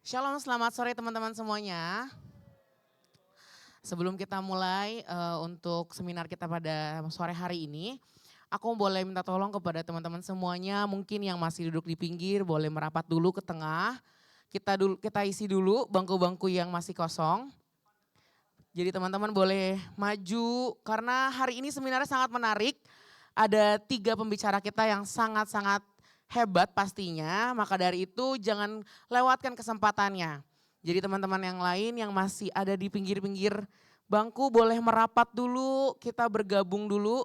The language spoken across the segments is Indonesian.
Shalom, selamat sore teman-teman semuanya. Sebelum kita mulai untuk seminar kita pada sore hari ini, aku boleh minta tolong kepada teman-teman semuanya, mungkin yang masih duduk di pinggir boleh merapat dulu ke tengah. Kita isi dulu bangku-bangku yang masih kosong. Jadi teman-teman boleh maju karena hari ini seminarnya sangat menarik. Ada 3 pembicara kita yang sangat-sangat hebat pastinya, maka dari itu jangan lewatkan kesempatannya. Jadi teman-teman yang lain yang masih ada di pinggir-pinggir bangku boleh merapat dulu, kita bergabung dulu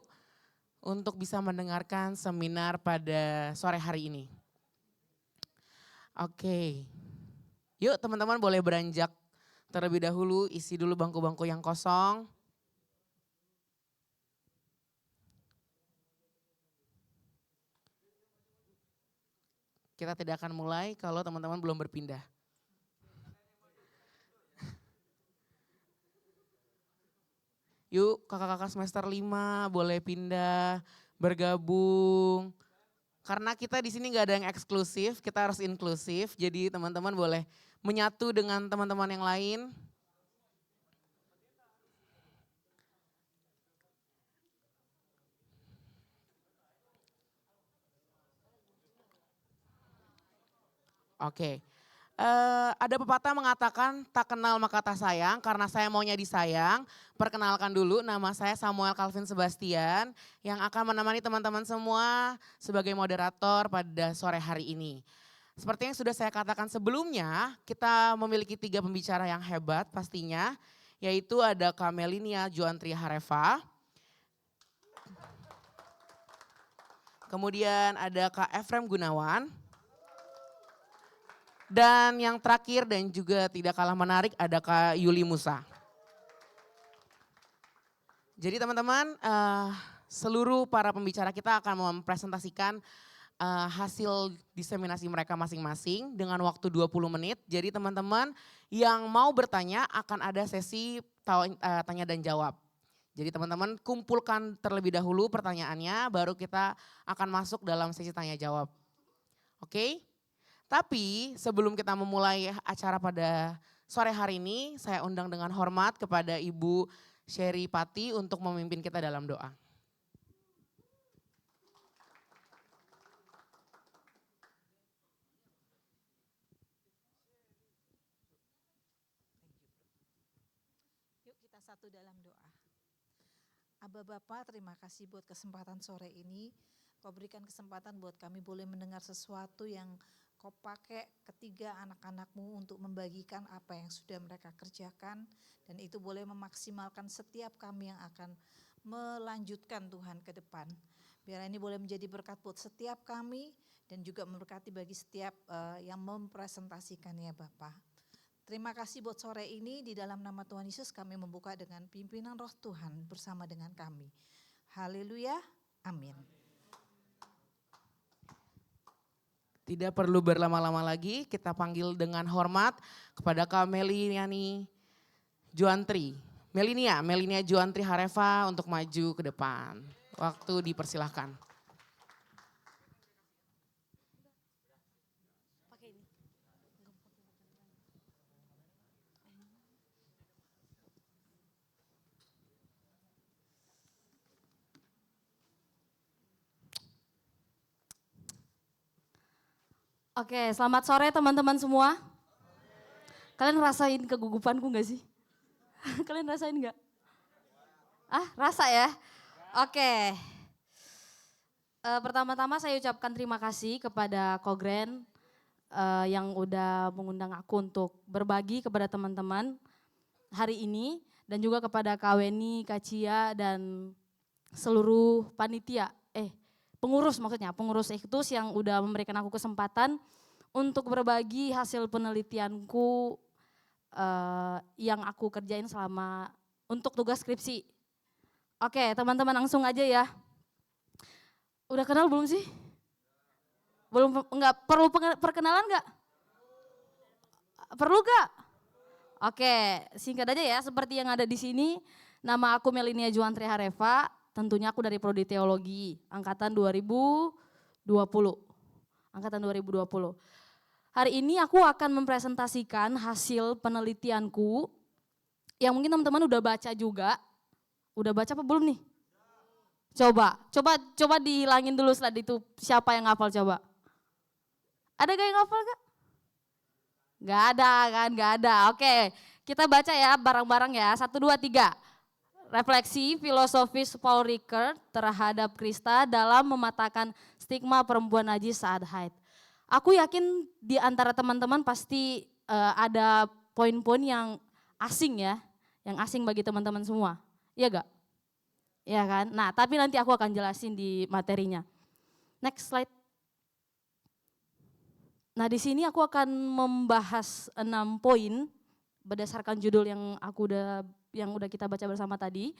untuk bisa mendengarkan seminar pada sore hari ini. Oke, yuk teman-teman boleh beranjak terlebih dahulu, isi dulu bangku-bangku yang kosong. Kita tidak akan mulai kalau teman-teman belum berpindah. Yuk kakak-kakak semester 5 boleh pindah, bergabung. Karena kita di sini nggak ada yang eksklusif, kita harus inklusif. Jadi teman-teman boleh menyatu dengan teman-teman yang lain. Oke. Ada pepatah mengatakan tak kenal maka tak sayang, karena saya maunya disayang. Perkenalkan dulu, nama saya Samuel Calvin Sebastian yang akan menemani teman-teman semua sebagai moderator pada sore hari ini. Seperti yang sudah saya katakan sebelumnya, kita memiliki 3 pembicara yang hebat pastinya, yaitu ada Kak Melinia Juantri Hareva, kemudian ada Kak Efrem Gunawan, dan yang terakhir dan juga tidak kalah menarik ada Kak Yuli Musa. Jadi teman-teman, seluruh para pembicara kita akan mempresentasikan hasil diseminasi mereka masing-masing dengan waktu 20 menit. Jadi teman-teman yang mau bertanya akan ada sesi tanya dan jawab. Jadi teman-teman kumpulkan terlebih dahulu pertanyaannya, baru kita akan masuk dalam sesi tanya jawab. Oke? Tapi sebelum kita memulai acara pada sore hari ini, saya undang dengan hormat kepada Ibu Sherry Pati untuk memimpin kita dalam doa. Yuk kita satu dalam doa. Aba Bapa, terima kasih buat kesempatan sore ini. Kau berikan kesempatan buat kami boleh mendengar sesuatu yang Kau pakai ketiga anak-anak-Mu untuk membagikan apa yang sudah mereka kerjakan. Dan itu boleh memaksimalkan setiap kami yang akan melanjutkan Tuhan ke depan. Biar ini boleh menjadi berkat buat setiap kami dan juga memberkati bagi setiap yang mempresentasikannya Bapak. Terima kasih buat sore ini, di dalam nama Tuhan Yesus kami membuka dengan pimpinan roh Tuhan bersama dengan kami. Haleluya, amin. Tidak perlu berlama-lama lagi, kita panggil dengan hormat kepada Kak Meliniani Juantri. Melinia Juantri Hareva untuk maju ke depan. Waktu dipersilahkan. Oke, selamat sore teman-teman semua. Kalian rasain kegugupanku gak sih? Kalian rasain gak? Rasa ya? Oke. Pertama-tama saya ucapkan terima kasih kepada Kogren yang udah mengundang aku untuk berbagi kepada teman-teman hari ini. Dan juga kepada Kak Weni, Kak Cia, dan seluruh panitia. Pengurus Iktus yang udah memberikan aku kesempatan untuk berbagi hasil penelitianku yang aku kerjain selama untuk tugas skripsi. Oke, teman-teman langsung aja ya. Udah kenal belum sih? Belum, enggak perlu perkenalan enggak? Perlu enggak? Oke, singkat aja ya, seperti yang ada di sini. Nama aku Melinia Juantri Hareva, tentunya aku dari Prodi Teologi, angkatan 2020. Hari ini aku akan mempresentasikan hasil penelitianku yang mungkin teman-teman udah baca juga. Udah baca apa belum nih? Coba dihilangin dulu slide itu, siapa yang hafal coba? Ada gak yang hafal gak? Gak ada kan, gak ada. Oke, kita baca ya bareng-bareng ya. 1, 2, 3. Refleksi filosofis Paul Ricoeur terhadap Krista dalam mematahkan stigma perempuan najis saat haid. Aku yakin di antara teman-teman pasti ada poin-poin yang asing ya, yang asing bagi teman-teman semua. Iya gak? Iya kan? Nah, tapi nanti aku akan jelasin di materinya. Next slide. Nah, di sini aku akan membahas 6 poin berdasarkan judul yang udah kita baca bersama tadi.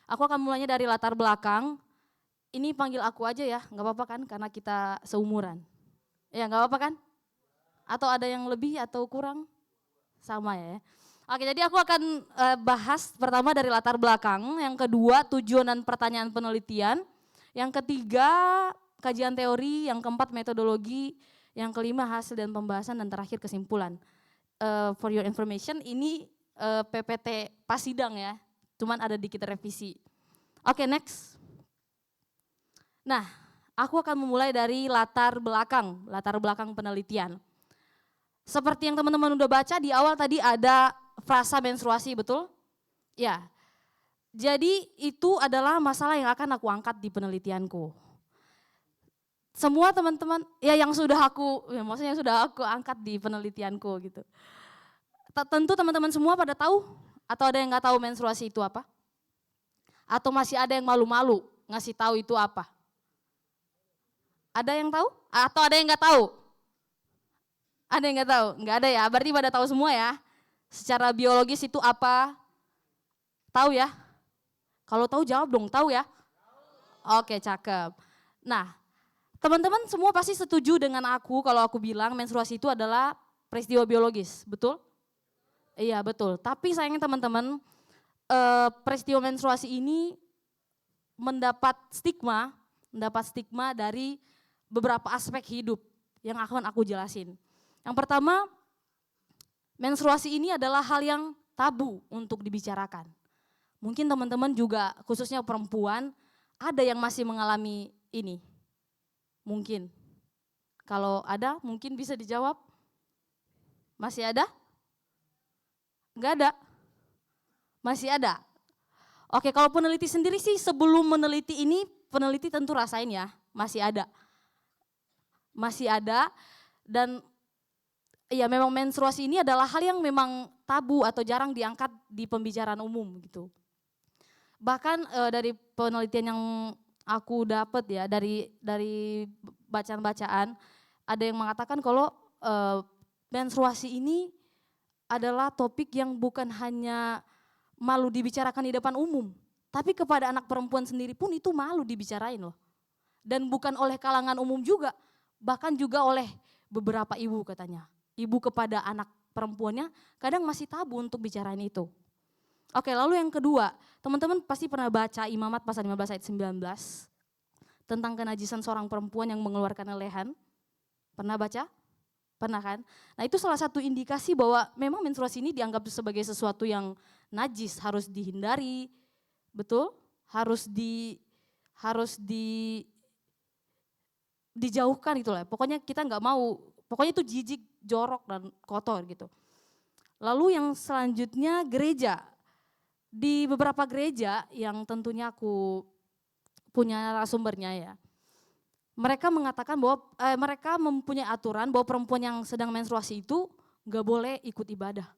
Aku akan mulainya dari latar belakang. Ini panggil aku aja ya, nggak apa-apa kan? Karena kita seumuran. Ya nggak apa-apa kan? Atau ada yang lebih atau kurang? Sama ya. Oke, jadi aku akan bahas pertama dari latar belakang, yang kedua tujuan dan pertanyaan penelitian, yang ketiga kajian teori, yang keempat metodologi, yang kelima hasil dan pembahasan, dan terakhir kesimpulan. For your information, ini PPT pas sidang ya, cuman ada dikit revisi. Oke, next. Nah, aku akan memulai dari latar belakang penelitian. Seperti yang teman-teman udah baca di awal tadi ada frasa menstruasi, betul? Ya. Jadi itu adalah masalah yang akan aku angkat di penelitianku. Semua teman-teman ya yang sudah aku angkat di penelitianku gitu. Tentu teman-teman semua pada tahu atau ada yang nggak tahu menstruasi itu apa? Atau masih ada yang malu-malu ngasih tahu itu apa? Ada yang tahu? Atau ada yang nggak tahu? Ada yang nggak tahu? Nggak ada ya, berarti pada tahu semua ya. Secara biologis itu apa? Tahu ya? Kalau tahu jawab dong, tahu ya? Oke, cakep. Nah, teman-teman semua pasti setuju dengan aku kalau aku bilang menstruasi itu adalah peristiwa biologis, betul? Iya, betul. Tapi sayangnya teman-teman, peristiwa menstruasi ini mendapat stigma dari beberapa aspek hidup yang akan aku jelasin. Yang pertama, menstruasi ini adalah hal yang tabu untuk dibicarakan. Mungkin teman-teman juga khususnya perempuan ada yang masih mengalami ini. Mungkin. Kalau ada mungkin bisa dijawab. Masih ada? Enggak ada? Masih ada? Oke, kalau peneliti sendiri sih sebelum meneliti ini, peneliti tentu rasain ya, masih ada. Masih ada dan ya memang menstruasi ini adalah hal yang memang tabu atau jarang diangkat di pembicaraan umum gitu. Bahkan dari penelitian yang aku dapat ya dari bacaan-bacaan ada yang mengatakan kalau menstruasi ini adalah topik yang bukan hanya malu dibicarakan di depan umum, tapi kepada anak perempuan sendiri pun itu malu dibicarain loh. Dan bukan oleh kalangan umum juga, bahkan juga oleh beberapa ibu katanya. Ibu kepada anak perempuannya kadang masih tabu untuk bicarain itu. Oke, lalu yang kedua, teman-teman pasti pernah baca Imamat pasal 15 ayat 19 tentang kenajisan seorang perempuan yang mengeluarkan lelehan. Pernah baca? Pernah kan? Nah, itu salah satu indikasi bahwa memang menstruasi ini dianggap sebagai sesuatu yang najis, harus dihindari. Betul? Dijauhkan gitu lah. Pokoknya kita nggak mau, pokoknya itu jijik, jorok dan kotor gitu. Lalu yang selanjutnya gereja. Di beberapa gereja yang tentunya aku punya sumbernya ya. Mereka mengatakan bahwa mereka mempunyai aturan bahwa perempuan yang sedang menstruasi itu nggak boleh ikut ibadah.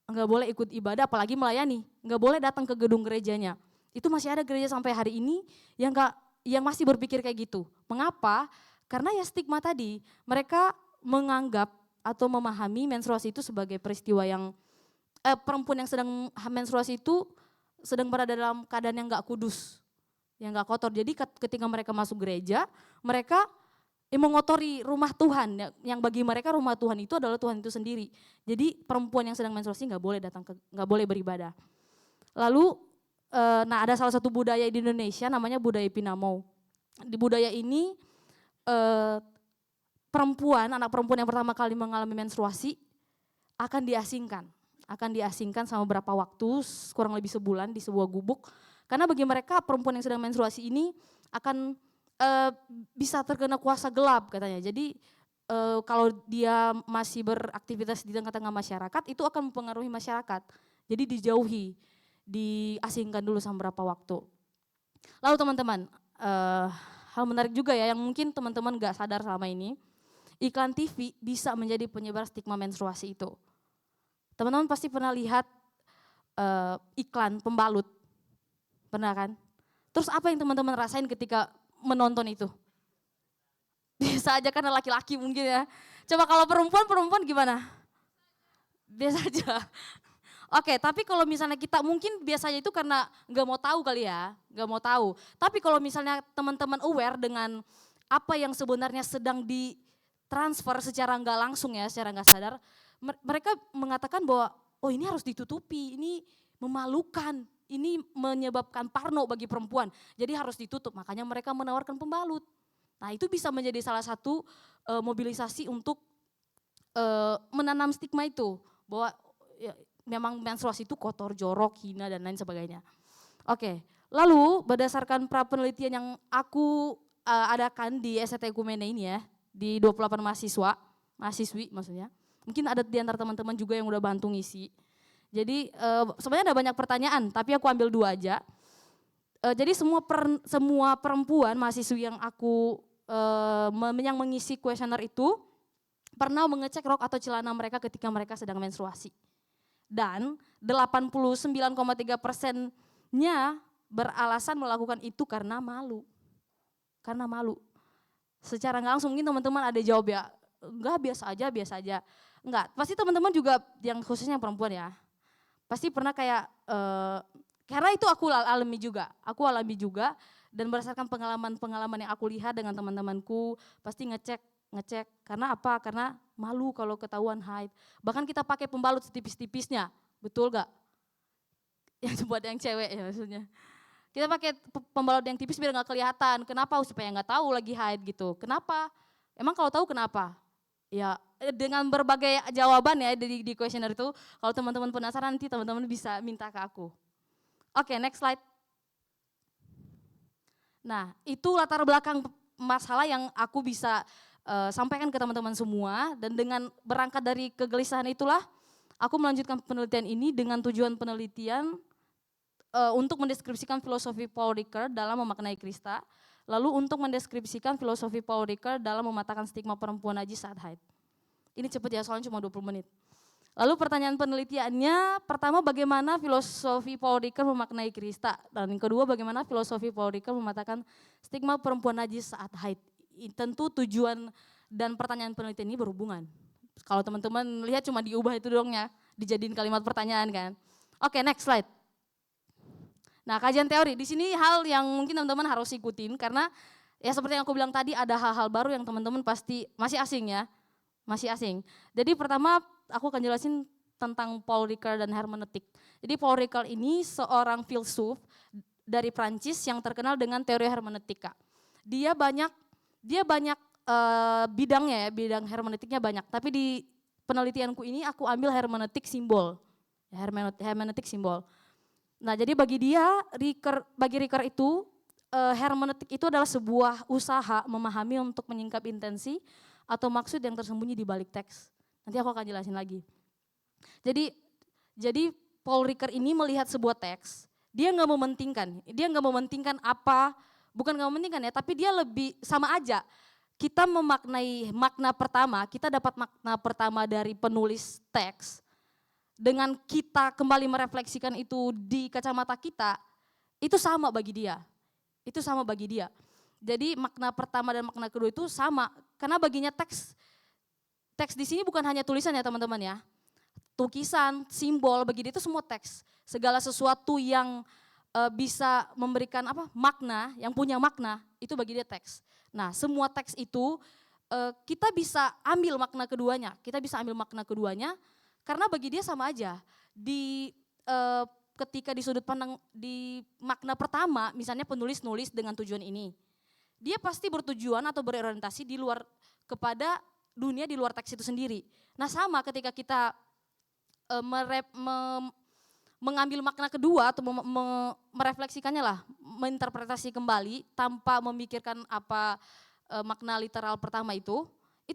Nggak boleh ikut ibadah apalagi melayani, nggak boleh datang ke gedung gerejanya. Itu masih ada gereja sampai hari ini yang masih berpikir kayak gitu. Mengapa? Karena ya stigma tadi, mereka menganggap atau memahami menstruasi itu sebagai peristiwa yang perempuan yang sedang menstruasi itu sedang berada dalam keadaan yang gak kudus, yang gak kotor. Jadi ketika mereka masuk gereja, mereka mengotori rumah Tuhan, yang bagi mereka rumah Tuhan itu adalah Tuhan itu sendiri. Jadi perempuan yang sedang menstruasi gak boleh gak boleh beribadah. Lalu, nah ada salah satu budaya di Indonesia namanya budaya Pinamau. Di budaya ini anak perempuan yang pertama kali mengalami menstruasi akan diasingkan. Akan diasingkan sama beberapa waktu, kurang lebih sebulan di sebuah gubuk. Karena bagi mereka perempuan yang sedang menstruasi ini akan bisa terkena kuasa gelap katanya. Jadi kalau dia masih beraktivitas di tengah-tengah masyarakat itu akan mempengaruhi masyarakat. Jadi dijauhi, diasingkan dulu sama beberapa waktu. Lalu teman-teman, hal menarik juga ya yang mungkin teman-teman gak sadar selama ini, iklan TV bisa menjadi penyebar stigma menstruasi itu. Teman-teman pasti pernah lihat iklan pembalut, pernah kan? Terus apa yang teman-teman rasain ketika menonton itu? Biasa aja karena laki-laki mungkin ya. Coba kalau perempuan gimana? Biasa aja. Oke, tapi kalau misalnya kita mungkin biasanya itu karena nggak mau tahu kali ya, nggak mau tahu. Tapi kalau misalnya teman-teman aware dengan apa yang sebenarnya sedang ditransfer secara nggak langsung ya, secara nggak sadar, mereka mengatakan bahwa oh ini harus ditutupi, ini memalukan, ini menyebabkan parno bagi perempuan. Jadi harus ditutup, makanya mereka menawarkan pembalut. Nah itu bisa menjadi salah satu mobilisasi untuk menanam stigma itu, bahwa ya, memang menstruasi itu kotor, jorok, hina dan lain sebagainya. Oke, lalu berdasarkan pra-penelitian yang aku adakan di STT Ekumene ini ya, di 28 mahasiswi maksudnya. Mungkin ada di antara teman-teman juga yang udah bantu ngisi. Jadi sebenarnya ada banyak pertanyaan, tapi aku ambil 2 aja. Jadi semua perempuan mahasiswi yang aku yang mengisi kuesioner itu pernah mengecek rok atau celana mereka ketika mereka sedang menstruasi. Dan 89,3%-nya beralasan melakukan itu karena malu. Karena malu. Secara nggak langsung mungkin teman-teman ada jawab ya, enggak biasa aja. Enggak, pasti teman-teman juga yang khususnya yang perempuan ya, pasti pernah kayak, karena itu aku alami juga dan berdasarkan pengalaman yang aku lihat dengan teman-temanku, pasti ngecek, karena apa? Karena malu kalau ketahuan haid. Bahkan kita pakai pembalut setipis-tipisnya, betul gak? Yang buat yang cewek ya maksudnya. Kita pakai pembalut yang tipis biar gak kelihatan, kenapa? Supaya gak tahu lagi haid gitu. Kenapa? Emang kalau tahu kenapa? Ya dengan berbagai jawaban ya di questionnaire itu, kalau teman-teman penasaran nanti teman-teman bisa minta ke aku. Oke, next slide. Nah, itu latar belakang masalah yang aku bisa sampaikan ke teman-teman semua, dan dengan berangkat dari kegelisahan itulah aku melanjutkan penelitian ini dengan tujuan penelitian untuk mendeskripsikan filosofi Paul Ricoeur dalam memaknai Krista, lalu untuk mendeskripsikan filosofi Paul Ricoeur dalam mematahkan stigma perempuan najis saat haid. Ini cepet ya soalnya cuma 20 menit. Lalu pertanyaan penelitiannya, pertama bagaimana filosofi Paul Ricoeur memaknai Krista, dan yang kedua bagaimana filosofi Paul Ricoeur mematahkan stigma perempuan najis saat haid. Tentu tujuan dan pertanyaan penelitian ini berhubungan. Kalau teman-teman lihat cuma diubah itu dong ya, dijadiin kalimat pertanyaan kan. Oke, next slide. Nah, kajian teori di sini hal yang mungkin teman-teman harus ikutin karena ya seperti yang aku bilang tadi ada hal-hal baru yang teman-teman pasti masih asing ya. Masih asing. Jadi pertama aku akan jelasin tentang Paul Ricoeur dan hermeneutik. Jadi Paul Ricoeur ini seorang filsuf dari Prancis yang terkenal dengan teori hermeneutika. Dia banyak bidangnya ya, bidang hermeneutiknya banyak. Tapi di penelitianku ini aku ambil hermeneutik simbol. Hermeneutik simbol. Nah jadi bagi Ricoeur itu hermeneutik itu adalah sebuah usaha memahami untuk menyingkap intensi atau maksud yang tersembunyi di balik teks. Nanti aku akan jelasin lagi. Jadi Paul Ricoeur ini melihat sebuah teks, dia nggak mementingkan apa, bukan nggak mementingkan ya, tapi dia lebih sama aja. Kita memaknai makna pertama, kita dapat makna pertama dari penulis teks, dengan kita kembali merefleksikan itu di kacamata kita, itu sama bagi dia. Itu sama bagi dia. Jadi makna pertama dan makna kedua itu sama, karena baginya teks di sini bukan hanya tulisan ya teman-teman ya. Tulisan, simbol, bagi dia itu semua teks. Segala sesuatu yang bisa memberikan makna, yang punya makna, itu bagi dia teks. Nah semua teks itu kita bisa ambil makna keduanya, karena bagi dia sama aja. Ketika di sudut pandang di makna pertama, misalnya penulis nulis dengan tujuan ini, dia pasti bertujuan atau berorientasi di luar kepada dunia di luar teks itu sendiri. Nah sama ketika kita mengambil makna kedua atau merefleksikannya lah, menginterpretasi kembali tanpa memikirkan apa makna literal pertama itu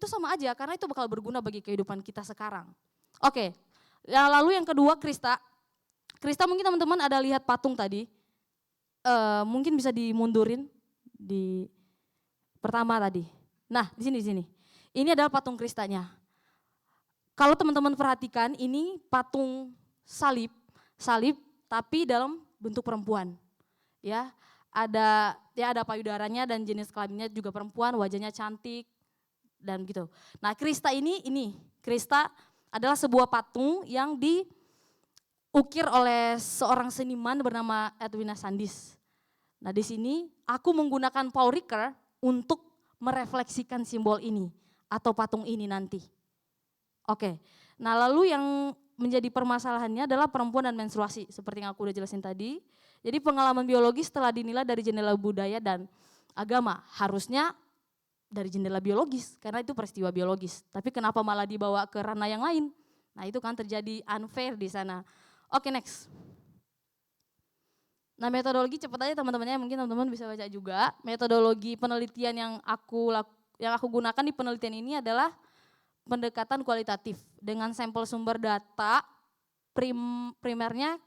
sama aja karena itu bakal berguna bagi kehidupan kita sekarang. Oke, ya, lalu yang kedua Krista. Krista mungkin teman-teman ada lihat patung tadi, mungkin bisa dimundurin di pertama tadi. Nah di sini. Ini adalah patung Kristanya. Kalau teman-teman perhatikan ini patung salib tapi dalam bentuk perempuan. Ya, ada payudaranya dan jenis kelaminnya juga perempuan, wajahnya cantik dan gitu. Nah, Krista ini Krista adalah sebuah patung yang diukir oleh seorang seniman bernama Edwina Sandys. Nah, di sini aku menggunakan Paul Ricoeur untuk merefleksikan simbol ini atau patung ini nanti. Oke. Nah, lalu yang menjadi permasalahannya adalah perempuan dan menstruasi, seperti yang aku udah jelasin tadi. Jadi pengalaman biologis telah dinilai dari jendela budaya dan agama. Harusnya dari jendela biologis, karena itu peristiwa biologis. Tapi kenapa malah dibawa ke ranah yang lain? Nah itu kan terjadi unfair di sana. Oke, next. Nah metodologi cepat aja teman-temannya, mungkin teman-teman bisa baca juga. Metodologi penelitian yang aku gunakan di penelitian ini adalah pendekatan kualitatif dengan sampel sumber data primernya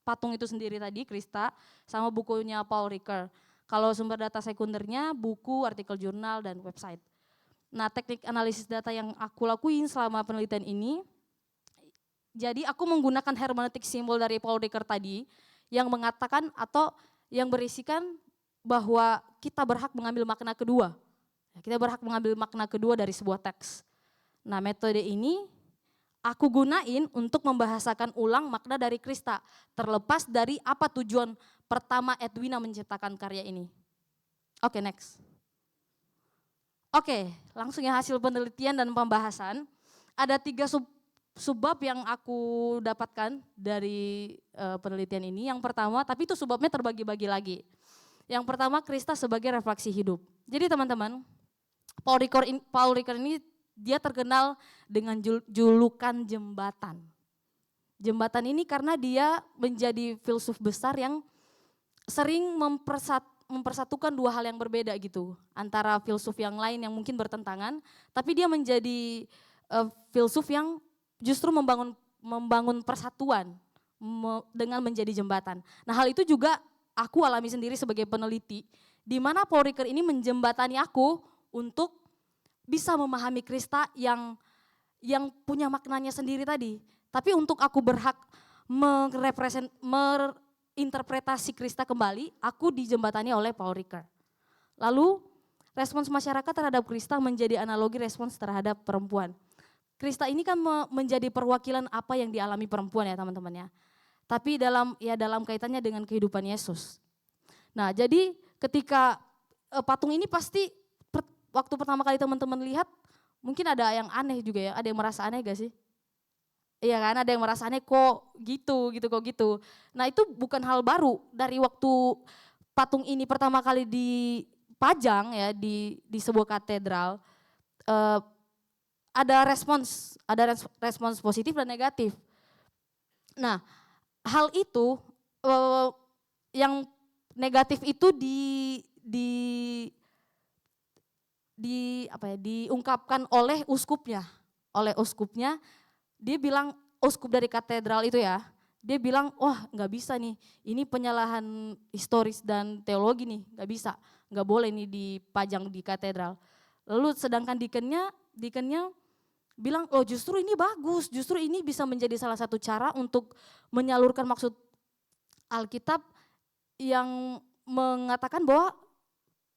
patung itu sendiri tadi, Krista, sama bukunya Paul Ricoeur. Kalau sumber data sekundernya buku, artikel jurnal, dan website. Nah teknik analisis data yang aku lakuin selama penelitian ini, jadi aku menggunakan hermeneutik simbol dari Paul Ricoeur tadi yang mengatakan atau yang berisikan bahwa kita berhak mengambil makna kedua. Kita berhak mengambil makna kedua dari sebuah teks. Nah metode ini aku gunain untuk membahasakan ulang makna dari Krista, terlepas dari apa tujuan pertama Edwina menciptakan karya ini. Oke, next. Oke, langsung ya hasil penelitian dan pembahasan. Ada 3 subbab yang aku dapatkan dari penelitian ini. Yang pertama, tapi itu subbabnya terbagi-bagi lagi. Yang pertama, Krista sebagai refleksi hidup. Jadi teman-teman, Paul Ricoeur ini dia terkenal dengan julukan jembatan. Jembatan ini karena dia menjadi filsuf besar yang sering mempersatukan 2 hal yang berbeda gitu. Antara filsuf yang lain yang mungkin bertentangan, tapi dia menjadi filsuf yang justru membangun persatuan dengan menjadi jembatan. Nah hal itu juga aku alami sendiri sebagai peneliti, di mana Paul Ricoeur ini menjembatani aku untuk bisa memahami Krista yang punya maknanya sendiri tadi. Tapi untuk aku berhak merinterpretasi Krista kembali, aku dijembatani oleh Paul Ricoeur. Lalu respons masyarakat terhadap Krista menjadi analogi respons terhadap perempuan. Krista ini kan menjadi perwakilan apa yang dialami perempuan ya teman-teman ya. Tapi dalam kaitannya dengan kehidupan Yesus. Nah jadi ketika patung ini pasti waktu pertama kali teman-teman lihat, mungkin ada yang aneh juga ya, ada yang merasa aneh gak sih? Iya kan, ada yang merasa aneh kok gitu. Nah itu bukan hal baru, dari waktu patung ini pertama kali dipajang ya di sebuah katedral, ada respons positif dan negatif. Nah hal itu, yang negatif itu diungkapkan oleh uskupnya. Dia bilang, uskup dari katedral itu ya, dia bilang wah nggak bisa nih, ini penyalahan historis dan teologi nih, nggak bisa, nggak boleh nih dipajang di katedral. Lalu sedangkan deaconnya bilang oh justru ini bagus, justru ini bisa menjadi salah satu cara untuk menyalurkan maksud Alkitab yang mengatakan bahwa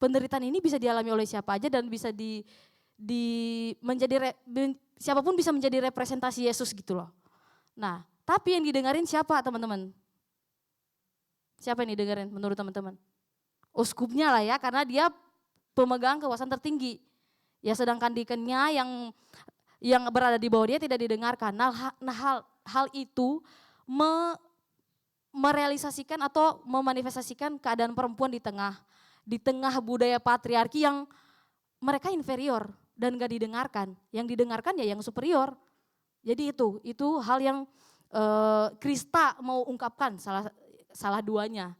penderitaan ini bisa dialami oleh siapa aja dan bisa siapapun bisa menjadi representasi Yesus gitu loh. Nah, tapi yang didengarin siapa teman-teman? Siapa yang didengarin menurut teman-teman? Uskupnya lah ya, karena dia pemegang kekuasaan tertinggi. Ya sedangkan deaconnya yang berada di bawah dia tidak didengarkan. Nah hal itu merealisasikan atau memanifestasikan keadaan perempuan di tengah budaya patriarki yang mereka inferior. dan gak didengarkan. Yang didengarkan ya yang superior. Jadi itu hal yang Krista mau ungkapkan salah duanya.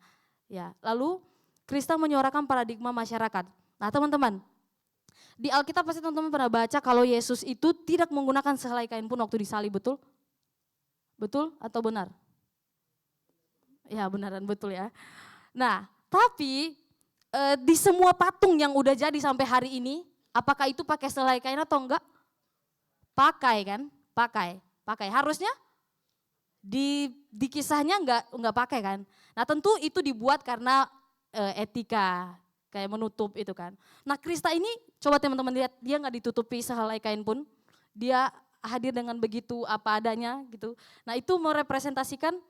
Ya, lalu Krista menyuarakan paradigma masyarakat. Nah teman-teman, di Alkitab pasti teman-teman pernah baca kalau Yesus itu tidak menggunakan sehelai kain pun waktu disalib, betul? Betul atau benar? Ya benaran betul ya. Nah tapi di semua patung yang udah jadi sampai hari ini, apakah itu pakai sehelai kain atau enggak? Pakai kan? Pakai. Harusnya di kisahnya enggak pakai kan. Nah tentu itu dibuat karena etika, kayak menutup itu kan. Nah Krista ini coba teman-teman lihat, dia enggak ditutupi sehelai kain pun. Dia hadir dengan begitu apa adanya gitu. Nah itu merepresentasikan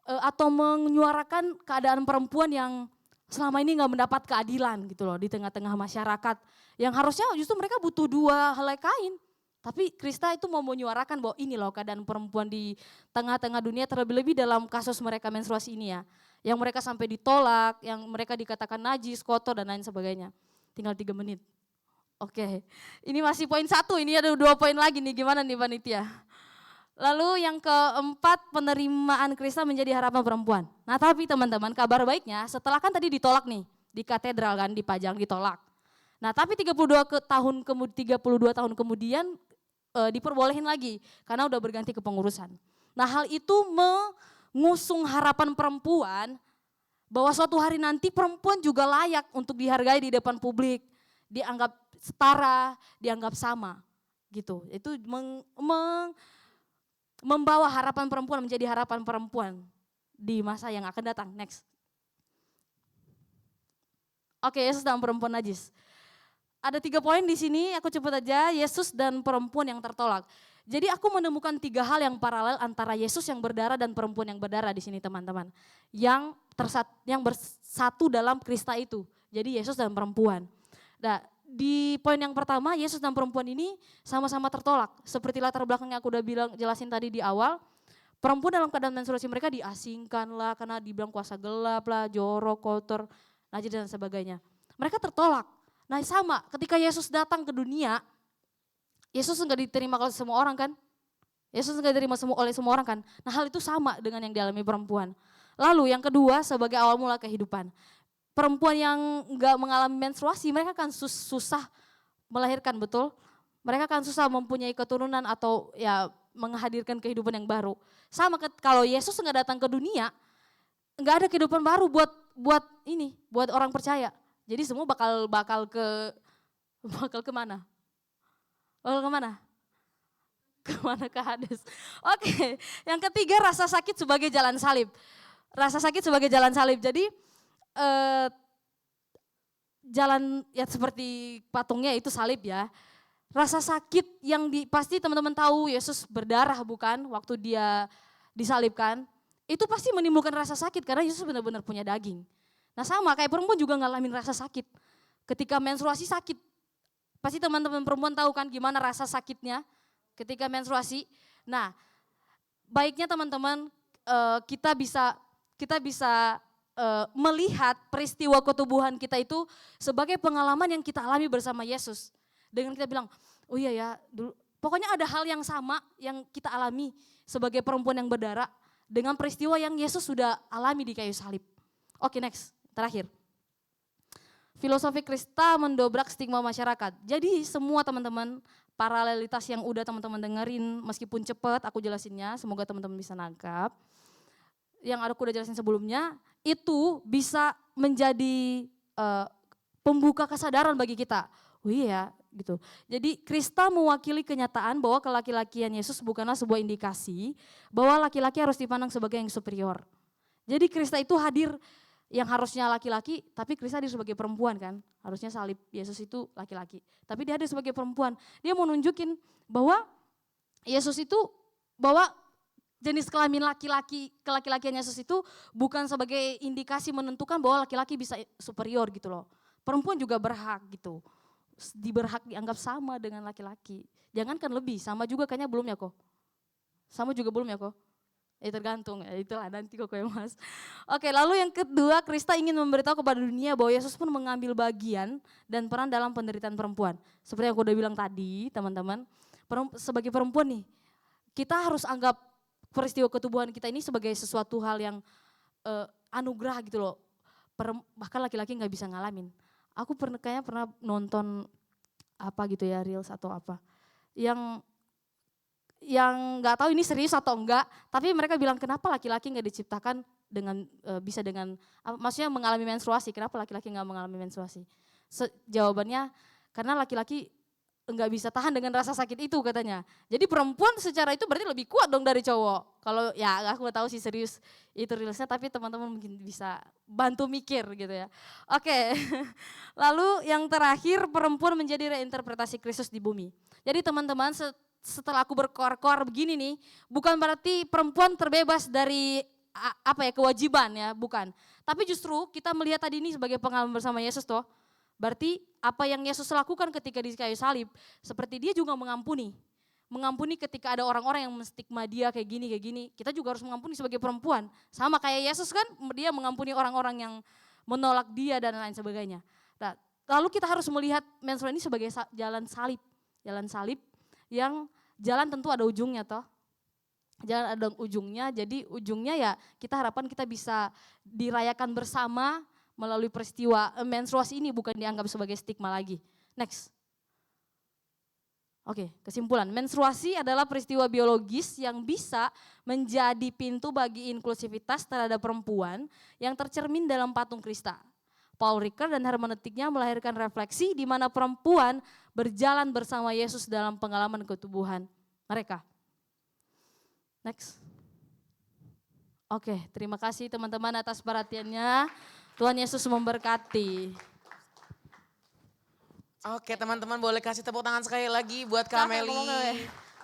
atau menyuarakan keadaan perempuan yang selama ini enggak mendapat keadilan gitu loh di tengah-tengah masyarakat. Yang harusnya justru mereka butuh 2 helai kain. Tapi Krista itu mau menyuarakan bahwa ini loh keadaan perempuan di tengah-tengah dunia, terlebih-lebih dalam kasus mereka menstruasi ini ya. Yang mereka sampai ditolak, yang mereka dikatakan najis, kotor dan lain sebagainya. Tinggal 3 menit. Oke, ini masih poin 1, ini ada 2 poin lagi nih, gimana nih panitia? Lalu yang keempat, penerimaan Krista menjadi harapan perempuan. Nah tapi teman-teman, kabar baiknya setelah kan tadi ditolak nih, di katedral kan, dipajang ditolak. Nah tapi 32 tahun kemudian diperbolehin lagi karena udah berganti kepengurusan. Nah hal itu mengusung harapan perempuan bahwa suatu hari nanti perempuan juga layak untuk dihargai di depan publik, dianggap setara, dianggap sama gitu. Itu membawa harapan perempuan menjadi harapan perempuan di masa yang akan datang. Next. Oke, Yesus dan perempuan najis. Ada 3 poin di sini, aku cepet aja. Yesus dan perempuan yang tertolak. Jadi aku menemukan 3 hal yang paralel antara Yesus yang berdarah dan perempuan yang berdarah di sini teman-teman. Yang bersatu dalam Krista itu. Jadi Yesus dan perempuan. Nah, di poin yang pertama, Yesus dan perempuan ini sama-sama tertolak. Seperti latar belakang yang aku udah jelasin tadi di awal. Perempuan dalam keadaan menstruasi mereka diasingkan lah, karena dibilang kuasa gelap lah, jorok, kotor, najis dan sebagainya. Mereka tertolak. Nah sama, ketika Yesus datang ke dunia, Yesus enggak diterima oleh semua orang kan? Yesus enggak diterima oleh semua orang kan? Nah hal itu sama dengan yang dialami perempuan. Lalu yang kedua, sebagai awal mula kehidupan. Perempuan yang enggak mengalami menstruasi, mereka kan susah melahirkan, betul? Mereka kan susah mempunyai keturunan atau ya menghadirkan kehidupan yang baru. Sama kalau Yesus enggak datang ke dunia, enggak ada kehidupan baru buat orang percaya. Jadi semua bakal kemana? Bakal kemana? Kemana ke Hades. Oke, yang ketiga rasa sakit sebagai jalan salib. Rasa sakit sebagai jalan salib. Jadi jalan ya seperti patungnya itu salib ya. Rasa sakit yang pasti teman-teman tahu Yesus berdarah bukan waktu dia disalibkan. Itu pasti menimbulkan rasa sakit karena Yesus benar-benar punya daging. Nah sama kayak perempuan juga ngalamin rasa sakit. Ketika menstruasi sakit. Pasti teman-teman perempuan tahu kan gimana rasa sakitnya ketika menstruasi. Nah baiknya teman-teman kita bisa melihat peristiwa ketubuhan kita itu sebagai pengalaman yang kita alami bersama Yesus. Dengan kita bilang, oh iya ya dulu. Pokoknya ada hal yang sama yang kita alami sebagai perempuan yang berdarah dengan peristiwa yang Yesus sudah alami di kayu salib. Oke next. Terakhir, filosofi Krista mendobrak stigma masyarakat. Jadi semua teman-teman paralelitas yang udah teman-teman dengerin meskipun cepat aku jelasinnya, semoga teman-teman bisa nangkap. Yang aku udah jelasin sebelumnya, itu bisa menjadi pembuka kesadaran bagi kita. Oh iya gitu. Jadi Krista mewakili kenyataan bahwa kelaki-lakian Yesus bukanlah sebuah indikasi bahwa laki-laki harus dipandang sebagai yang superior. Jadi Krista itu hadir yang harusnya laki-laki, tapi Krista hadir sebagai perempuan kan. Harusnya salib Yesus itu laki-laki. Tapi dia hadir sebagai perempuan. Dia mau nunjukin bahwa Yesus itu, bahwa jenis kelamin kelaki-lakian Yesus itu bukan sebagai indikasi menentukan bahwa laki-laki bisa superior gitu loh. Perempuan juga berhak gitu. Dianggap sama dengan laki-laki. Jangankan lebih, sama juga kayaknya belum ya kok. Sama juga belum ya kok. Tergantung ya, itulah nanti kok ya Mas. Oke, lalu yang kedua, Krista ingin memberitahu kepada dunia bahwa Yesus pun mengambil bagian dan peran dalam penderitaan perempuan. Seperti yang aku udah bilang tadi, teman-teman, sebagai perempuan nih, kita harus anggap peristiwa ketubuhan kita ini sebagai sesuatu hal yang anugerah gitu loh. Bahkan laki-laki nggak bisa ngalamin. Aku kayaknya pernah nonton apa gitu ya, reels atau apa, yang nggak tahu ini serius atau enggak, tapi mereka bilang kenapa laki-laki nggak diciptakan dengan bisa dengan maksudnya mengalami menstruasi, kenapa laki-laki nggak mengalami menstruasi? Jawabannya karena laki-laki nggak bisa tahan dengan rasa sakit itu katanya. Jadi perempuan secara itu berarti lebih kuat dong dari cowok. Kalau ya aku nggak tahu sih serius itu rilisnya, tapi teman-teman mungkin bisa bantu mikir gitu ya. Oke, lalu yang terakhir, perempuan menjadi reinterpretasi Kristus di bumi. Jadi teman-teman, setelah aku berkoar-koar begini nih, bukan berarti perempuan terbebas dari apa ya, kewajiban ya, bukan. Tapi justru kita melihat tadi ini sebagai pengalaman bersama Yesus toh. Berarti apa yang Yesus lakukan ketika di kayu salib, seperti dia juga mengampuni. Mengampuni ketika ada orang-orang yang menstigma dia kayak gini. Kita juga harus mengampuni sebagai perempuan. Sama kayak Yesus kan, dia mengampuni orang-orang yang menolak dia dan lain sebagainya. Nah, lalu kita harus melihat menstruasi ini sebagai jalan salib. Jalan salib yang jalan tentu ada ujungnya toh. Jalan ada ujungnya, jadi ujungnya ya kita harapkan kita bisa dirayakan bersama melalui peristiwa menstruasi ini, bukan dianggap sebagai stigma lagi. Next. Oke, kesimpulan. Menstruasi adalah peristiwa biologis yang bisa menjadi pintu bagi inklusivitas terhadap perempuan yang tercermin dalam patung Krista. Paul Ricoeur dan hermeneutiknya melahirkan refleksi di mana perempuan berjalan bersama Yesus dalam pengalaman ketubuhan mereka. Next. Oke, terima kasih teman-teman atas perhatiannya. Tuhan Yesus memberkati. Oke teman-teman, boleh kasih tepuk tangan sekali lagi buat Kak Meli.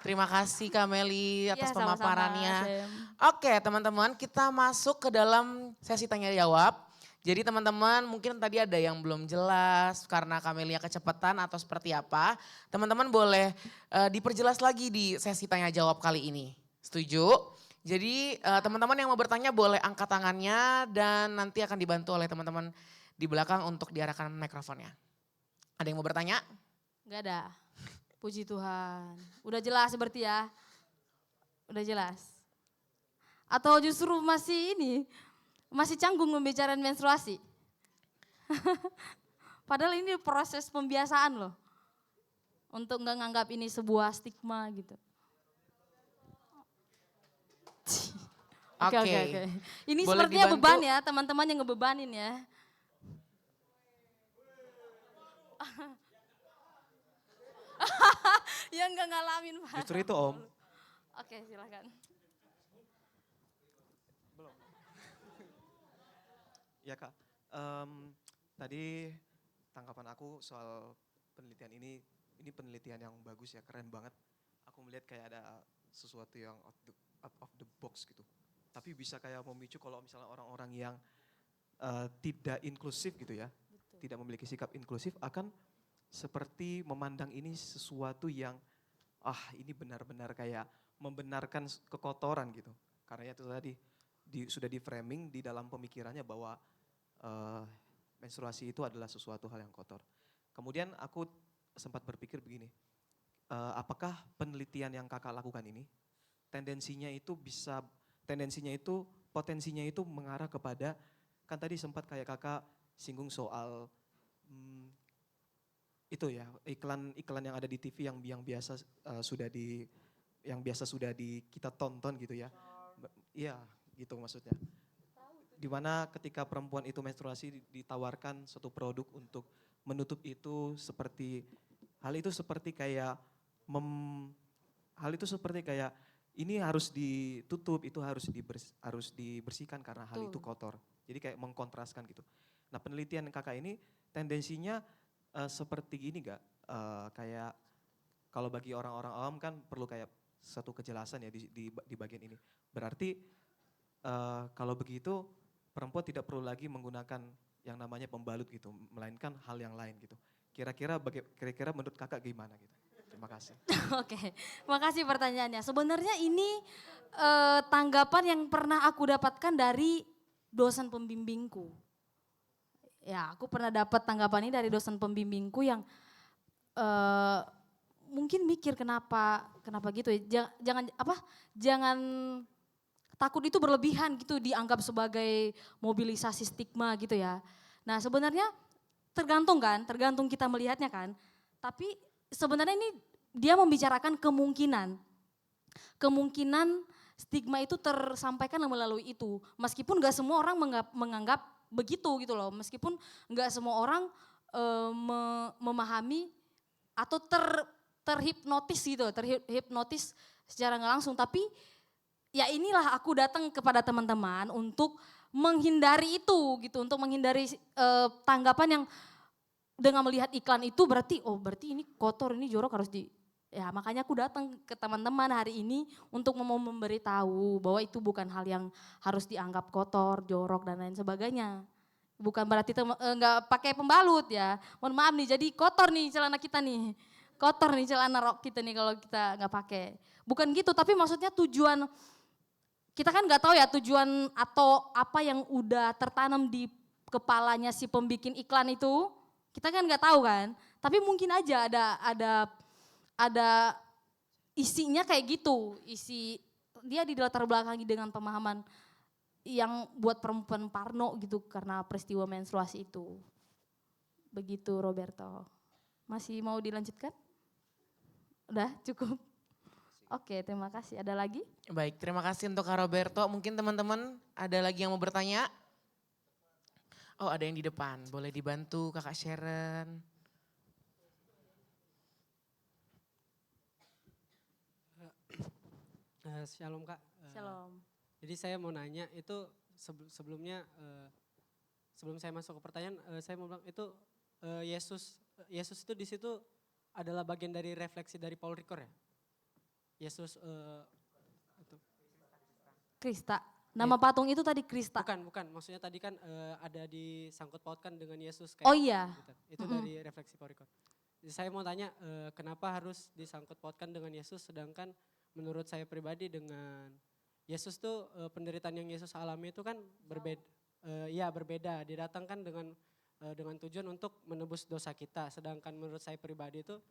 Terima kasih Kak Meli atas pemaparannya. Oke teman-teman, kita masuk ke dalam sesi tanya jawab. Jadi teman-teman mungkin tadi ada yang belum jelas karena Kak Melia kecepatan atau seperti apa. Teman-teman boleh diperjelas lagi di sesi tanya jawab kali ini. Setuju? Jadi teman-teman yang mau bertanya boleh angkat tangannya dan nanti akan dibantu oleh teman-teman di belakang untuk diarahkan mikrofonnya. Ada yang mau bertanya? Enggak ada. Puji Tuhan. Udah jelas berarti ya? Udah jelas. Atau justru masih canggung membicarakan menstruasi? Padahal ini proses pembiasaan loh. Untuk enggak nganggap ini sebuah stigma gitu. Oke. Ini boleh sepertinya dibantu? Beban ya, teman-teman yang ngebebanin ya. Yang enggak ngalamin Pak. Justru itu Om. Oke, silakan. Belum. Ya Kak, tadi tanggapan aku soal penelitian ini penelitian yang bagus ya, keren banget. Aku melihat kayak ada sesuatu yang out of the box gitu. Tapi bisa kayak memicu kalau misalnya orang-orang yang tidak inklusif gitu ya, betul, tidak memiliki sikap inklusif akan seperti memandang ini sesuatu yang ini benar-benar kayak membenarkan kekotoran gitu. Karena itu tadi sudah di framing di dalam pemikirannya bahwa menstruasi itu adalah sesuatu hal yang kotor. Kemudian aku sempat berpikir begini, apakah penelitian yang kakak lakukan ini potensinya itu mengarah kepada, kan tadi sempat kayak kakak singgung soal itu ya, iklan yang ada di TV yang biasa sudah kita tonton gitu ya. Iya, gitu maksudnya. Dimana ketika perempuan itu menstruasi ditawarkan suatu produk untuk menutup itu hal itu seperti kayak ini harus ditutup, itu harus dibersihkan karena hal itu kotor. Jadi kayak mengkontraskan gitu. Nah penelitian kakak ini tendensinya seperti ini gak? Kayak kalau bagi orang-orang awam kan perlu kayak satu kejelasan ya di bagian ini. Berarti kalau begitu perempuan tidak perlu lagi menggunakan yang namanya pembalut gitu, melainkan hal yang lain gitu. Kira-kira menurut kakak gimana gitu? Terima kasih. Oke, makasih pertanyaannya. Sebenarnya ini tanggapan yang pernah aku dapatkan dari dosen pembimbingku. Ya, aku pernah dapat tanggapan ini dari dosen pembimbingku yang eh, mungkin mikir kenapa gitu ya. Jangan takut itu berlebihan gitu dianggap sebagai mobilisasi stigma gitu ya. Nah, sebenarnya tergantung kita melihatnya kan. Tapi sebenarnya ini dia membicarakan kemungkinan stigma itu tersampaikan melalui itu. Meskipun gak semua orang menganggap begitu gitu loh. Meskipun gak semua orang memahami atau terhipnotis gitu, terhipnotis secara nggak langsung. Tapi ya inilah aku datang kepada teman-teman untuk menghindari itu gitu, untuk menghindari tanggapan yang dengan melihat iklan itu berarti ini kotor, ini jorok harus ya makanya aku datang ke teman-teman hari ini untuk mau memberitahu bahwa itu bukan hal yang harus dianggap kotor, jorok dan lain sebagainya. Bukan berarti nggak pakai pembalut ya. Mohon maaf nih, jadi kotor nih celana kita nih. Kotor nih celana rok kita nih kalau kita nggak pakai. Bukan gitu, tapi maksudnya tujuan kita kan nggak tahu ya tujuan atau apa yang udah tertanam di kepalanya si pembikin iklan itu. Kita kan nggak tahu kan. Tapi mungkin aja ada isinya kayak gitu. Dia di latar belakangi dengan pemahaman yang buat perempuan parno gitu karena peristiwa menstruasi itu. Begitu Roberto. Masih mau dilanjutkan? Udah cukup? Oke, terima kasih. Ada lagi? Baik, terima kasih untuk Kak Roberto. Mungkin teman-teman ada lagi yang mau bertanya? Oh, ada yang di depan. Boleh dibantu Kakak Sharon. Shalom Kak. Shalom. Jadi saya mau nanya itu sebelumnya sebelum saya masuk ke pertanyaan saya mau bilang itu Yesus itu di situ adalah bagian dari refleksi dari Paul Ricoeur ya. Yesus itu. Krista. Nama patung itu tadi Krista. Bukan. Maksudnya tadi kan ada disangkut pautkan dengan Yesus kayak Oh iya. gitu. Itu dari refleksi Paul Ricoeur. Jadi saya mau tanya kenapa harus disangkut pautkan dengan Yesus sedangkan menurut saya pribadi dengan Yesus tuh penderitaan yang Yesus alami itu kan berbeda. Berbeda. Didatangkan dengan tujuan untuk menebus dosa kita. Sedangkan menurut saya pribadi itu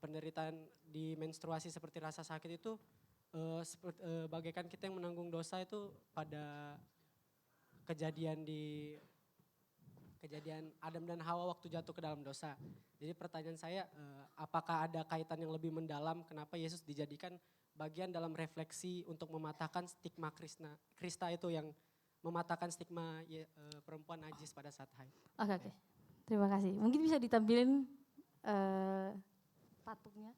penderitaan di menstruasi seperti rasa sakit itu bagaikan kita yang menanggung dosa itu pada kejadian Adam dan Hawa waktu jatuh ke dalam dosa. Jadi pertanyaan saya apakah ada kaitan yang lebih mendalam kenapa Yesus dijadikan bagian dalam refleksi untuk mematahkan stigma Krista itu yang mematahkan stigma perempuan najis pada saat haid. Oke. Terima kasih. Mungkin bisa ditampilin patungnya.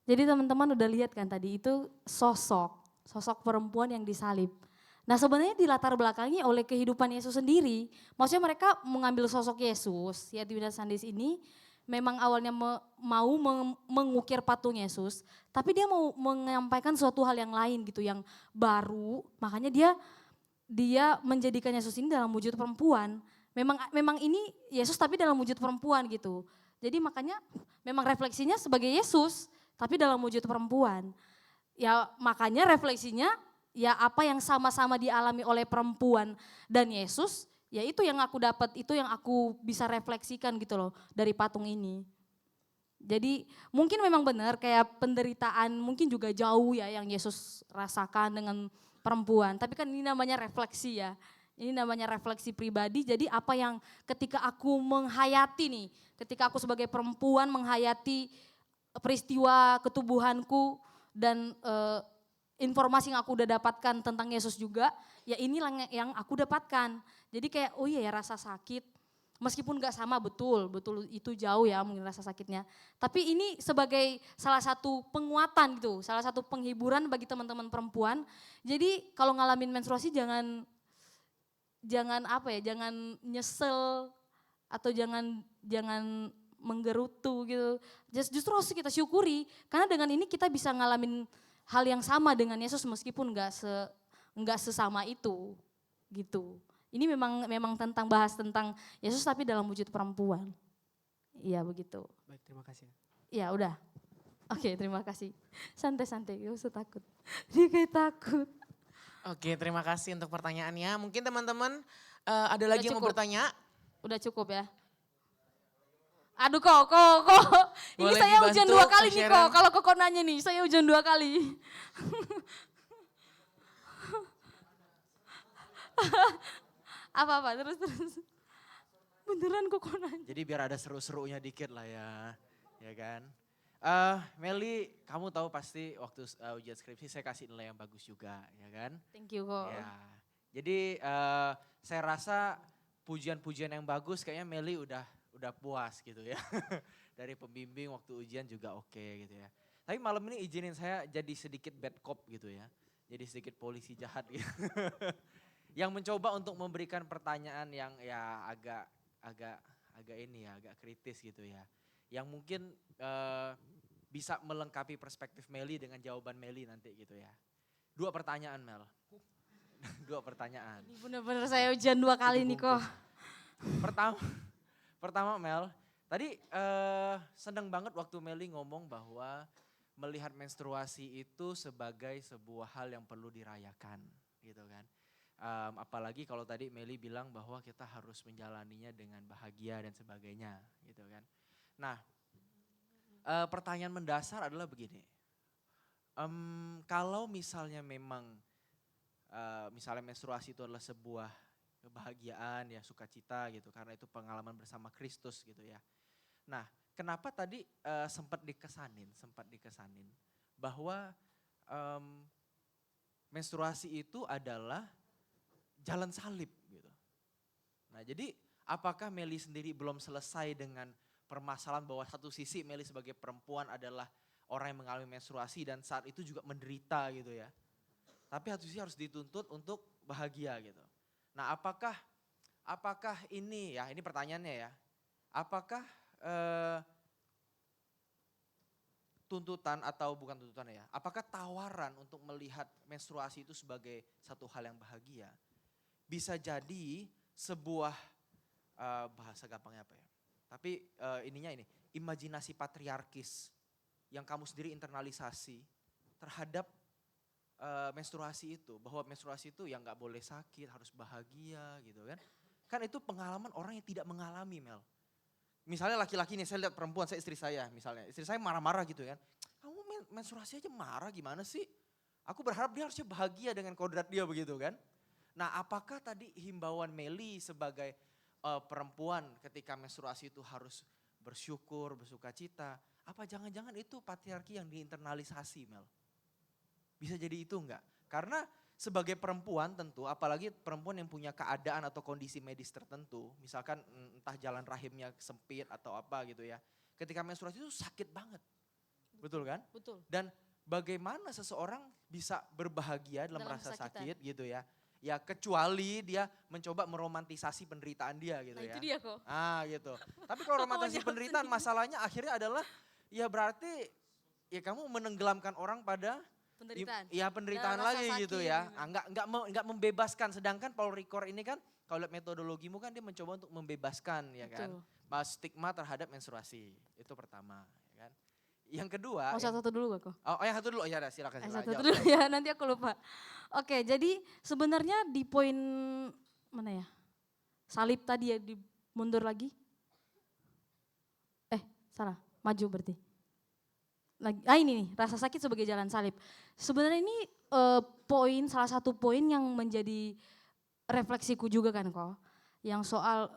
Jadi teman-teman udah lihat kan tadi itu sosok perempuan yang disalib. Nah sebenarnya di latar belakangi oleh kehidupan Yesus sendiri. Maksudnya mereka mengambil sosok Yesus, ya di Sandis ini memang awalnya mau mengukir patung Yesus. Tapi dia mau menyampaikan suatu hal yang lain gitu, yang baru. Makanya dia menjadikan Yesus ini dalam wujud perempuan. Memang ini Yesus tapi dalam wujud perempuan gitu. Jadi makanya memang refleksinya sebagai Yesus tapi dalam wujud perempuan. Ya makanya refleksinya ya apa yang sama-sama dialami oleh perempuan dan Yesus, ya itu yang aku dapat, itu yang aku bisa refleksikan gitu loh dari patung ini. Jadi mungkin memang benar kayak penderitaan mungkin juga jauh ya yang Yesus rasakan dengan perempuan. Tapi kan ini namanya refleksi ya. Ini namanya refleksi pribadi, jadi apa yang ketika aku menghayati nih, ketika aku sebagai perempuan menghayati peristiwa ketubuhanku dan informasi yang aku udah dapatkan tentang Yesus juga, ya inilah yang aku dapatkan. Jadi kayak oh iya ya rasa sakit, meskipun gak sama betul itu jauh ya mungkin rasa sakitnya. Tapi ini sebagai salah satu penguatan gitu, salah satu penghiburan bagi teman-teman perempuan. Jadi kalau ngalamin menstruasi jangan nyesel atau jangan menggerutu gitu. Justru harus kita syukuri karena dengan ini kita bisa ngalamin hal yang sama dengan Yesus meskipun enggak sesama itu gitu. Ini memang bahas tentang Yesus tapi dalam wujud perempuan. Iya begitu. Baik, terima kasih. Ya udah. Oke, terima kasih. Santai-santai, gak usah takut. Dia kayak takut. Oke, terima kasih untuk pertanyaannya. Mungkin teman-teman ada lagi yang mau cukup. bertanya? Udah cukup ya. Aduh kok. Ini Boleh saya ujian 2 dibantu, kali Kak nih Sharon? kok. Kalau kok nanya nih, saya ujian 2 kali. Apa-apa, terus. Beneran kok nanya. Jadi biar ada seru-serunya dikit lah ya kan. Meli, kamu tahu pasti waktu ujian skripsi saya kasih nilai yang bagus juga, ya kan? Thank you kok. Ya. Jadi saya rasa pujian-pujian yang bagus kayaknya Meli udah puas gitu ya. Dari pembimbing waktu ujian juga oke gitu ya. Tapi malam ini izinin saya jadi sedikit bad cop gitu ya. Jadi sedikit polisi jahat gitu. Yang mencoba untuk memberikan pertanyaan yang ya agak ini ya, agak kritis gitu ya. Yang mungkin bisa melengkapi perspektif Meli dengan jawaban Meli nanti gitu ya. 2 pertanyaan Mel. 2 pertanyaan. Ini bener-bener saya ujian 2 kali nih kok. Pertama Mel, tadi seneng banget waktu Meli ngomong bahwa melihat menstruasi itu sebagai sebuah hal yang perlu dirayakan gitu kan. Apalagi kalau tadi Meli bilang bahwa kita harus menjalaninya dengan bahagia dan sebagainya gitu kan. Nah pertanyaan mendasar adalah begini, kalau misalnya memang misalnya menstruasi itu adalah sebuah kebahagiaan ya, sukacita gitu karena itu pengalaman bersama Kristus gitu ya. Nah kenapa tadi sempat dikesanin bahwa menstruasi itu adalah jalan salib gitu. Nah jadi apakah Meli sendiri belum selesai dengan permasalahan bahwa satu sisi Meli sebagai perempuan adalah orang yang mengalami menstruasi dan saat itu juga menderita gitu ya. Tapi satu sisi harus dituntut untuk bahagia gitu. Nah apakah ini ya, ini pertanyaannya ya. Apakah tuntutan atau bukan tuntutan ya, apakah tawaran untuk melihat menstruasi itu sebagai satu hal yang bahagia bisa jadi sebuah bahasa gampangnya apa ya, tapi ininya ini, imajinasi patriarkis yang kamu sendiri internalisasi terhadap menstruasi itu, bahwa menstruasi itu yang gak boleh sakit, harus bahagia gitu kan. Kan itu pengalaman orang yang tidak mengalami Mel. Misalnya laki-laki nih, saya lihat perempuan, saya istri saya misalnya, istri saya marah-marah gitu kan. Kamu menstruasi aja marah gimana sih? Aku berharap dia harusnya bahagia dengan kodrat dia begitu kan. Nah apakah tadi himbauan Meli sebagai perempuan ketika menstruasi itu harus bersyukur, bersukacita. Apa jangan-jangan itu patriarki yang diinternalisasi Mel? Bisa jadi itu enggak? Karena sebagai perempuan tentu, apalagi perempuan yang punya keadaan atau kondisi medis tertentu, misalkan entah jalan rahimnya sempit atau apa gitu ya. Ketika menstruasi itu sakit banget, betul kan? Betul. Dan bagaimana seseorang bisa berbahagia dalam rasa sakit gitu ya. Ya kecuali dia mencoba meromantisasi penderitaan dia gitu Nah ya. itu dia kok. Gitu. Tapi kalau romantisasi penderitaan masalahnya akhirnya adalah ya berarti ya kamu menenggelamkan orang pada Penderitaan. ya penderitaan Dalam rasa lagi sakit, gitu ya. gitu. Enggak membebaskan, sedangkan Paul Ricoeur ini kan kalau lihat metodologimu kan dia mencoba untuk membebaskan ya kan. Stigma terhadap menstruasi. Itu pertama ya kan. Yang kedua. Mau satu dulu gak kok? Oh yang satu dulu, ya silakan. Satu dulu ya, nanti aku lupa. Oke, jadi sebenarnya di poin mana ya? Salib tadi ya, mundur lagi. Salah, maju berarti. Ini nih, rasa sakit sebagai jalan salib. Sebenarnya ini salah satu poin yang menjadi refleksiku juga kan kok. Yang soal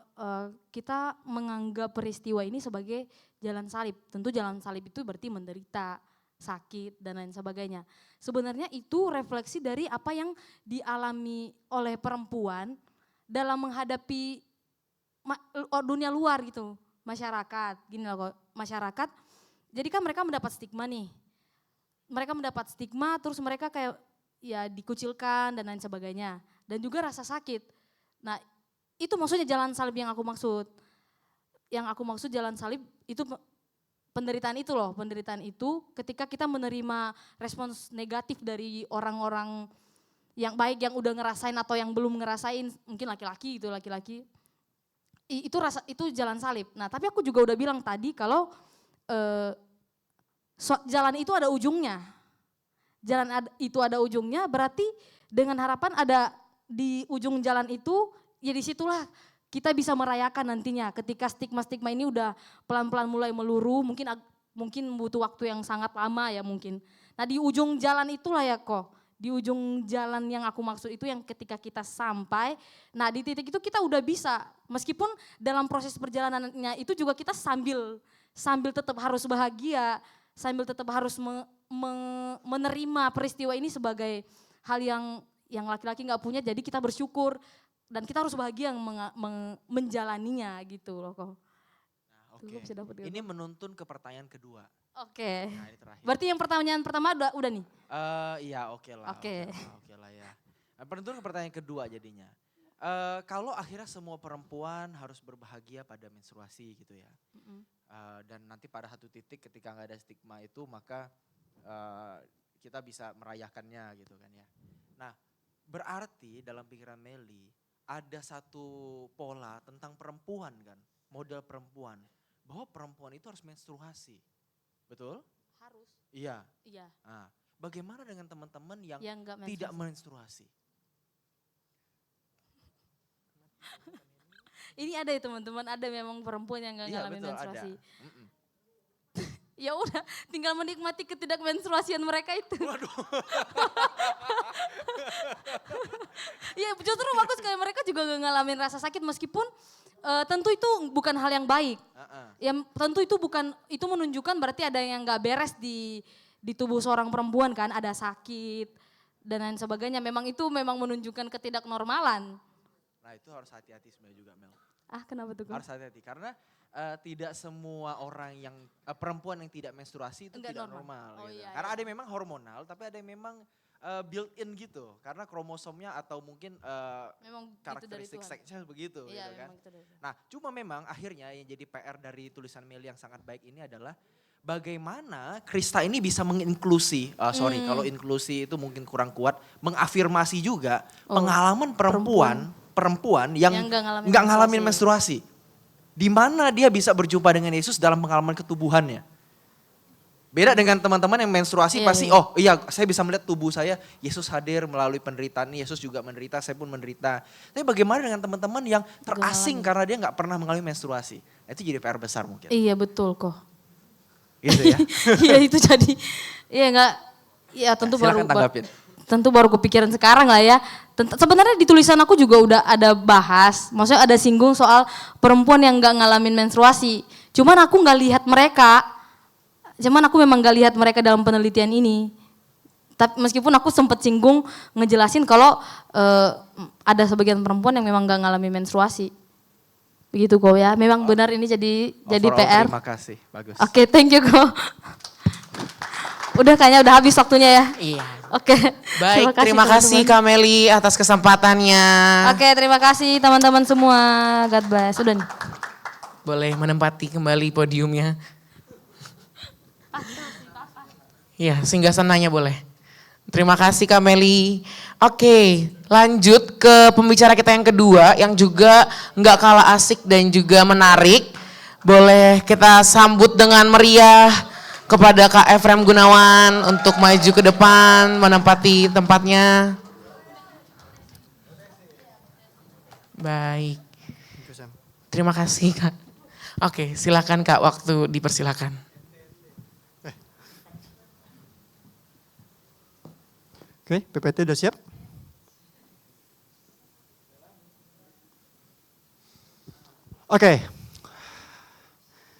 kita menganggap peristiwa ini sebagai jalan salib. Tentu jalan salib itu berarti menderita, sakit dan lain sebagainya. Sebenarnya itu refleksi dari apa yang dialami oleh perempuan dalam menghadapi dunia luar gitu. Masyarakat, gini loh kok, masyarakat. Jadi kan mereka mendapat stigma nih. Mereka mendapat stigma terus mereka kayak ya dikucilkan dan lain sebagainya. Dan juga rasa sakit. Nah itu maksudnya jalan salib yang aku maksud. Yang aku maksud jalan salib itu penderitaan itu loh. Penderitaan itu ketika kita menerima respons negatif dari orang-orang yang baik yang udah ngerasain atau yang belum ngerasain, mungkin laki-laki gitu, laki-laki. Itu jalan salib. Nah, tapi aku juga udah bilang tadi kalau jalan itu ada ujungnya. Itu ada ujungnya, berarti dengan harapan ada di ujung jalan itu, ya disitulah kita bisa merayakan nantinya ketika stigma-stigma ini udah pelan-pelan mulai meluruh, mungkin butuh waktu yang sangat lama ya mungkin. Nah di ujung jalan itulah ya kok, di ujung jalan yang aku maksud itu yang ketika kita sampai, nah di titik itu kita udah bisa, meskipun dalam proses perjalanannya itu juga kita sambil tetap harus bahagia, sambil tetap harus menerima peristiwa ini sebagai hal yang laki-laki nggak punya, jadi kita bersyukur dan kita harus bahagia menjalaninya gitu loh kok. Nah, oke. Ini menuntun ke pertanyaan kedua. Oke. Nah, ini terakhir. Berarti yang pertanyaan pertama udah nih? Iya oke lah. Oke. Oke lah ya. Nah, menuntun ke pertanyaan kedua jadinya. Kalau akhirnya semua perempuan harus berbahagia pada menstruasi gitu ya. Dan nanti pada satu titik ketika nggak ada stigma itu maka kita bisa merayakannya gitu kan ya. Nah berarti dalam pikiran Meli ada satu pola tentang perempuan kan, model perempuan. Bahwa perempuan itu harus menstruasi, betul? Harus. Iya. Iya. Nah, bagaimana dengan teman-teman yang nggak tidak menstruasi? Ini ada ya teman-teman, ada memang perempuan yang nggak ngalamin menstruasi. Ada. Ya udah, tinggal menikmati ketidakmenstruasian mereka itu. Waduh. Ya justru bagus kayak mereka juga gak ngalamin rasa sakit meskipun tentu itu bukan hal yang baik. Yang tentu itu menunjukkan berarti ada yang gak beres di tubuh seorang perempuan kan, ada sakit dan lain sebagainya. Memang itu menunjukkan ketidaknormalan. Nah itu harus hati-hati sebenarnya juga Mel. Kenapa tuh? Harus hati-hati karena tidak semua orang yang perempuan yang tidak menstruasi itu tidak normal. Oh, gitu. iya, Karena iya. ada yang memang hormonal, tapi ada yang memang built in gitu. Karena kromosomnya atau mungkin Memang karakteristik gitu dari Tuhan. seksnya begitu. Iya, gitu kan. memang itu dari Tuhan. Nah cuma memang akhirnya yang jadi PR dari tulisan Meli yang sangat baik ini adalah bagaimana Krista ini bisa menginklusi, kalau inklusi itu mungkin kurang kuat, mengafirmasi juga pengalaman perempuan yang nggak ngalamin menstruasi. Di mana dia bisa berjumpa dengan Yesus dalam pengalaman ketubuhannya. Beda dengan teman-teman yang menstruasi pasti, oh iya saya bisa melihat tubuh saya, Yesus hadir melalui penderitaan ini, Yesus juga menderita, saya pun menderita. Tapi bagaimana dengan teman-teman yang terasing karena dia nggak pernah mengalami menstruasi. Nah, itu jadi PR besar mungkin. Iya betul kok. Gitu ya. Iya itu jadi, tentu Silakan tanggapin. Tentu baru kepikiran sekarang lah ya. Sebenarnya di tulisan aku juga udah ada bahas, maksudnya ada singgung soal perempuan yang gak ngalamin menstruasi. Cuman aku gak lihat mereka, aku memang gak lihat mereka dalam penelitian ini. Tapi meskipun aku sempat singgung ngejelasin kalau ada sebagian perempuan yang memang gak ngalamin menstruasi. Begitu kok ya, memang benar ini jadi PR. Terima kasih, bagus. Oke, thank you kok. Udah kayaknya udah habis waktunya ya. Iya. Oke. Baik, terima kasih Kak Meli atas kesempatannya. Oke, terima kasih teman-teman semua. God bless. Udah nih. Boleh menempati kembali podiumnya. Iya, singgasananya boleh. Terima kasih Kak Meli. Oke, lanjut ke pembicara kita yang kedua yang juga nggak kalah asik dan juga menarik. Boleh kita sambut dengan meriah kepada Kak Efrem Gunawan untuk maju ke depan menempati tempatnya. Baik. Terima kasih Kak. Oke, silakan Kak, waktu dipersilakan. Oke, PPT udah siap? Oke.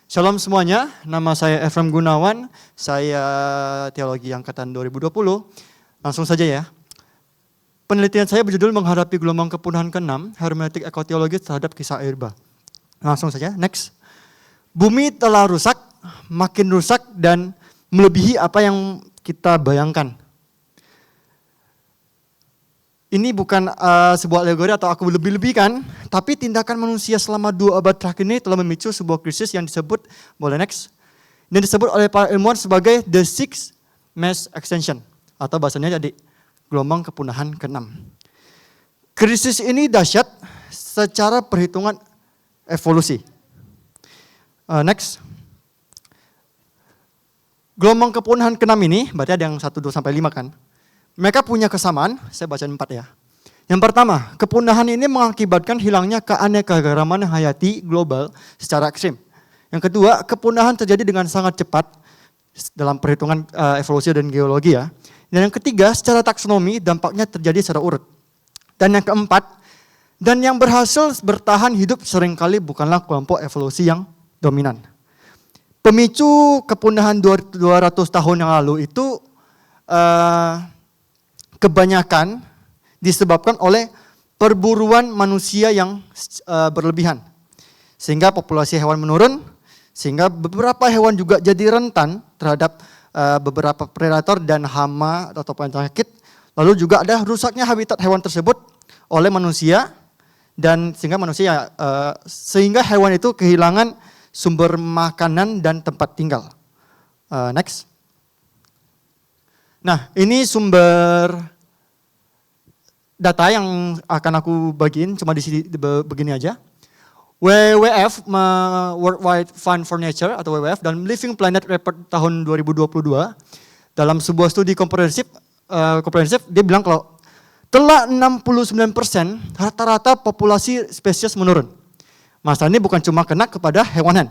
Shalom semuanya, nama saya Efrem Gunawan, saya teologi angkatan 2020. Langsung saja ya. Penelitian saya berjudul menghadapi gelombang kepunahan ke-6, hermeneutik ekoteologi terhadap kisah air bah. Langsung saja, next. Bumi telah rusak, makin rusak dan melebihi apa yang kita bayangkan. Ini bukan sebuah alegori atau aku lebih-lebihkan, tapi tindakan manusia selama 2 abad terakhir ini telah memicu sebuah krisis yang disebut, boleh next, yang disebut oleh para ilmuwan sebagai the sixth mass extinction, atau bahasanya jadi gelombang kepunahan ke-6. Krisis ini dahsyat secara perhitungan evolusi. Next. Gelombang kepunahan ke-6 ini, berarti ada yang 1, 2, sampai 5 kan. Mereka punya kesamaan, saya bacain 4 ya. Yang pertama, kepunahan ini mengakibatkan hilangnya keanekaragaman hayati global secara ekstrim. Yang kedua, kepunahan terjadi dengan sangat cepat dalam perhitungan evolusi dan geologi ya. Dan yang ketiga, secara taksonomi dampaknya terjadi secara urut. Dan yang keempat, dan yang berhasil bertahan hidup seringkali bukanlah kelompok evolusi yang dominan. Pemicu kepunahan 200 tahun yang lalu itu kebanyakan disebabkan oleh perburuan manusia yang berlebihan. Sehingga populasi hewan menurun, sehingga beberapa hewan juga jadi rentan terhadap beberapa predator dan hama atau penyakit. Lalu juga ada rusaknya habitat hewan tersebut oleh manusia, dan sehingga hewan itu kehilangan sumber makanan dan tempat tinggal. Next. Nah, ini sumber data yang akan aku bagiin cuma di sini begini aja. WWF, World Wide Fund for Nature atau WWF, dan Living Planet Report tahun 2022, dalam sebuah studi komprehensif dia bilang kalau telah 69% rata-rata populasi spesies menurun. Masalah ini bukan cuma kena kepada hewanan,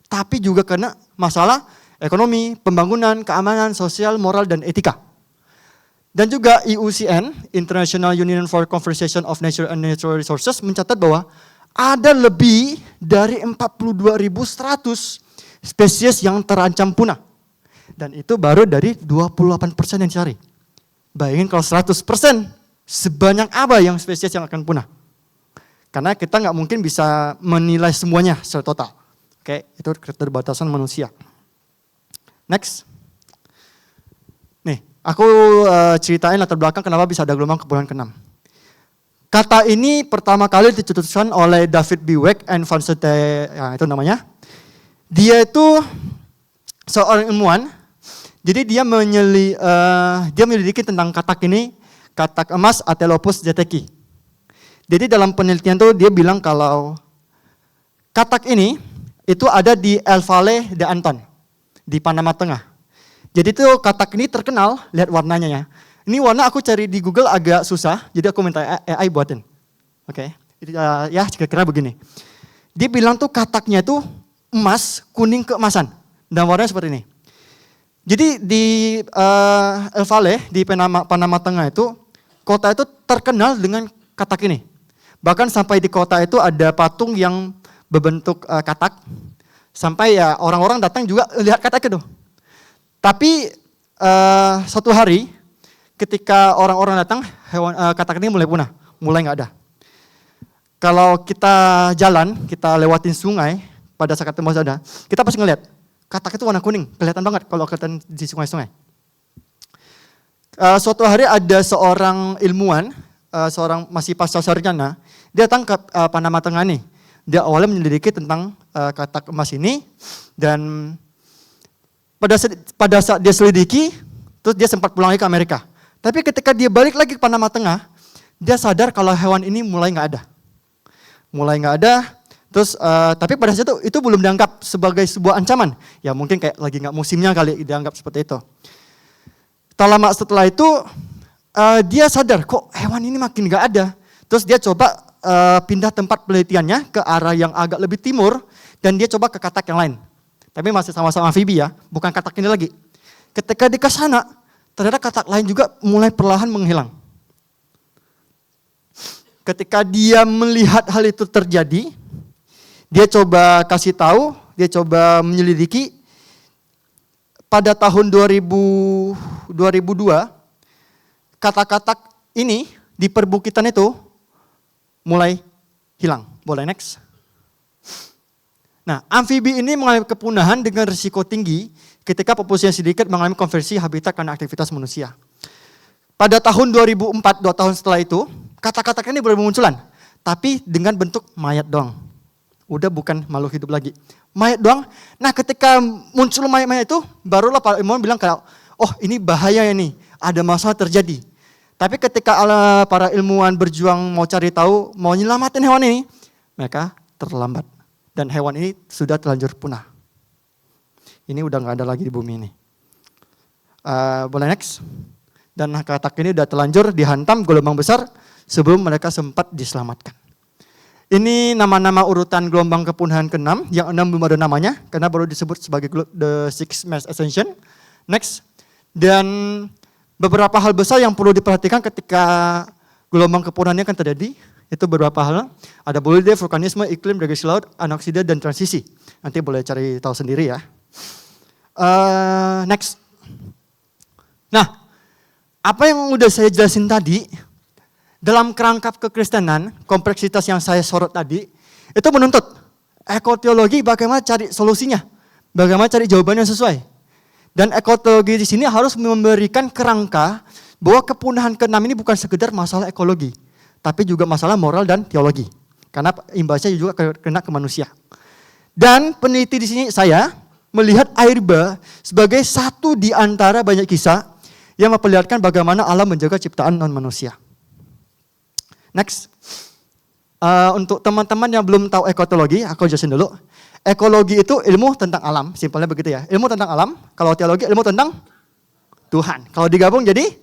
tapi juga kena masalah ekonomi, pembangunan, keamanan, sosial, moral, dan etika. Dan juga IUCN, International Union for Conservation of Nature and Natural Resources, mencatat bahwa ada lebih dari 42.100 spesies yang terancam punah. Dan itu baru dari 28% yang dicari. Bayangin kalau 100%, sebanyak apa yang spesies yang akan punah. Karena kita nggak mungkin bisa menilai semuanya secara total. Oke, itu keterbatasan manusia. Next. Nih, aku ceritain latar belakang kenapa bisa ada gelombang kepunahan ke-6. Kata ini pertama kali dicetuskan oleh David B. Weck and Vincent T. Ya, itu namanya. Dia itu seorang ilmuwan. Jadi dia menyelidiki tentang katak ini, katak emas Atelopus jateki. Jadi dalam penelitian itu dia bilang kalau katak ini itu ada di El Valle de Anton di Panama Tengah. Jadi itu katak ini terkenal, lihat warnanya ya. Ini warna aku cari di Google agak susah, jadi aku minta AI buatin. Oke, ya kira-kira begini. Dia bilang tuh kataknya tuh emas, kuning keemasan. Dan warnanya seperti ini. Jadi di El Valle, di Panama Tengah itu, kota itu terkenal dengan katak ini. Bahkan sampai di kota itu ada patung yang berbentuk katak. Sampai ya orang-orang datang juga lihat katak itu. Tapi suatu hari ketika orang-orang datang, katak ini mulai punah, mulai nggak ada. Kalau kita jalan, kita lewatin sungai, pada saat itu masih ada, kita pasti ngeliat, katak itu warna kuning, kelihatan banget kalau kelihatan di sungai-sungai. Suatu hari ada seorang ilmuwan, seorang masih pasca sarjana, dia datang ke Panama Tengah nih. Dia awalnya menyelidiki tentang katak emas ini, dan pada saat dia selidiki, terus dia sempat pulang lagi ke Amerika. Tapi ketika dia balik lagi ke Panama Tengah, dia sadar kalau hewan ini mulai nggak ada. Terus tapi pada saat itu belum dianggap sebagai sebuah ancaman. Ya mungkin kayak lagi nggak musimnya kali dianggap seperti itu. Tak lama setelah itu dia sadar kok hewan ini makin nggak ada. Terus dia coba pindah tempat penelitiannya ke arah yang agak lebih timur, dan dia coba ke katak yang lain. Tapi masih sama-sama amfibi ya, bukan katak ini lagi. Ketika di sana, ternyata katak lain juga mulai perlahan menghilang. Ketika dia melihat hal itu terjadi, dia coba kasih tahu, dia coba menyelidiki. Pada tahun 2002, katak-katak ini di perbukitan itu mulai hilang. Boleh next. Nah, amfibi ini mengalami kepunahan dengan risiko tinggi ketika populasi yang sedikit mengalami konversi habitat karena aktivitas manusia. Pada tahun 2004, 2 tahun setelah itu, katak-katak ini baru bermunculan, tapi dengan bentuk mayat doang. Udah bukan makhluk hidup lagi. Mayat doang. Nah, ketika muncul mayat-mayat itu, barulah para ilmuwan bilang kalau, oh ini bahaya ya nih, ada masalah terjadi. Tapi ketika para ilmuwan berjuang mau cari tahu, mau nyelamatin hewan ini, mereka terlambat. Dan hewan ini sudah terlanjur punah. Ini udah nggak ada lagi di bumi ini. Boleh next? Dan katak ini udah terlanjur dihantam gelombang besar sebelum mereka sempat diselamatkan. Ini nama-nama urutan gelombang kepunahan ke-6, yang 6 belum ada namanya, karena baru disebut sebagai the Six Mass Ascension. Next. Dan beberapa hal besar yang perlu diperhatikan ketika gelombang kepunahannya akan terjadi, itu beberapa hal. Ada bolide, vulkanisme, iklim, degresi laut, anoksida, dan transisi. Nanti boleh cari tahu sendiri ya. Next. Nah, apa yang udah saya jelasin tadi, dalam kerangka kekristenan, kompleksitas yang saya sorot tadi, itu menuntut ekoteologi bagaimana cari solusinya, bagaimana cari jawabannya sesuai. Dan ekoteologi di sini harus memberikan kerangka bahwa kepunahan ke-6 ini bukan sekedar masalah ekologi, tapi juga masalah moral dan teologi. Karena imbasnya juga kena ke manusia. Dan peneliti di sini saya melihat air bah sebagai satu di antara banyak kisah yang memperlihatkan bagaimana alam menjaga ciptaan non-manusia. Next, untuk teman-teman yang belum tahu ekologi, aku jelasin dulu. Ekologi itu ilmu tentang alam, simpelnya begitu ya. Ilmu tentang alam, kalau teologi ilmu tentang Tuhan. Kalau digabung jadi,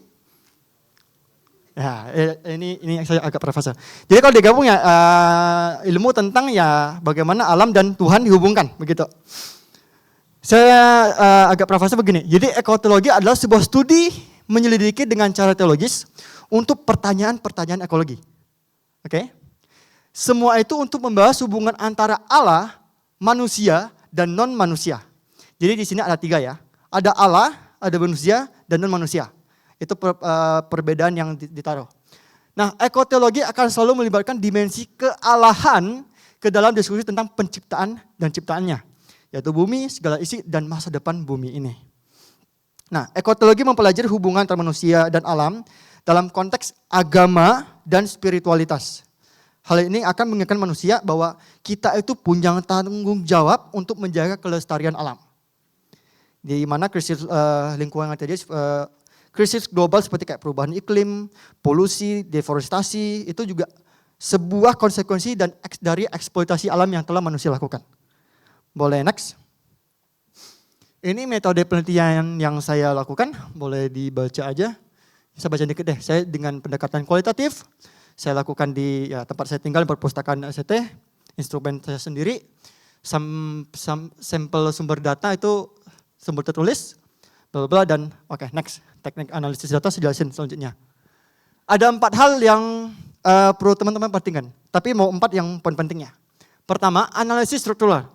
ya ini yang saya agak profesor. Jadi kalau digabung ya ilmu tentang ya bagaimana alam dan Tuhan dihubungkan, begitu. Saya agak profesor begini, jadi ekologi adalah sebuah studi menyelidiki dengan cara teologis untuk pertanyaan-pertanyaan ekologi. Oke? Semua itu untuk membahas hubungan antara Allah, manusia, dan non-manusia. Jadi di sini ada 3 ya. Ada Allah, ada manusia, dan non-manusia. Itu perbedaan yang ditaruh. Nah, ekoteologi akan selalu melibatkan dimensi kealahan ke dalam diskusi tentang penciptaan dan ciptaannya. Yaitu bumi, segala isi, dan masa depan bumi ini. Nah, ekoteologi mempelajari hubungan antara manusia dan alam dalam konteks agama dan spiritualitas. Hal ini akan mengingatkan manusia bahwa kita itu punya tanggung jawab untuk menjaga kelestarian alam. Di mana krisis lingkungan yang terjadi, krisis global seperti kayak perubahan iklim, polusi, deforestasi, itu juga sebuah konsekuensi dan dari eksploitasi alam yang telah manusia lakukan. Boleh next. Ini metode penelitian yang saya lakukan, boleh dibaca aja. Saya baca dikit deh, saya dengan pendekatan kualitatif, saya lakukan di tempat saya tinggal, perpustakaan SCT, instrumen saya sendiri, sampel sumber data itu sumber tertulis, bla bla dan oke, next. Teknik analisis data saya jelasin selanjutnya. Ada 4 hal yang perlu teman-teman perhatikan, tapi mau 4 yang poin pentingnya. Pertama, analisis struktural.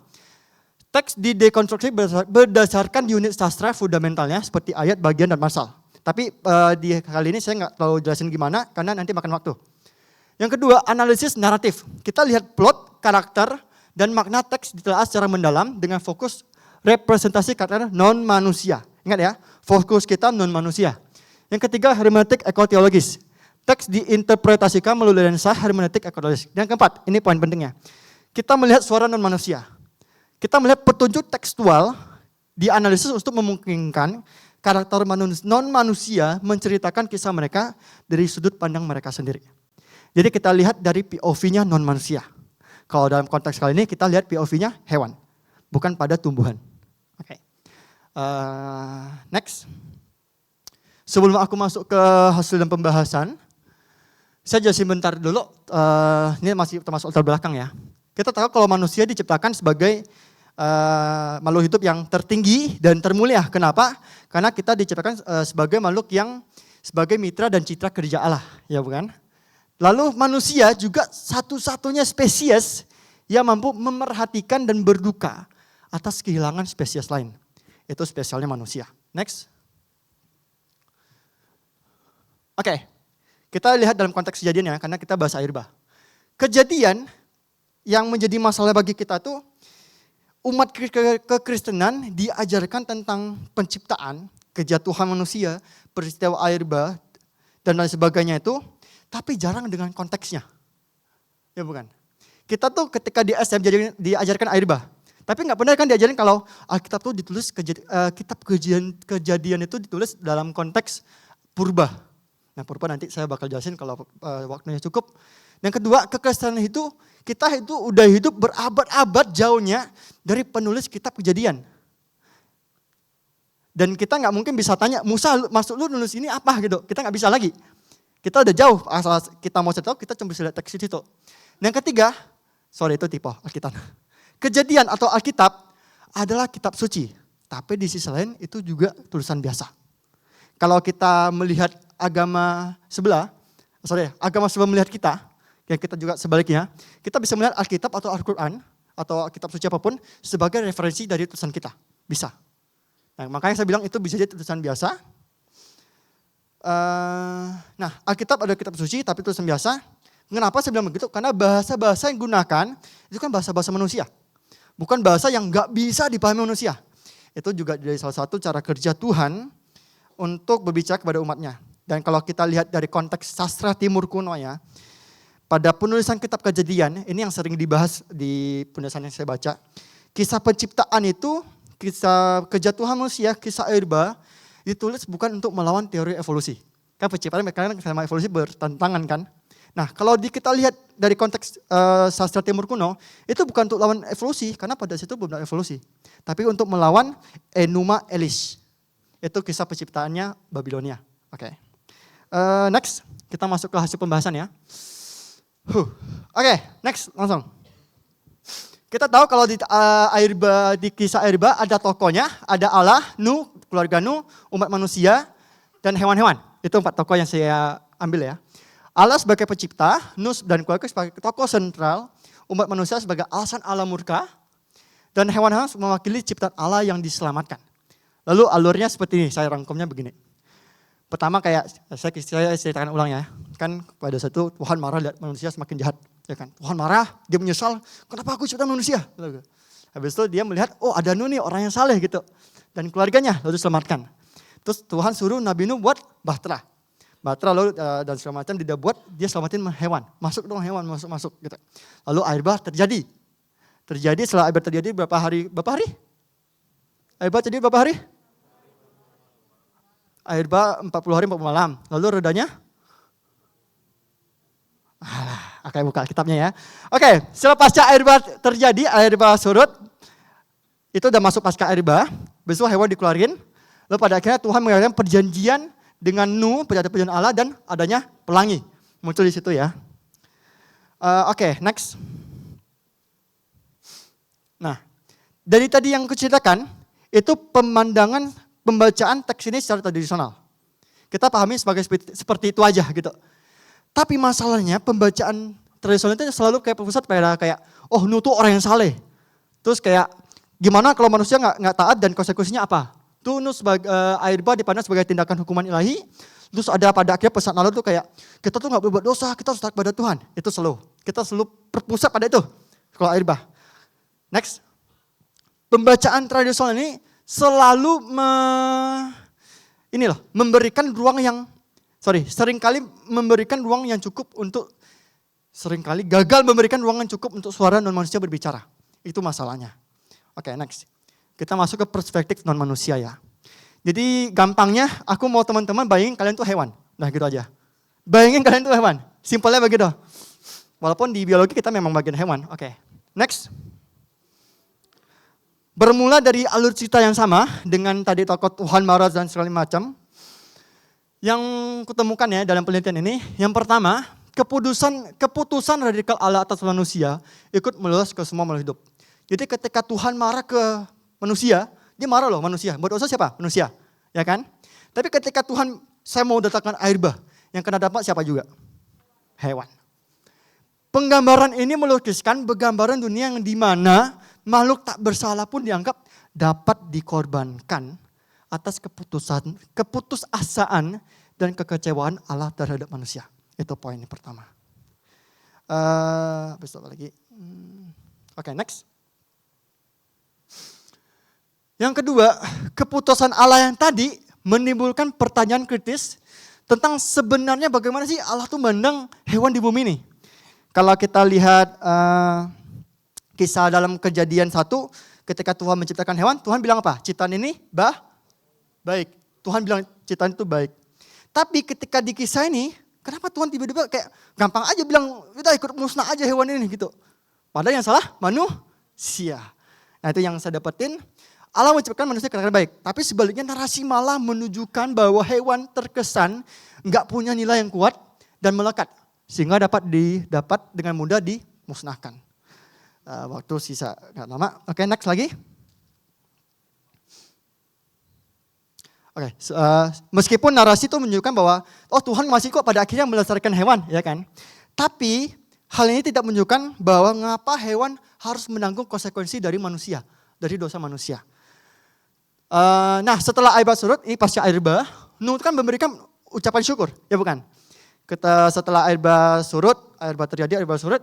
Teks didekonstruksi berdasarkan unit sastra fundamentalnya seperti ayat, bagian, dan pasal. Tapi di kali ini saya nggak terlalu jelasin gimana karena nanti makan waktu. Yang kedua, analisis naratif. Kita lihat plot, karakter, dan makna teks ditelaah secara mendalam dengan fokus representasi karakter non-manusia. Ingat ya, fokus kita non-manusia. Yang ketiga, hermeneutik ekoteologis. Teks diinterpretasikan melalui lensa hermeneutik ekoteologis. Yang keempat, ini poin pentingnya. Kita melihat suara non-manusia. Kita melihat petunjuk tekstual dianalisis untuk memungkinkan karakter non-manusia menceritakan kisah mereka dari sudut pandang mereka sendiri. Jadi kita lihat dari POV-nya non-manusia. Kalau dalam konteks kali ini kita lihat POV-nya hewan, bukan pada tumbuhan. Oke. Next. Sebelum aku masuk ke hasil dan pembahasan, saya jelasin bentar dulu, ini masih termasuk latar belakang ya. Kita tahu kalau manusia diciptakan sebagai makhluk hidup yang tertinggi dan termulia. Kenapa? Karena kita diciptakan sebagai makhluk yang sebagai mitra dan citra kerja Allah, ya bukan? Lalu manusia juga satu-satunya spesies yang mampu memerhatikan dan berduka atas kehilangan spesies lain. Itu spesialnya manusia. Next. Oke, kita lihat dalam konteks kejadian ya, karena kita bahas air bah. Kejadian yang menjadi masalah bagi kita tuh, umat kekristenan diajarkan tentang penciptaan, kejatuhan manusia, peristiwa air bah, dan lain sebagainya itu, tapi jarang dengan konteksnya. Ya bukan? Kita tuh ketika di SM diajarkan air bah, tapi nggak pernah kan diajarin kalau Alkitab tuh ditulis, kitab kejadian itu ditulis dalam konteks purba. Nah, purba nanti saya bakal jelasin kalau waktunya cukup. Yang kedua, kekristenan itu, kita itu udah hidup berabad-abad jauhnya dari penulis kitab Kejadian. Dan kita nggak mungkin bisa tanya, Musa maksud lu nulis ini apa gitu. Kita nggak bisa lagi. Kita udah jauh, asal kita mau tahu kita cuma bisa lihat teks itu. Yang ketiga, itu tipe Alkitab. Kejadian atau Alkitab adalah kitab suci. Tapi di sisi lain itu juga tulisan biasa. Kalau kita melihat agama sebelah melihat kita, ya kita juga sebaliknya, kita bisa melihat Alkitab atau Al-Quran atau kitab suci apapun sebagai referensi dari tulisan kita. Bisa. Nah, makanya saya bilang itu bisa jadi tulisan biasa. Nah, Alkitab adalah kitab suci tapi tulisan biasa. Kenapa saya bilang begitu? Karena bahasa-bahasa yang digunakan itu kan bahasa-bahasa manusia. Bukan bahasa yang nggak bisa dipahami manusia. Itu juga dari salah satu cara kerja Tuhan untuk berbicara kepada umatnya. Dan kalau kita lihat dari konteks sastra timur kuno ya, pada penulisan kitab Kejadian, ini yang sering dibahas di penulisan yang saya baca, kisah penciptaan itu, kisah kejatuhan manusia, kisah air bah, ditulis bukan untuk melawan teori evolusi. Kan penciptaan karena sama evolusi bertentangan kan. Nah kalau kita lihat dari konteks sastra timur kuno, itu bukan untuk lawan evolusi, karena pada situ belum ada evolusi. Tapi untuk melawan Enuma Elish. Itu kisah penciptaannya Babilonia. Oke. Next, kita masuk ke hasil pembahasan ya. Oke, next langsung. Kita tahu kalau di kisah air bah ada tokohnya, ada Allah, Nuh, keluarga Nuh, umat manusia, dan hewan-hewan. Itu 4 tokoh yang saya ambil ya. Allah sebagai pencipta, Nuh dan keluarga sebagai tokoh sentral, umat manusia sebagai alasan Allah murka, dan hewan-hewan mewakili ciptaan Allah yang diselamatkan. Lalu alurnya seperti ini, saya rangkumnya begini. Pertama kayak saya ceritakan ulang ya. Kan pada satu Tuhan marah lihat manusia semakin jahat. Ya kan? Tuhan marah, dia menyesal, kenapa aku cipta manusia? Habis itu dia melihat, oh ada Nuh nih orang yang saleh gitu. Dan keluarganya lalu selamatkan. Terus Tuhan suruh Nabi Nuh buat bahtera. Bahtera lalu dan segala macam dia buat, dia selamatin hewan. Masuk dong hewan, masuk gitu. Lalu air bah terjadi. Setelah air bah terjadi berapa hari? Air bah terjadi berapa hari? Air bah 40 hari 40 malam. Lalu redanya? Oke, buka kitabnya ya. Oke, setelah pasca air bah terjadi, air bah surut. Itu udah masuk pasca air bah. Besok hewan dikeluarin. Lalu pada akhirnya Tuhan mengadakan perjanjian dengan Nuh, perjanjian Allah dan adanya pelangi. Muncul di situ ya. Oke, next. Nah, dari tadi yang kuceritakan, itu pemandangan pembacaan teks ini secara tradisional. Kita pahami seperti itu aja gitu. Tapi masalahnya pembacaan tradisional itu selalu kayak pusat kayak oh Nuh tuh orang yang saleh. Terus kayak gimana kalau manusia nggak taat dan konsekuensinya apa? Tuh Nuh sebagai air bah dipandang sebagai tindakan hukuman ilahi. Terus ada pada akhirnya pesan Allah tuh kayak kita tuh nggak berbuat dosa, kita harus taat pada Tuhan. Itu selalu kita selalu berpusat pada itu kalau air bah. Next, pembacaan tradisional ini selalu seringkali memberikan ruang yang cukup untuk gagal memberikan ruang yang cukup untuk suara non manusia berbicara. Itu masalahnya. Oke, next. Kita masuk ke perspektif non manusia ya. Jadi gampangnya aku mau teman-teman bayangin kalian tuh hewan. Nah gitu aja. Bayangin kalian tuh hewan. Simpelnya begitu. Walaupun di biologi kita memang bagian hewan. Oke, next. Bermula dari alur cerita yang sama dengan tadi tokoh Tuhan marah dan segala macam. Yang kutemukan ya dalam penelitian ini, yang pertama, keputusan radikal Allah atas manusia ikut meluas ke semua makhluk hidup. Jadi ketika Tuhan marah ke manusia, dia marah loh manusia. Buat dosa siapa? Manusia, ya kan? Tapi ketika Tuhan, saya mau datangkan air bah, yang kena dampak siapa juga? Hewan. Penggambaran ini melukiskan penggambaran dunia yang di mana makhluk tak bersalah pun dianggap dapat dikorbankan atas keputusasaan dan kekecewaan Allah terhadap manusia. Itu poin pertama. Besok lagi. Oke, next. Yang kedua, keputusan Allah yang tadi menimbulkan pertanyaan kritis tentang sebenarnya bagaimana sih Allah tuh memandang hewan di bumi ini. Kalau kita lihat kisah dalam Kejadian 1, ketika Tuhan menciptakan hewan, Tuhan bilang apa? Ciptaan ini baik. Tuhan bilang ciptaan itu baik. Tapi ketika di kisah ini, kenapa Tuhan tiba-tiba kayak gampang aja bilang, kita ikut musnah aja hewan ini gitu. Padahal yang salah manusia. Nah itu yang saya dapetin, Allah menciptakan manusia karena baik. Tapi sebaliknya narasi malah menunjukkan bahwa hewan terkesan nggak punya nilai yang kuat dan melekat. Sehingga dapat dengan mudah dimusnahkan. Waktu sisa nggak lama. Oke, next lagi. Oke, meskipun narasi itu menunjukkan bahwa Tuhan masih kok pada akhirnya melestarikan hewan, ya kan? Tapi hal ini tidak menunjukkan bahwa mengapa hewan harus menanggung konsekuensi dari manusia, dari dosa manusia. Nah, setelah air bah surut, ini pasca air bah, Nuh kan memberikan ucapan syukur, ya bukan? Setelah air bah surut, air bah terjadi, air bah surut,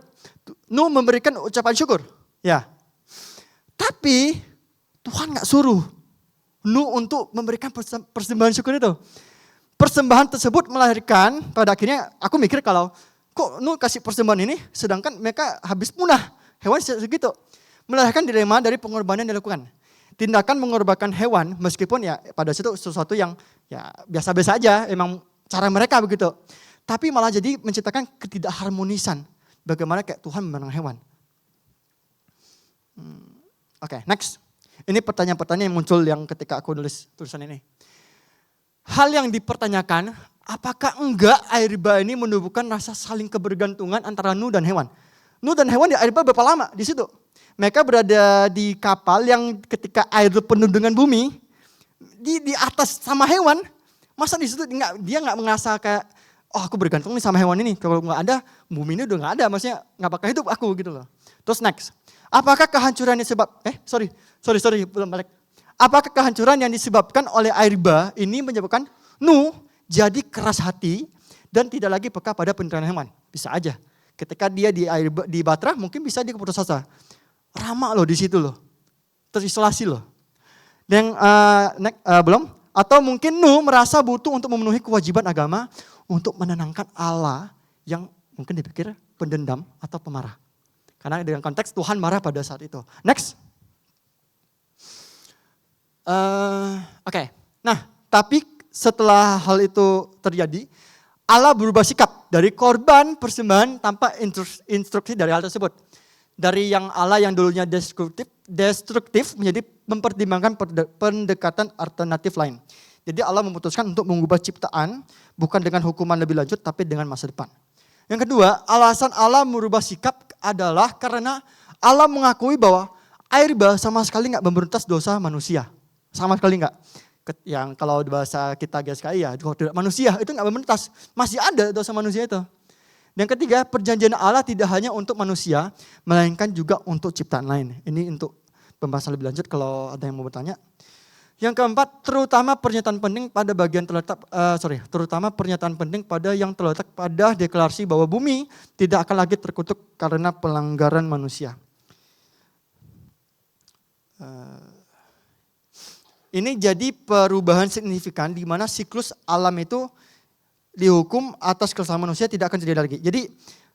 Nuh memberikan ucapan syukur, ya. Tapi Tuhan nggak suruh Nuh untuk memberikan persembahan syukur itu. Persembahan tersebut melahirkan, pada akhirnya aku mikir kalau kok Nuh kasih persembahan ini sedangkan mereka habis punah. Hewan segitu. Melahirkan dilema dari pengorbanan yang dilakukan. Tindakan mengorbankan hewan meskipun ya pada situ sesuatu yang ya biasa-biasa aja, emang cara mereka begitu. Tapi malah jadi menciptakan ketidakharmonisan. Bagaimana kayak Tuhan memandang hewan. Oke, next. Ini pertanyaan-pertanyaan yang muncul yang ketika aku nulis tulisan ini. Hal yang dipertanyakan, apakah enggak air bah ini menumbuhkan rasa saling kebergantungan antara Nuh dan hewan? Nuh dan hewan di air bah berapa lama di situ? Mereka berada di kapal yang ketika air penuh dengan bumi, di atas sama hewan. Masa di situ dia nggak merasa kayak, aku bergantung nih sama hewan ini. Kalau nggak ada, bumi ini udah nggak ada. Maksudnya nggak bakal hidup aku gitu loh. Terus next. Apakah kehancuran yang sorry, belum balik. Apakah kehancuran yang disebabkan oleh air bah ini menyebabkan Nuh jadi keras hati dan tidak lagi peka pada penderitaan hewan? Bisa aja. Ketika dia di Batra mungkin bisa dia keputus asa. Ramah loh di situ loh. Terisolasi loh. Dan belum. Atau mungkin Nuh merasa butuh untuk memenuhi kewajiban agama untuk menenangkan Allah yang mungkin dipikir pendendam atau pemarah. Karena dengan konteks Tuhan marah pada saat itu. Next. Oke. Nah, tapi setelah hal itu terjadi, Allah berubah sikap dari korban persembahan tanpa instruksi dari hal tersebut. Dari yang Allah yang dulunya destruktif menjadi mempertimbangkan pendekatan alternatif lain. Jadi Allah memutuskan untuk mengubah ciptaan bukan dengan hukuman lebih lanjut tapi dengan masa depan. Yang kedua, alasan Allah merubah sikap adalah karena Allah mengakui bahwa air bah sama sekali nggak memberantas dosa manusia. Sama sekali nggak. Yang kalau bahasa kita GSKI ya, tidak manusia itu nggak memberantas. Masih ada dosa manusia itu. Yang ketiga, perjanjian Allah tidak hanya untuk manusia, melainkan juga untuk ciptaan lain. Ini untuk pembahasan lebih lanjut kalau ada yang mau bertanya. Yang keempat, terutama pernyataan penting pada yang terletak pada deklarasi bahwa bumi tidak akan lagi terkutuk karena pelanggaran manusia. Ini jadi perubahan signifikan di mana siklus alam itu dihukum atas kesalahan manusia tidak akan terjadi lagi. Jadi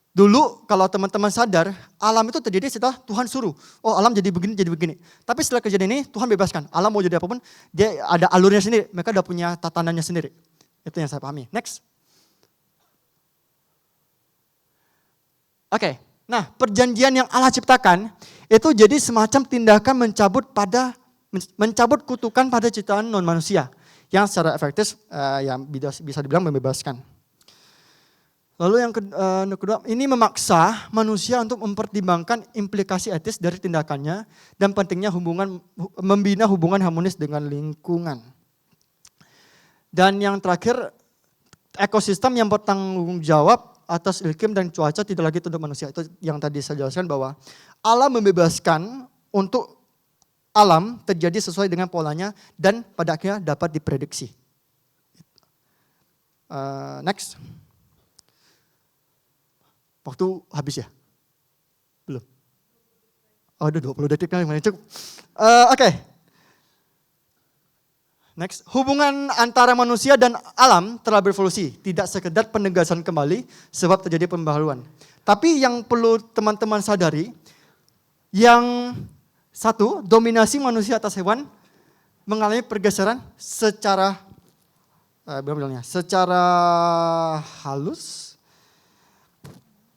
dulu kalau teman-teman sadar, alam itu terjadi setelah Tuhan suruh. Oh alam jadi begini. Tapi setelah kejadian ini Tuhan bebaskan. Alam mau jadi apapun, dia ada alurnya sendiri. Mereka udah punya tatanannya sendiri. Itu yang saya pahami. Next. Oke. Nah perjanjian yang Allah ciptakan, itu jadi semacam tindakan mencabut kutukan pada ciptaan non manusia. Yang secara efektif yang bisa dibilang membebaskan. Lalu yang kedua, ini memaksa manusia untuk mempertimbangkan implikasi etis dari tindakannya dan pentingnya membina hubungan harmonis dengan lingkungan. Dan yang terakhir, ekosistem yang bertanggung jawab atas iklim dan cuaca tidak lagi untuk manusia. Itu yang tadi saya jelaskan bahwa Allah membebaskan untuk alam terjadi sesuai dengan polanya dan pada akhirnya dapat diprediksi. Next. Waktu habis ya? Belum? Oh udah 20 detik kan, cukup. Oke. Next, hubungan antara manusia dan alam telah berevolusi. Tidak sekedar penegasan kembali sebab terjadi pembaharuan. Tapi yang perlu teman-teman sadari, yang satu, dominasi manusia atas hewan mengalami pergeseran secara bilangnya secara halus.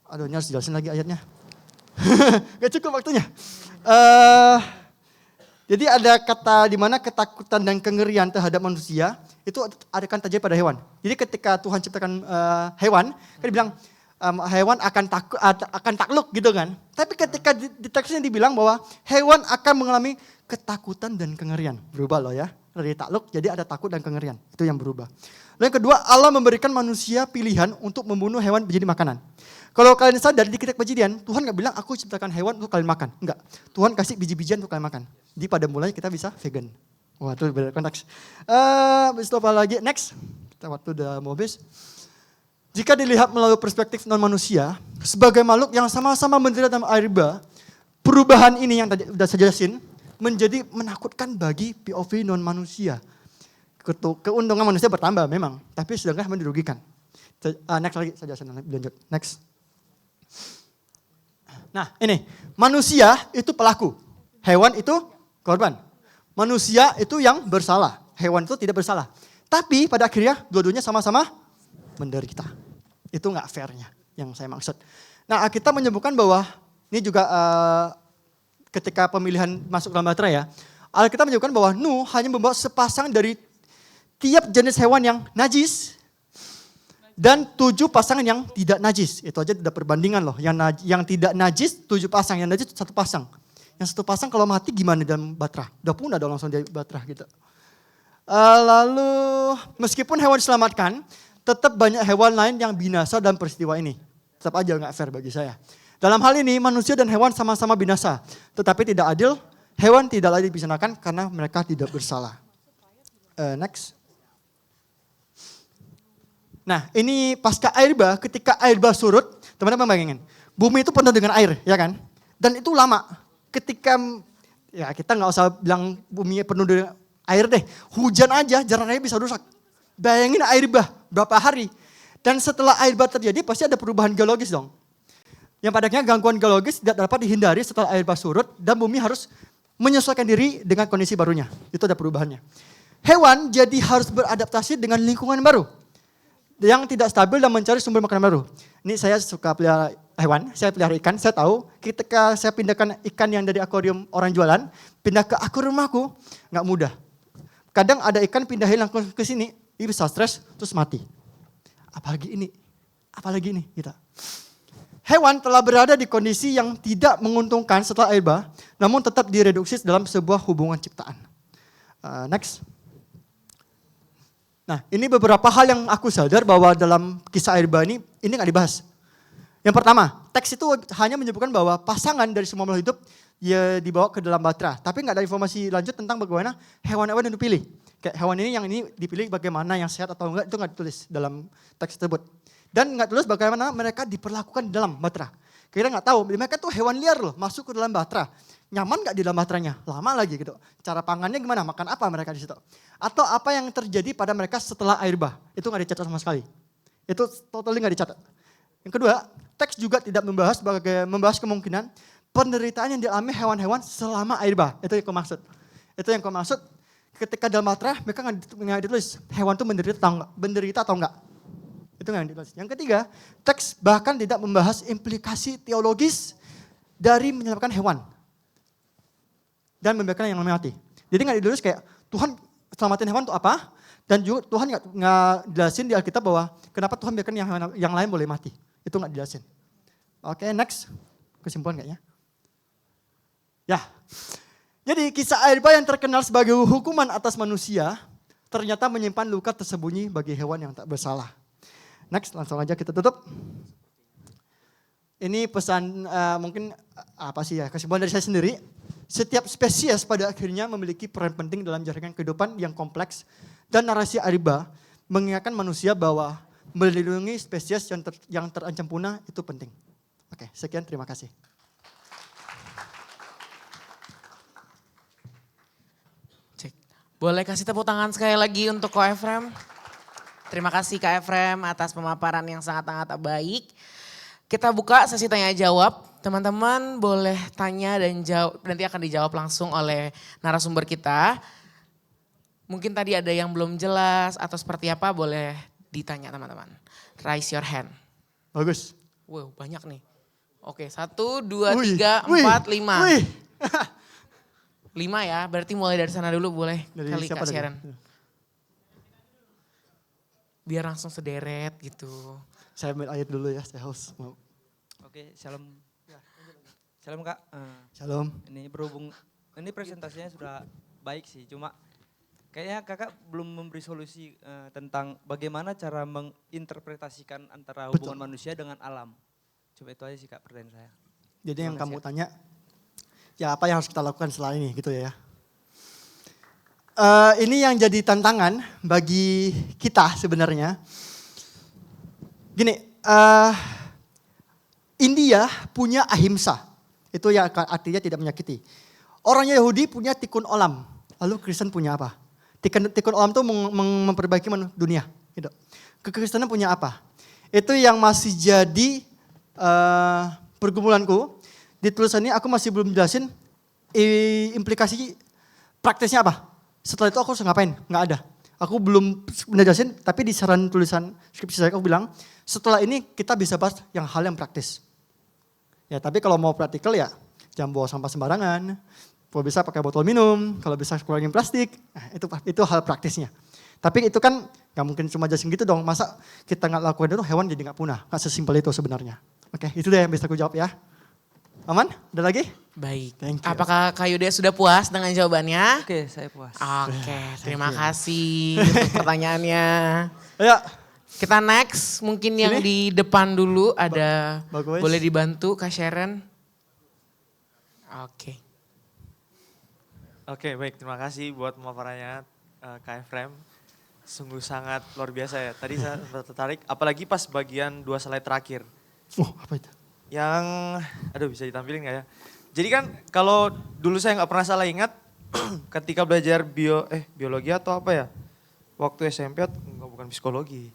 Aduh, ini harus jelasin lagi ayatnya. Gak cukup waktunya. Jadi ada kata di mana ketakutan dan kengerian terhadap manusia itu akan terjadi pada hewan. Jadi ketika Tuhan ciptakan hewan, kan dibilang hewan akan takluk gitu kan. Tapi ketika di teksnya dibilang bahwa hewan akan mengalami ketakutan dan kengerian. Berubah loh ya. Dari takluk jadi ada takut dan kengerian. Itu yang berubah. Lalu yang kedua, Allah memberikan manusia pilihan untuk membunuh hewan menjadi makanan. Kalau kalian sadar di kitab Kejadian, Tuhan gak bilang aku ciptakan hewan untuk kalian makan. Enggak. Tuhan kasih biji-bijian untuk kalian makan. Jadi pada mulai kita bisa vegan. Wah itu beda konteks. Habis itu apa lagi? Next. Kita waktu udah mau habis. Jika dilihat melalui perspektif non manusia, sebagai makhluk yang sama-sama menderita dalam air bah, perubahan ini yang tadi udah saya jelasin, menjadi menakutkan bagi POV non manusia. Keuntungan manusia bertambah memang, tapi sedangkan dirugikan. Next lagi, saya jelasin lanjut. Next. Nah ini, manusia itu pelaku, hewan itu korban. Manusia itu yang bersalah, hewan itu tidak bersalah. Tapi pada akhirnya dua-duanya sama-sama menderita. Itu nggak fairnya yang saya maksud. Nah kita menyebutkan bahwa ini juga ketika pemilihan masuk dalam Batra ya. Alkitab menyebutkan bahwa Nuh hanya membawa sepasang dari tiap jenis hewan yang najis dan 7 pasangan yang tidak najis. Itu aja tidak perbandingan loh. Yang tidak najis 7 pasang, yang najis 1 pasang. Yang 1 pasang kalau mati gimana dalam Batra? Udah punah dong langsung di Batra gitu. Lalu meskipun hewan diselamatkan, tetap banyak hewan lain yang binasa dalam peristiwa ini. Tetap aja nggak fair bagi saya. Dalam hal ini manusia dan hewan sama-sama binasa. Tetapi tidak adil, hewan tidak lagi dibinasakan karena mereka tidak bersalah. Next. Nah ini pasca air bah, ketika air bah surut, teman-teman bayangin. Bumi itu penuh dengan air, ya kan? Dan itu lama. Ketika, ya kita nggak usah bilang bumi penuh dengan air deh. Hujan aja, jalan air bisa rusak. Bayangin air bah, berapa hari. Dan setelah air bah terjadi, pasti ada perubahan geologis dong. Yang padanya gangguan geologis tidak dapat dihindari setelah air bah surut. Dan bumi harus menyesuaikan diri dengan kondisi barunya. Itu ada perubahannya. Hewan jadi harus beradaptasi dengan lingkungan baru. Yang tidak stabil dan mencari sumber makanan baru. Ini saya suka pelihara hewan, saya pelihara ikan, saya tahu ketika saya pindahkan ikan yang dari akuarium orang jualan, pindah ke akuarium aku, nggak mudah. Kadang ada ikan pindahin langsung ke sini, dia bisa stres, terus mati. Apalagi ini gitu. Hewan telah berada di kondisi yang tidak menguntungkan setelah air bah, namun tetap direduksi dalam sebuah hubungan ciptaan. Next. Nah ini beberapa hal yang aku sadar bahwa dalam kisah air bah ini nggak dibahas. Yang pertama, teks itu hanya menyebutkan bahwa pasangan dari semua makhluk hidup ya dibawa ke dalam Batra. Tapi nggak ada informasi lanjut tentang bagaimana hewan-hewan yang dipilih. Kayak hewan ini yang ini dipilih bagaimana yang sehat atau enggak, itu nggak ditulis dalam teks tersebut. Dan nggak tulis bagaimana mereka diperlakukan dalam Batra. Kita nggak tahu, mereka tuh hewan liar loh, masuk ke dalam Batra. Nyaman nggak di dalam Batranya? Lama lagi gitu. Cara pangannya gimana? Makan apa mereka di situ? Atau apa yang terjadi pada mereka setelah air bah? Itu nggak dicatat sama sekali. Itu totally nggak dicatat. Yang kedua, teks juga tidak membahas kemungkinan penderitaan yang dialami hewan-hewan selama air bah. Itu yang aku maksud. Itu yang aku maksud. Ketika dalam Batra, mereka nggak ditulis hewan itu menderita atau enggak. Itu nggak ditulis. Yang ketiga, teks bahkan tidak membahas implikasi teologis dari menyelamatkan hewan dan membiarkan yang mati. Jadi nggak ditulis kayak Tuhan selamatin hewan untuk apa? Dan juga Tuhan nggak jelasin di Alkitab bahwa kenapa Tuhan biarkan yang lain boleh mati. Itu nggak dijelasin. Oke, next. Kesimpulan kayaknya. Ya. Jadi kisah air bah yang terkenal sebagai hukuman atas manusia ternyata menyimpan luka tersembunyi bagi hewan yang tak bersalah. Next, langsung aja kita tutup. Ini pesan mungkin apa sih ya, kesimpulan dari saya sendiri. Setiap spesies pada akhirnya memiliki peran penting dalam jaringan kehidupan yang kompleks dan narasi air bah mengingatkan manusia bahwa melindungi spesies yang terancam punah itu penting. Oke, sekian, terima kasih. Cek. Boleh kasih tepuk tangan sekali lagi untuk Ko Efrem. Terima kasih Kak Efrem atas pemaparan yang sangat-sangat baik. Kita buka sesi tanya jawab. Teman-teman boleh tanya dan jawab, nanti akan dijawab langsung oleh narasumber kita. Mungkin tadi ada yang belum jelas atau seperti apa, boleh ditanya teman-teman. Raise your hand. Bagus. Wow, banyak nih. Oke, 1, 2, Wih, 3, wih, 4, 5. wih. 5 ya, berarti mulai dari sana dulu boleh Dari kali siapa Kak tadi? Sharon. Biar langsung sederet gitu. Saya ambil ayat dulu ya, saya haus. Mau. Oke, shalom. Shalom Kak. Shalom. Ini berhubung, ini presentasinya sudah baik sih, cuma kayaknya Kakak belum memberi solusi tentang bagaimana cara menginterpretasikan antara hubungan manusia dengan alam. Coba itu aja sih Kak pertanyaan saya. Jadi yang Terima kamu kasih, tanya, ya apa yang harus kita lakukan setelah ini gitu ya. Ini yang jadi tantangan bagi kita sebenarnya. Gini, India punya ahimsa, itu yang artinya tidak menyakiti. Orang Yahudi punya tikun olam, lalu Kristen punya apa? Tikun olam itu memperbaiki dunia. Gitu. Kekristenan punya apa? Itu yang masih jadi pergumulanku. Di tulisan ini aku masih belum jelasin implikasi praktisnya apa. Setelah itu aku harus ngapain? Nggak ada. Aku belum menjelasin, tapi di saran tulisan skripsi saya aku bilang, setelah ini kita bisa bahas hal yang praktis. Ya, tapi kalau mau praktikal ya jangan bawa sampah sembarangan. Kalau bisa pakai botol minum, kalau bisa kurangin plastik, itu hal praktisnya. Tapi itu kan nggak mungkin cuma jelasin gitu dong. Masa kita nggak lakukan itu hewan jadi nggak punah? Nggak sesimpel itu sebenarnya. Oke, itu deh yang bisa aku jawab ya. Aman? Ada lagi? Baik. Thank you. Apakah Kak Yuda sudah puas dengan jawabannya? Oke, saya puas. Oke, terima kasih untuk pertanyaannya. Ayo. Kita next, mungkin yang di depan dulu ada, Bagus. boleh dibantu Kak Sharon? Oke. Oke, baik, terima kasih buat pemaparannya Kak Efrem. Sungguh sangat luar biasa ya. Tadi saya tertarik, apalagi pas bagian 2 slide terakhir. Apa itu? Yang, aduh bisa ditampilin gak ya? Jadi kan kalau dulu saya nggak pernah salah ingat, ketika belajar biologi atau apa ya, waktu SMP bukan psikologi.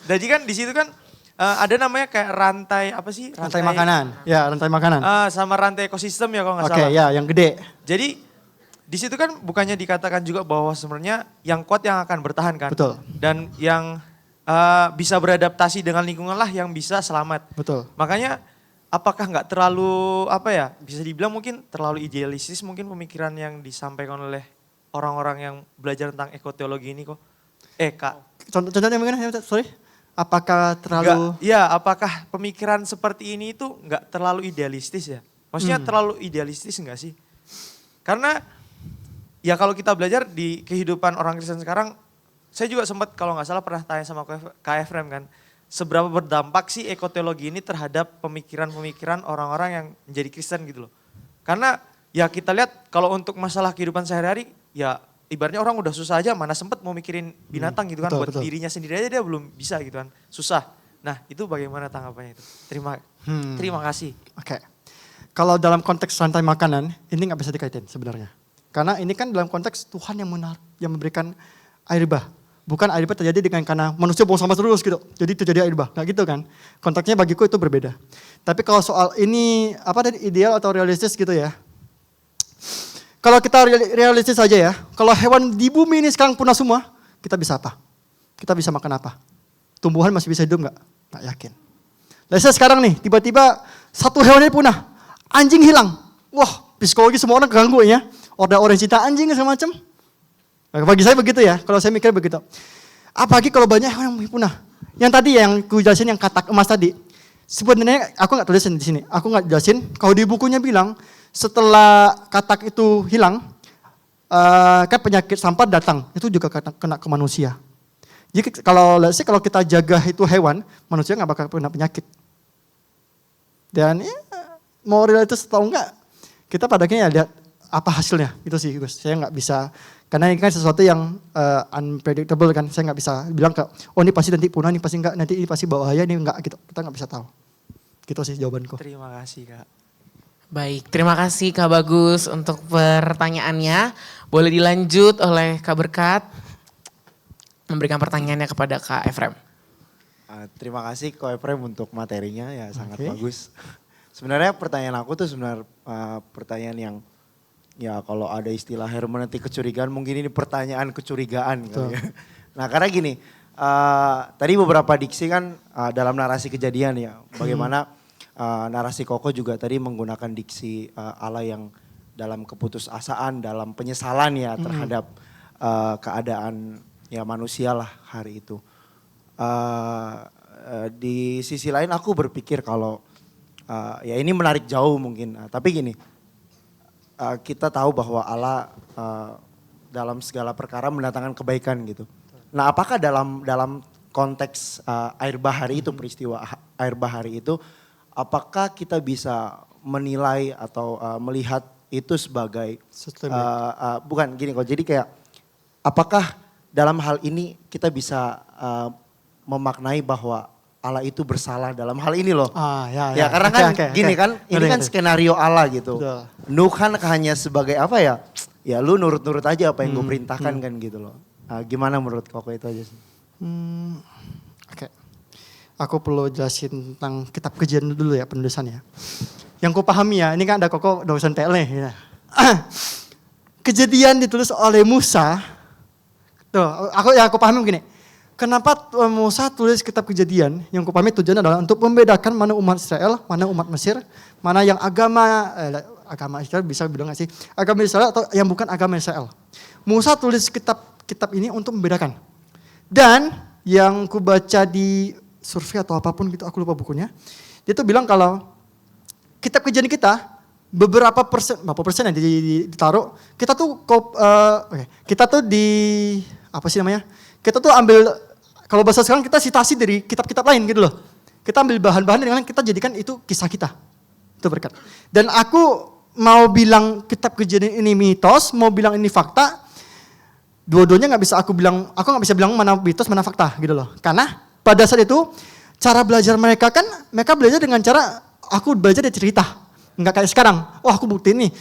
Jadi kan di situ kan ada namanya kayak rantai apa sih? Rantai makanan. Ya, rantai makanan. Sama rantai ekosistem ya kalau nggak Oke, salah. ya yang gede. Jadi di situ kan bukannya dikatakan juga bahwa sebenarnya yang kuat yang akan bertahan kan. Betul. Dan yang bisa beradaptasi dengan lingkungan lah yang bisa selamat. Betul. Makanya apakah nggak terlalu bisa dibilang mungkin terlalu idealistis mungkin pemikiran yang disampaikan oleh orang-orang yang belajar tentang ekoteologi ini kok. Kak. Contohnya bagaimana? Sorry. Apakah terlalu... Apakah pemikiran seperti ini itu nggak terlalu idealistis ya? Maksudnya terlalu idealistis nggak sih? Karena ya kalau kita belajar di kehidupan orang Kristen sekarang, saya juga sempat kalau nggak salah pernah tanya sama Kak Efrem kan, seberapa berdampak sih ekoteologi ini terhadap pemikiran-pemikiran orang-orang yang menjadi Kristen gitu loh. Karena ya kita lihat kalau untuk masalah kehidupan sehari-hari ya ibaratnya orang udah susah aja mana sempet mau mikirin binatang gitu kan, buat dirinya sendiri aja dia belum bisa gitu kan, susah. Nah itu bagaimana tanggapannya itu? Terima kasih. Oke. Kalau dalam konteks rantai makanan, ini nggak bisa dikaitin sebenarnya. Karena ini kan dalam konteks Tuhan yang memberikan air bah. Bukan air bah terjadi karena manusia buang sampah terus gitu. Jadi terjadi air bah, nggak gitu kan. Konteksnya bagiku itu berbeda. Tapi kalau soal ini apa tadi ideal atau realistis gitu ya. Kalau kita realistis saja ya, kalau hewan di bumi ini sekarang punah semua, kita bisa apa? Kita bisa makan apa? Tumbuhan masih bisa hidup nggak? Nggak yakin. Let's say sekarang nih, tiba-tiba satu hewan ini punah, anjing hilang. Wah, psikologi semua orang keganggu ya. Orang cinta anjing segala macam. Bagi saya begitu ya, kalau saya mikir begitu. Apalagi kalau banyak hewan yang punah. Yang tadi yang ku jelasin yang katak emas tadi. Sebenarnya aku nggak tulisin di sini. Aku nggak jelasin. Kalau di bukunya bilang setelah katak itu hilang, kan penyakit sampah datang. Itu juga kena ke manusia. Jadi kalau kita jaga itu hewan, manusia nggak bakal kena penyakit. Dan ya, mau realitas atau enggak, kita pada akhirnya lihat apa hasilnya. Itu sih Gus. Saya nggak bisa, karena ini kan sesuatu yang unpredictable kan. Saya nggak bisa bilang oh ini pasti nanti punah, ini pasti enggak, nanti ini pasti bahaya, ini enggak gitu. Kita nggak bisa tahu. Gitu sih jawabanku. Terima kasih Kak. Baik, terima kasih Kak Bagus untuk pertanyaannya. Boleh dilanjut oleh Kak Berkat memberikan pertanyaannya kepada Kak Efrem. Terima kasih Kak Efrem untuk materinya ya sangat bagus. Sebenarnya pertanyaan aku tuh pertanyaan yang ya kalau ada istilah hermeneutik kecurigaan mungkin ini pertanyaan kecurigaan Betul. kali ya. Nah karena gini, tadi beberapa diksi kan dalam narasi kejadian ya, bagaimana narasi Koko juga tadi menggunakan diksi Allah yang dalam keputusasaan, dalam penyesalan ya terhadap keadaan ya manusia lah hari itu. Di sisi lain aku berpikir kalau ya ini menarik jauh mungkin, tapi gini, kita tahu bahwa Allah dalam segala perkara mendatangkan kebaikan gitu. Nah apakah dalam konteks air bahari itu, peristiwa air bahari itu, apakah kita bisa menilai atau melihat itu sebagai, bukan gini kok, jadi kayak apakah dalam hal ini kita bisa memaknai bahwa Allah itu bersalah dalam hal ini loh. Ya karena kan gini kan, ini kan skenario Allah gitu. Betul. Nuh kan hanya sebagai apa ya, ya lu nurut-nurut aja apa yang gue perintahkan kan gitu loh. Gimana menurut Koko itu aja sih? Oke. Aku perlu jelasin tentang kitab Kejadian dulu ya penulisannya. Yang ku pahami ya, ini kan ada Koko dosen PL ya. Kejadian ditulis oleh Musa. Tuh, aku pahami begini. Kenapa Musa tulis kitab Kejadian? Yang ku pahami tujuannya adalah untuk membedakan mana umat Israel, mana umat Mesir, mana yang agama Israel bisa bilang nggak sih? Agama Israel atau yang bukan agama Israel. Musa tulis kitab ini untuk membedakan. Dan yang ku baca di survei atau apapun gitu, aku lupa bukunya. Dia tuh bilang kalau kitab Kejadian kita berapa persen yang ditaruh, kita tuh kita tuh apa sih namanya? Kita tuh ambil, kalau bahasa sekarang kita citasi dari kitab-kitab lain gitu loh. Kita ambil bahan-bahan yang kita jadikan itu kisah kita. Itu berkat. Dan aku mau bilang kitab Kejadian ini mitos, mau bilang ini fakta, dua-duanya nggak bisa aku nggak bisa bilang mana mitos, mana fakta gitu loh. Karena pada saat itu, cara belajar mereka kan, mereka belajar dengan cara, aku belajar dari cerita. Nggak kayak sekarang, aku bukti nih,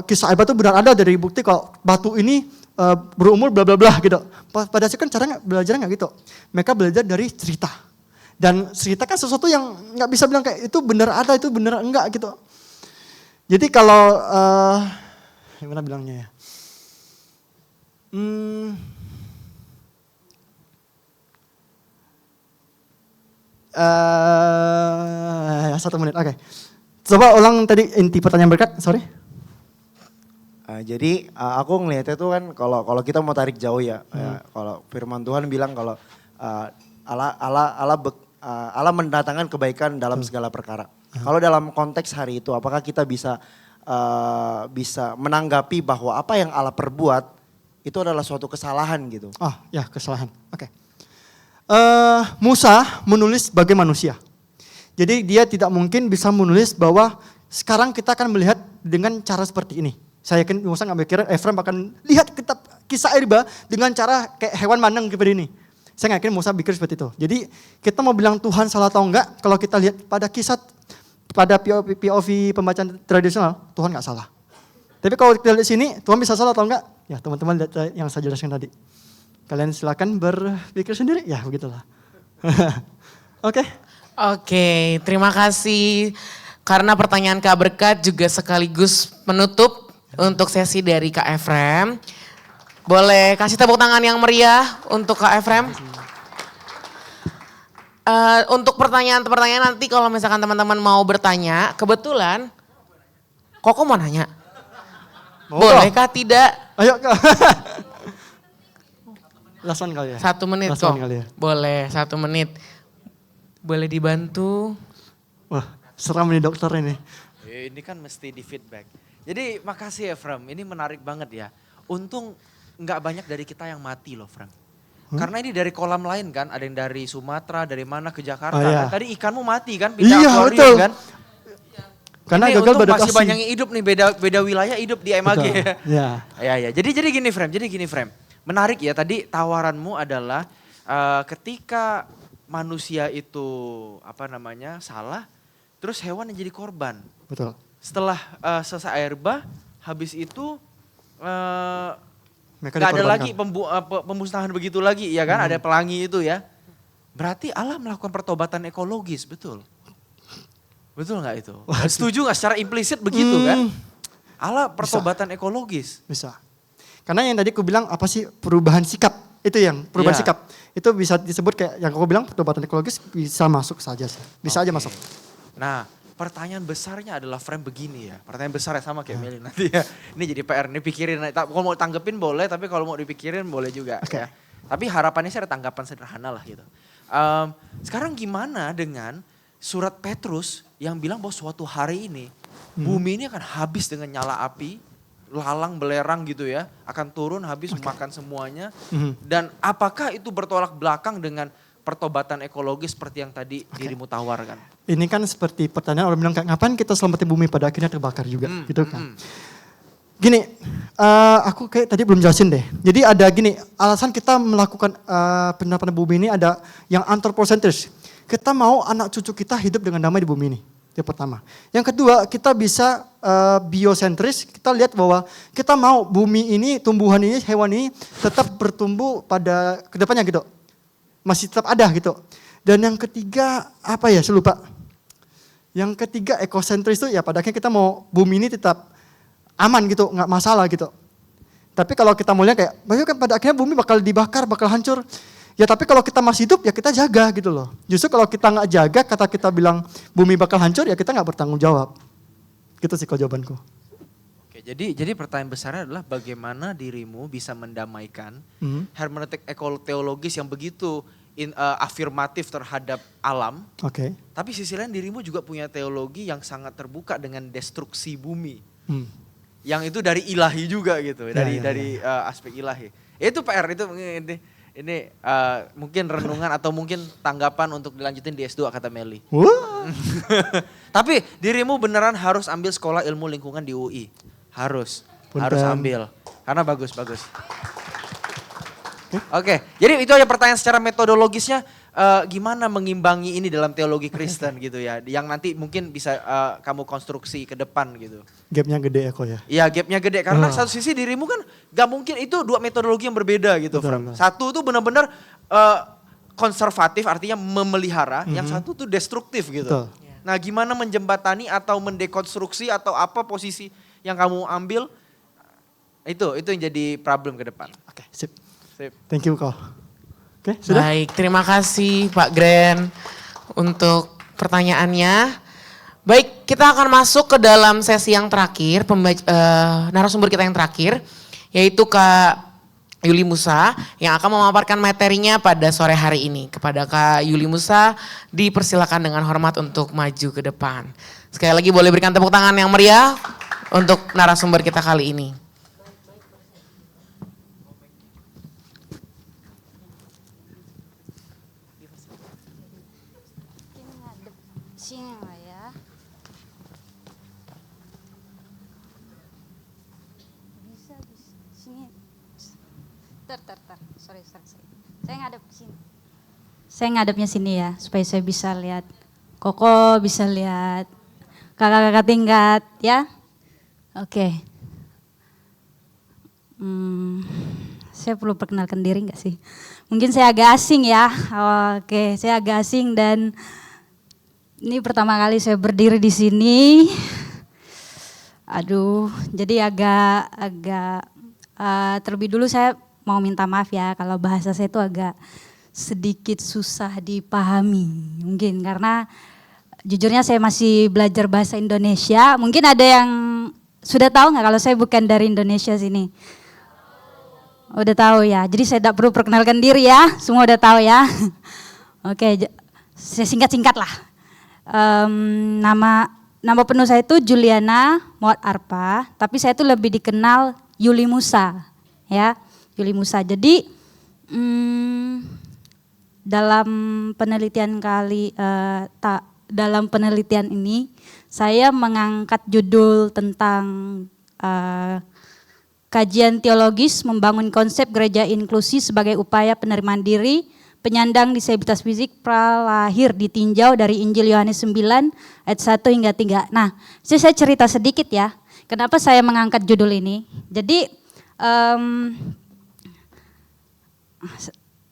kisah Aib itu benar ada dari bukti kalau batu ini berumur bla bla bla gitu. Pada saat kan cara belajar nggak gitu. Mereka belajar dari cerita. Dan cerita kan sesuatu yang nggak bisa bilang kayak itu benar ada, itu benar enggak gitu. Jadi kalau gimana bilangnya ya? Satu menit, oke. Coba ulang tadi inti pertanyaan berkat, sorry. Jadi aku ngelihatnya tuh kan kalau kita mau tarik jauh ya, kalau firman Tuhan bilang kalau Allah mendatangkan kebaikan dalam segala perkara. Kalau dalam konteks hari itu, apakah kita bisa menanggapi bahwa apa yang Allah perbuat itu adalah suatu kesalahan gitu? Ya kesalahan, oke. Musa menulis sebagai manusia. Jadi dia tidak mungkin bisa menulis bahwa sekarang kita akan melihat dengan cara seperti ini. Saya yakin Musa nggak mikir Efraim akan lihat kitab kisah air bah dengan cara kayak hewan mandang seperti ini. Saya nggak yakin Musa pikir seperti itu. Jadi kita mau bilang Tuhan salah atau enggak, kalau kita lihat pada kisah, pada POV pembacaan tradisional, Tuhan nggak salah. Tapi kalau kita lihat sini, Tuhan bisa salah atau enggak? Ya teman-teman lihat yang saya jelaskan tadi. Kalian silakan berpikir sendiri, ya begitulah. Oke. Oke, terima kasih. Karena pertanyaan Kak Berkat juga sekaligus penutup untuk sesi dari Kak Efrem. Boleh kasih tepuk tangan yang meriah untuk Kak Efrem. Untuk pertanyaan-pertanyaan nanti kalau misalkan teman-teman mau bertanya, kebetulan Koko mau nanya. Bolehkah tidak? Ayo Kak. Last one kali ya? 1 menit Last kok. one kali ya? Boleh 1 menit. Boleh dibantu? Wah seram nih dokter ini. Ini kan mesti di feedback. Jadi makasih ya Frem, ini menarik banget ya. Untung nggak banyak dari kita yang mati loh Frem. Karena ini dari kolam lain kan, ada yang dari Sumatera, dari mana ke Jakarta. Iya. Kan? Tadi ikanmu mati kan, pindah Iya, akuarium betul. kan. Karena ini gagal untung beradaptasi. masih banyak yang hidup nih, beda wilayah hidup di MAG. Betul, ya. Ya. Jadi gini Frem, menarik ya tadi tawaranmu adalah ketika manusia itu salah, terus hewan yang jadi korban. Betul. Setelah selesai air bah, habis itu Mereka gak ada dikorbankan. lagi pemusnahan begitu lagi, ya kan? Ada pelangi itu ya. Berarti Allah melakukan pertobatan ekologis, betul? Betul nggak itu? Setuju nggak secara implisit begitu kan? Allah pertobatan ekologis. Bisa. Karena yang tadi aku bilang apa sih perubahan sikap. Itu yang perubahan Iya. sikap. Itu bisa disebut kayak yang aku bilang pertobatan ekologis bisa masuk saja sih. Bisa aja Oke. masuk. Nah, pertanyaan besarnya adalah frame begini ya. Pertanyaan besar sama kayak Meli nanti ya. Ini jadi PR, ini pikirin. Kalau mau tanggepin boleh, tapi kalau mau dipikirin boleh juga. Oke. Ya. Tapi harapannya sih ada tanggapan sederhana lah gitu. Sekarang gimana dengan surat Petrus yang bilang bahwa suatu hari ini bumi ini akan habis dengan nyala api, lalang belerang gitu ya, akan turun habis makan semuanya. Dan apakah itu bertolak belakang dengan pertobatan ekologis seperti yang tadi dirimu tawarkan? Ini kan seperti pertanyaan orang bilang kayak ngapain kita selamatin bumi pada akhirnya terbakar juga gitu kan. Gini, aku kayak tadi belum jelasin deh. Jadi ada gini, alasan kita melakukan penyelamatkan bumi ini ada yang anthropocentris. Kita mau anak cucu kita hidup dengan damai di bumi ini. Yang pertama. Yang kedua, kita bisa biosentris, kita lihat bahwa kita mau bumi ini, tumbuhan ini, hewan ini tetap bertumbuh pada kedepannya gitu. Masih tetap ada gitu. Dan yang ketiga, apa ya, saya lupa. Yang ketiga, ekosentris itu ya pada akhirnya kita mau bumi ini tetap aman gitu, nggak masalah gitu. Tapi kalau kita mau lihat kayak, bahwa kan pada akhirnya bumi bakal dibakar, bakal hancur. Ya tapi kalau kita masih hidup ya kita jaga gitu loh. Justru kalau kita nggak jaga, kata kita bilang bumi bakal hancur ya kita nggak bertanggung jawab. Gitu sih kalau jawabanku. Oke, jadi pertanyaan besarnya adalah bagaimana dirimu bisa mendamaikan hermeneutik teologis yang begitu afirmatif terhadap alam. Oke. Tapi sisi lain dirimu juga punya teologi yang sangat terbuka dengan destruksi bumi. Yang itu dari ilahi juga gitu, dari aspek ilahi. Itu PR, itu ini mungkin renungan atau mungkin tanggapan untuk dilanjutin di S2 kata Meli. Tapi dirimu beneran harus ambil sekolah ilmu lingkungan di UI. Harus ambil. Karena bagus. Oke, jadi itu aja pertanyaan secara metodologisnya. Gimana mengimbangi ini dalam teologi Kristen gitu ya, yang nanti mungkin bisa kamu konstruksi ke depan gitu. Gapnya gede ya kok ya. Iya, gapnya gede karena satu sisi dirimu kan gak mungkin, itu dua metodologi yang berbeda gitu. Betul. Satu tuh benar-benar konservatif artinya memelihara, yang satu tuh destruktif gitu. Betul. Nah gimana menjembatani atau mendekonstruksi atau apa posisi yang kamu ambil, itu yang jadi problem ke depan. Oke, sip. Thank you kok. Oke, sudah? Baik, terima kasih Pak Gren untuk pertanyaannya. Baik, kita akan masuk ke dalam sesi yang terakhir, narasumber kita yang terakhir, yaitu Kak Yuli Musa yang akan memaparkan materinya pada sore hari ini. Kepada Kak Yuli Musa, dipersilakan dengan hormat untuk maju ke depan. Sekali lagi boleh berikan tepuk tangan yang meriah untuk narasumber kita kali ini. Sini lah ya. Bisa. Sini. Sorry. Saya ngadep sini. Saya ngadepnya sini ya, supaya saya bisa lihat. Koko bisa lihat. Kakak-kakak tingkat ya. Oke. Saya perlu perkenalkan diri nggak sih? Mungkin saya agak asing ya. Oke, saya agak asing dan ini pertama kali saya berdiri di sini. Aduh, jadi agak terlebih dulu saya mau minta maaf ya kalau bahasa saya itu agak sedikit susah dipahami. Mungkin karena jujurnya saya masih belajar bahasa Indonesia. Mungkin ada yang sudah tahu nggak kalau saya bukan dari Indonesia sini? Udah tahu ya. Jadi saya tidak perlu perkenalkan diri ya. Semua udah tahu ya. Oke, saya singkat-singkat lah. Nama penuh saya itu Juliana Muat Arpa, tapi saya itu lebih dikenal Yuli Musa, ya Yuli Musa. Jadi dalam penelitian ini saya mengangkat judul tentang kajian teologis membangun konsep gereja inklusi sebagai upaya penerimaan diri penyandang disabilitas fisik pralahir ditinjau dari Injil Yohanes 9 ayat 1 hingga 3. Nah, saya cerita sedikit ya, kenapa saya mengangkat judul ini. Jadi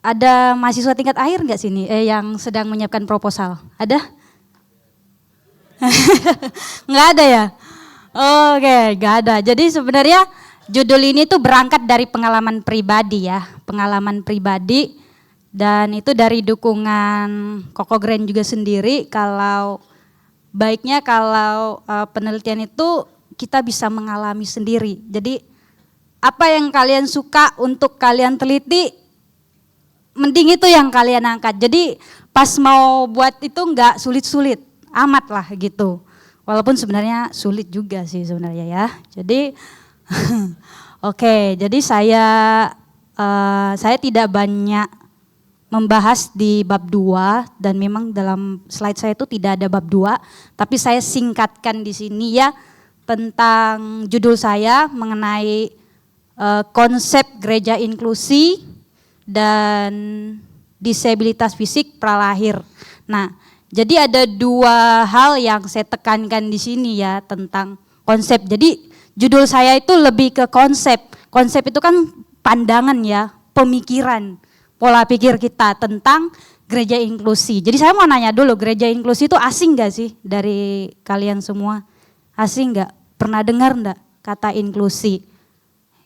ada mahasiswa tingkat akhir nggak sini yang sedang menyiapkan proposal? Ada? Nggak ada ya? Oke, gak ada. Jadi sebenarnya judul ini tuh berangkat dari pengalaman pribadi ya. Pengalaman pribadi dan itu dari dukungan Koko Grand juga sendiri. Kalau baiknya kalau penelitian itu kita bisa mengalami sendiri. Jadi apa yang kalian suka untuk kalian teliti, mending itu yang kalian angkat. Jadi pas mau buat itu enggak sulit-sulit amat lah gitu. Walaupun sebenarnya sulit juga sih sebenarnya ya. Jadi oke, jadi saya tidak banyak membahas di bab 2 dan memang dalam slide saya itu tidak ada bab 2, tapi saya singkatkan di sini ya tentang judul saya mengenai konsep gereja inklusi dan disabilitas fisik pralahir. Nah, jadi ada 2 hal yang saya tekankan di sini ya tentang konsep. Jadi judul saya itu lebih ke konsep. Konsep itu kan pandangan ya, pemikiran, pola pikir kita tentang gereja inklusi. Jadi saya mau nanya dulu, gereja inklusi itu asing gak sih dari kalian semua? Asing gak? Pernah dengar enggak kata inklusi?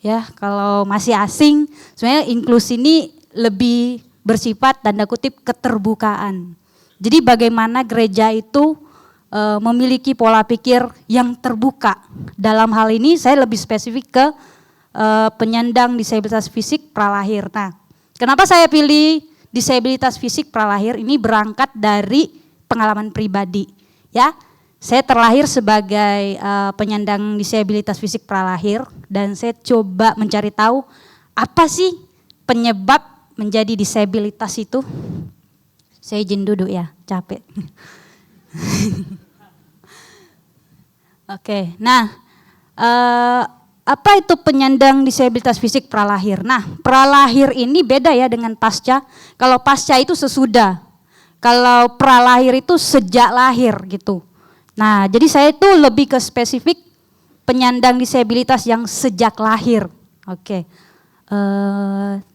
Ya, kalau masih asing, sebenarnya inklusi ini lebih bersifat tanda kutip keterbukaan. Jadi bagaimana gereja itu memiliki pola pikir yang terbuka. Dalam hal ini saya lebih spesifik ke penyandang disabilitas fisik pralahir. Nah, kenapa saya pilih disabilitas fisik pralahir? Ini berangkat dari pengalaman pribadi. Ya, saya terlahir sebagai penyandang disabilitas fisik pralahir dan saya coba mencari tahu apa sih penyebab menjadi disabilitas itu. Saya izin duduk ya, capek. Oke, nah apa itu penyandang disabilitas fisik pralahir? Nah, pralahir ini beda ya dengan pasca. Kalau pasca itu sesudah, kalau pralahir itu sejak lahir gitu. Nah, jadi saya itu lebih ke spesifik penyandang disabilitas yang sejak lahir. Oke.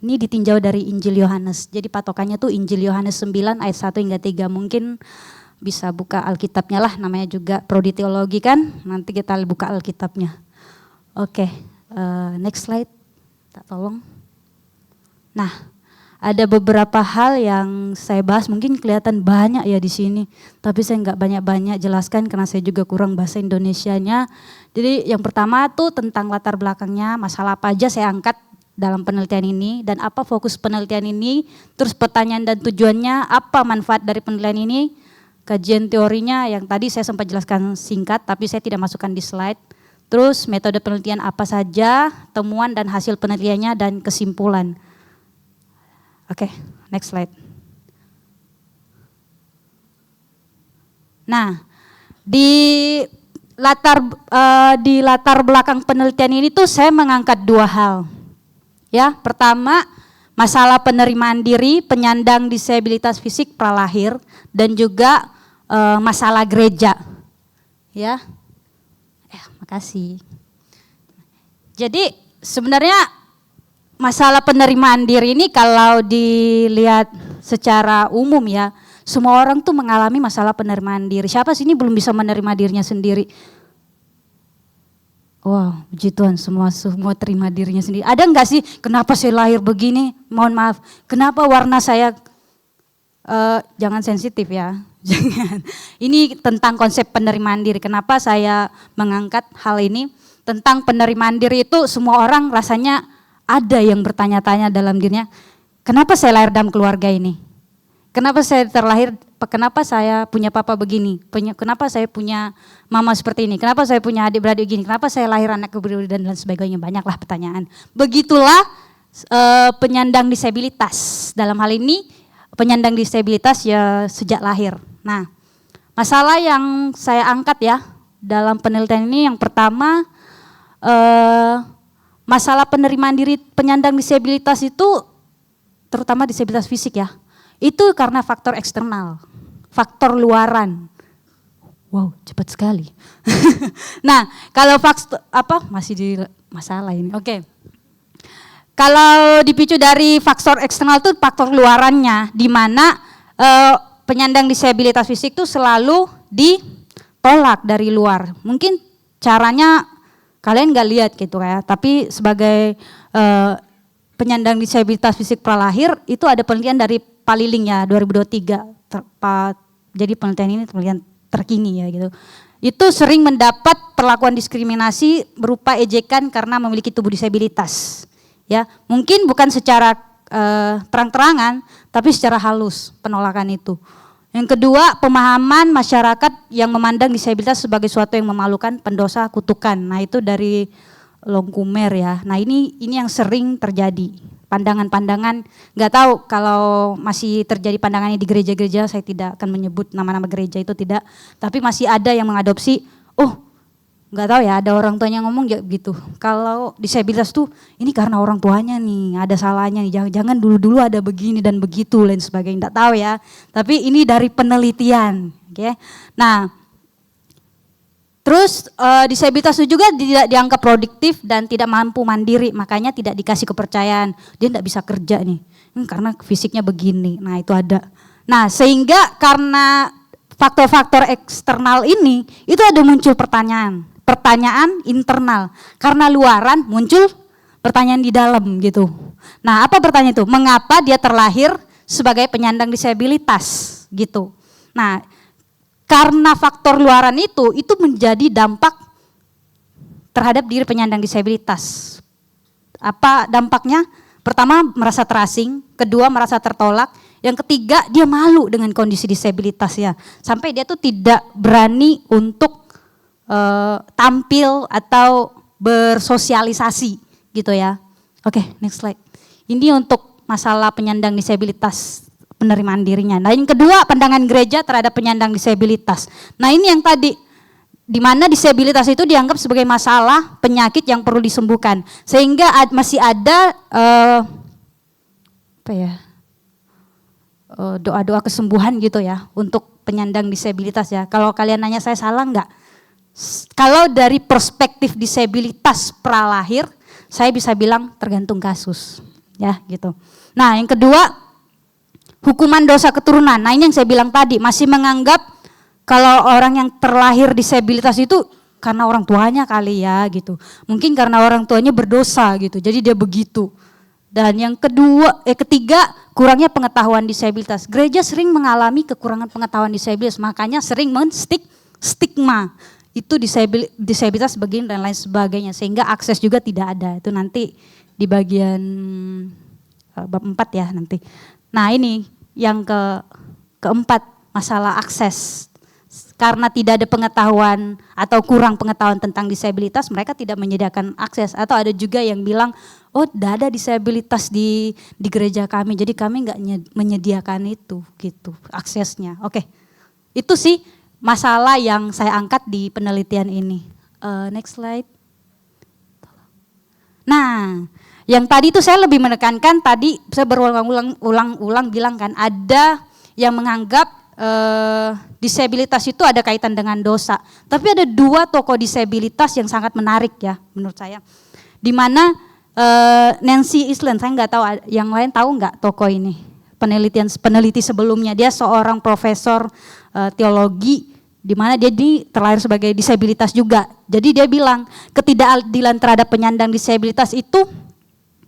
Ini ditinjau dari Injil Yohanes. Jadi patokannya tuh Injil Yohanes 9 ayat 1 hingga 3. Mungkin bisa buka Alkitabnya lah, namanya juga prodi teologi kan. Nanti kita buka Alkitabnya. Oke, next slide. Tak tolong. Nah, ada beberapa hal yang saya bahas, mungkin kelihatan banyak ya di sini, tapi saya nggak banyak-banyak jelaskan karena saya juga kurang bahasa Indonesianya. Jadi yang pertama tuh tentang latar belakangnya, masalah apa aja saya angkat dalam penelitian ini dan apa fokus penelitian ini, terus pertanyaan dan tujuannya, apa manfaat dari penelitian ini, kajian teorinya yang tadi saya sempat jelaskan singkat tapi saya tidak masukkan di slide. Terus metode penelitian apa saja, temuan dan hasil penelitiannya dan kesimpulan. Oke, next slide. Nah, di latar belakang penelitian ini tuh saya mengangkat 2 hal. Ya, pertama masalah penerimaan diri penyandang disabilitas fisik pralahir dan juga masalah gereja. Ya. Makasih. Jadi sebenarnya masalah penerimaan diri ini kalau dilihat secara umum ya, semua orang tuh mengalami masalah penerimaan diri. Siapa sih ini belum bisa menerima dirinya sendiri? Wow, puji Tuhan, semua terima dirinya sendiri. Ada enggak sih, kenapa saya lahir begini? Mohon maaf, kenapa warna saya, jangan sensitif ya. Jangan. Ini tentang konsep penerimaan diri. Kenapa saya mengangkat hal ini? Tentang penerimaan diri itu semua orang rasanya ada yang bertanya-tanya dalam dirinya, kenapa saya lahir dalam keluarga ini? Kenapa saya terlahir, kenapa saya punya papa begini? Kenapa saya punya mama seperti ini? Kenapa saya punya adik-beradik begini? Kenapa saya lahir anak kepribadian dan lain sebagainya? Banyaklah pertanyaan. Begitulah penyandang disabilitas. Dalam hal ini penyandang disabilitas ya sejak lahir. Nah, masalah yang saya angkat ya dalam penelitian ini yang pertama, masalah penerimaan diri penyandang disabilitas itu, terutama disabilitas fisik ya, itu karena faktor eksternal, faktor luaran. Wow, cepat sekali. Nah, kalau faktor masih di masalah ini. Oke. Kalau dipicu dari faktor eksternal itu faktor luarannya, di mana penyandang disabilitas fisik itu selalu ditolak dari luar. Mungkin caranya kalian nggak lihat gitu ya. Tapi sebagai penyandang disabilitas fisik pralahir itu ada penelitian dari Paliling ya 2023. Jadi penelitian ini penelitian terkini ya gitu. Itu sering mendapat perlakuan diskriminasi berupa ejekan karena memiliki tubuh disabilitas. Ya, mungkin bukan secara terang-terangan, tapi secara halus penolakan itu. Yang kedua, pemahaman masyarakat yang memandang disabilitas sebagai suatu yang memalukan, pendosa, kutukan. Nah, itu dari Longkumer ya. Nah, ini yang sering terjadi. Pandangan-pandangan, nggak tahu kalau masih terjadi pandangannya di gereja-gereja, saya tidak akan menyebut nama-nama gereja itu tidak, tapi masih ada yang mengadopsi, nggak tahu ya, ada orang tuanya ngomong ya gitu, kalau disabilitas tuh ini karena orang tuanya nih, ada salahnya nih, jangan dulu-dulu ada begini dan begitu, lain sebagainya, nggak tahu ya, tapi ini dari penelitian, oke. Nah, terus disabilitas itu juga tidak dianggap produktif dan tidak mampu mandiri, makanya tidak dikasih kepercayaan. Dia tidak bisa kerja nih, karena fisiknya begini. Nah itu ada. Nah sehingga karena faktor-faktor eksternal ini, itu ada muncul pertanyaan internal. Karena luaran muncul pertanyaan di dalam gitu. Nah apa pertanyaan itu? Mengapa dia terlahir sebagai penyandang disabilitas gitu. Nah karena faktor luaran itu menjadi dampak terhadap diri penyandang disabilitas. Apa dampaknya? Pertama merasa terasing, kedua merasa tertolak, yang ketiga dia malu dengan kondisi disabilitasnya. Sampai dia tuh tidak berani untuk tampil atau bersosialisasi gitu ya. Oke, next slide. Ini untuk masalah penyandang disabilitas. Penerimaan dirinya. Nah yang kedua pandangan gereja terhadap penyandang disabilitas. Nah ini yang tadi, di mana disabilitas itu dianggap sebagai masalah penyakit yang perlu disembuhkan. Sehingga masih ada doa-doa kesembuhan gitu ya untuk penyandang disabilitas ya. Kalau kalian nanya saya salah enggak? Kalau dari perspektif disabilitas pralahir, saya bisa bilang tergantung kasus ya gitu. Nah yang kedua, hukuman dosa keturunan. Nah ini yang saya bilang tadi, masih menganggap kalau orang yang terlahir disabilitas itu karena orang tuanya kali ya gitu. Mungkin karena orang tuanya berdosa gitu, jadi dia begitu. Dan yang ketiga, kurangnya pengetahuan disabilitas. Gereja sering mengalami kekurangan pengetahuan disabilitas, makanya sering stigma itu disabilitas begini dan lain sebagainya. Sehingga akses juga tidak ada, itu nanti di bagian bab 4 ya nanti. Nah ini yang keempat, masalah akses. Karena tidak ada pengetahuan atau kurang pengetahuan tentang disabilitas, mereka tidak menyediakan akses. Atau ada juga yang bilang, tidak ada disabilitas di gereja kami, jadi kami nggak menyediakan itu gitu aksesnya. Oke, itu sih masalah yang saya angkat di penelitian ini. Next slide. Nah, yang tadi itu saya lebih menekankan, tadi saya berulang-ulang bilang kan, ada yang menganggap disabilitas itu ada kaitan dengan dosa. Tapi ada dua tokoh disabilitas yang sangat menarik ya menurut saya. Di mana Nancy Island, saya nggak tahu, yang lain tahu nggak tokoh ini? Peneliti sebelumnya, dia seorang profesor teologi, di mana dia terlahir sebagai disabilitas juga. Jadi dia bilang ketidakadilan terhadap penyandang disabilitas itu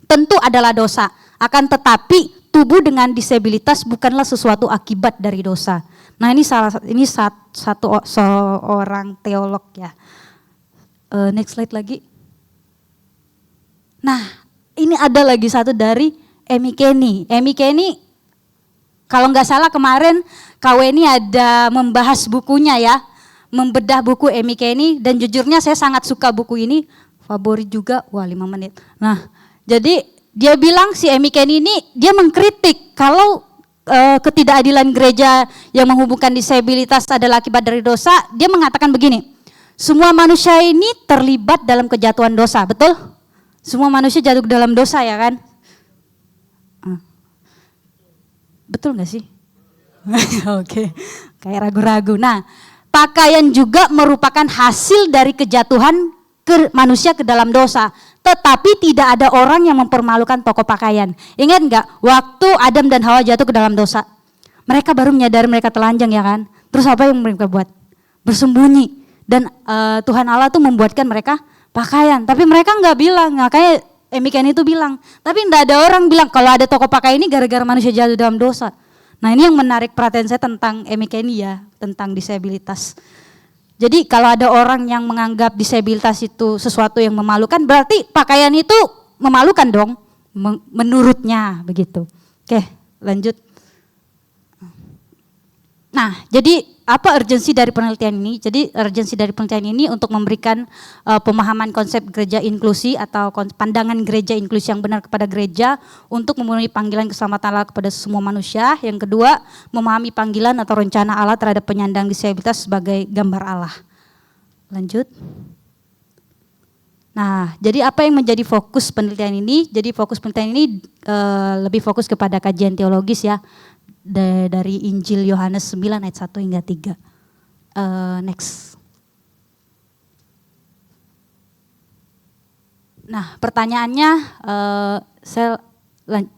tentu adalah dosa, akan tetapi tubuh dengan disabilitas bukanlah sesuatu akibat dari dosa. Nah ini seorang teolog ya. Next slide lagi. Nah ini ada lagi satu dari Amy Kenny. Amy Kenny kalau nggak salah kemarin KWNI ada membahas bukunya ya, membedah buku Amy Kenny, dan jujurnya saya sangat suka buku ini, favorit juga, 5 menit. Nah jadi dia bilang si Amy Kenny ini dia mengkritik kalau ketidakadilan gereja yang menghubungkan disabilitas adalah akibat dari dosa. Dia mengatakan begini, semua manusia ini terlibat dalam kejatuhan dosa, betul? Semua manusia jatuh ke dalam dosa ya kan? Betul gak sih? Oke, kayak ragu-ragu. Nah, pakaian juga merupakan hasil dari kejatuhan manusia ke dalam dosa. Tetapi tidak ada orang yang mempermalukan pokok pakaian. Ingat enggak, waktu Adam dan Hawa jatuh ke dalam dosa, mereka baru menyadari mereka telanjang ya kan. Terus apa yang mereka buat? Bersembunyi. Dan Tuhan Allah tuh membuatkan mereka pakaian. Tapi mereka nggak bilang, makanya Emiken itu bilang. Tapi enggak ada orang bilang kalau ada toko pakaian ini gara-gara manusia jatuh dalam dosa. Nah ini yang menarik perhatian saya tentang Emiken ya, tentang disabilitas. Jadi kalau ada orang yang menganggap disabilitas itu sesuatu yang memalukan, berarti pakaian itu memalukan dong, menurutnya begitu. Oke, lanjut. Nah, jadi apa urgensi dari penelitian ini? Jadi urgensi dari penelitian ini untuk memberikan pemahaman konsep gereja inklusi atau pandangan gereja inklusi yang benar kepada gereja untuk memenuhi panggilan keselamatan Allah kepada semua manusia. Yang kedua, memahami panggilan atau rencana Allah terhadap penyandang disabilitas sebagai gambar Allah. Lanjut. Nah, jadi apa yang menjadi fokus penelitian ini? Jadi fokus penelitian ini lebih fokus kepada kajian teologis ya. Dari Injil Yohanes 9 ayat 1 hingga 3. Next. Nah pertanyaannya saya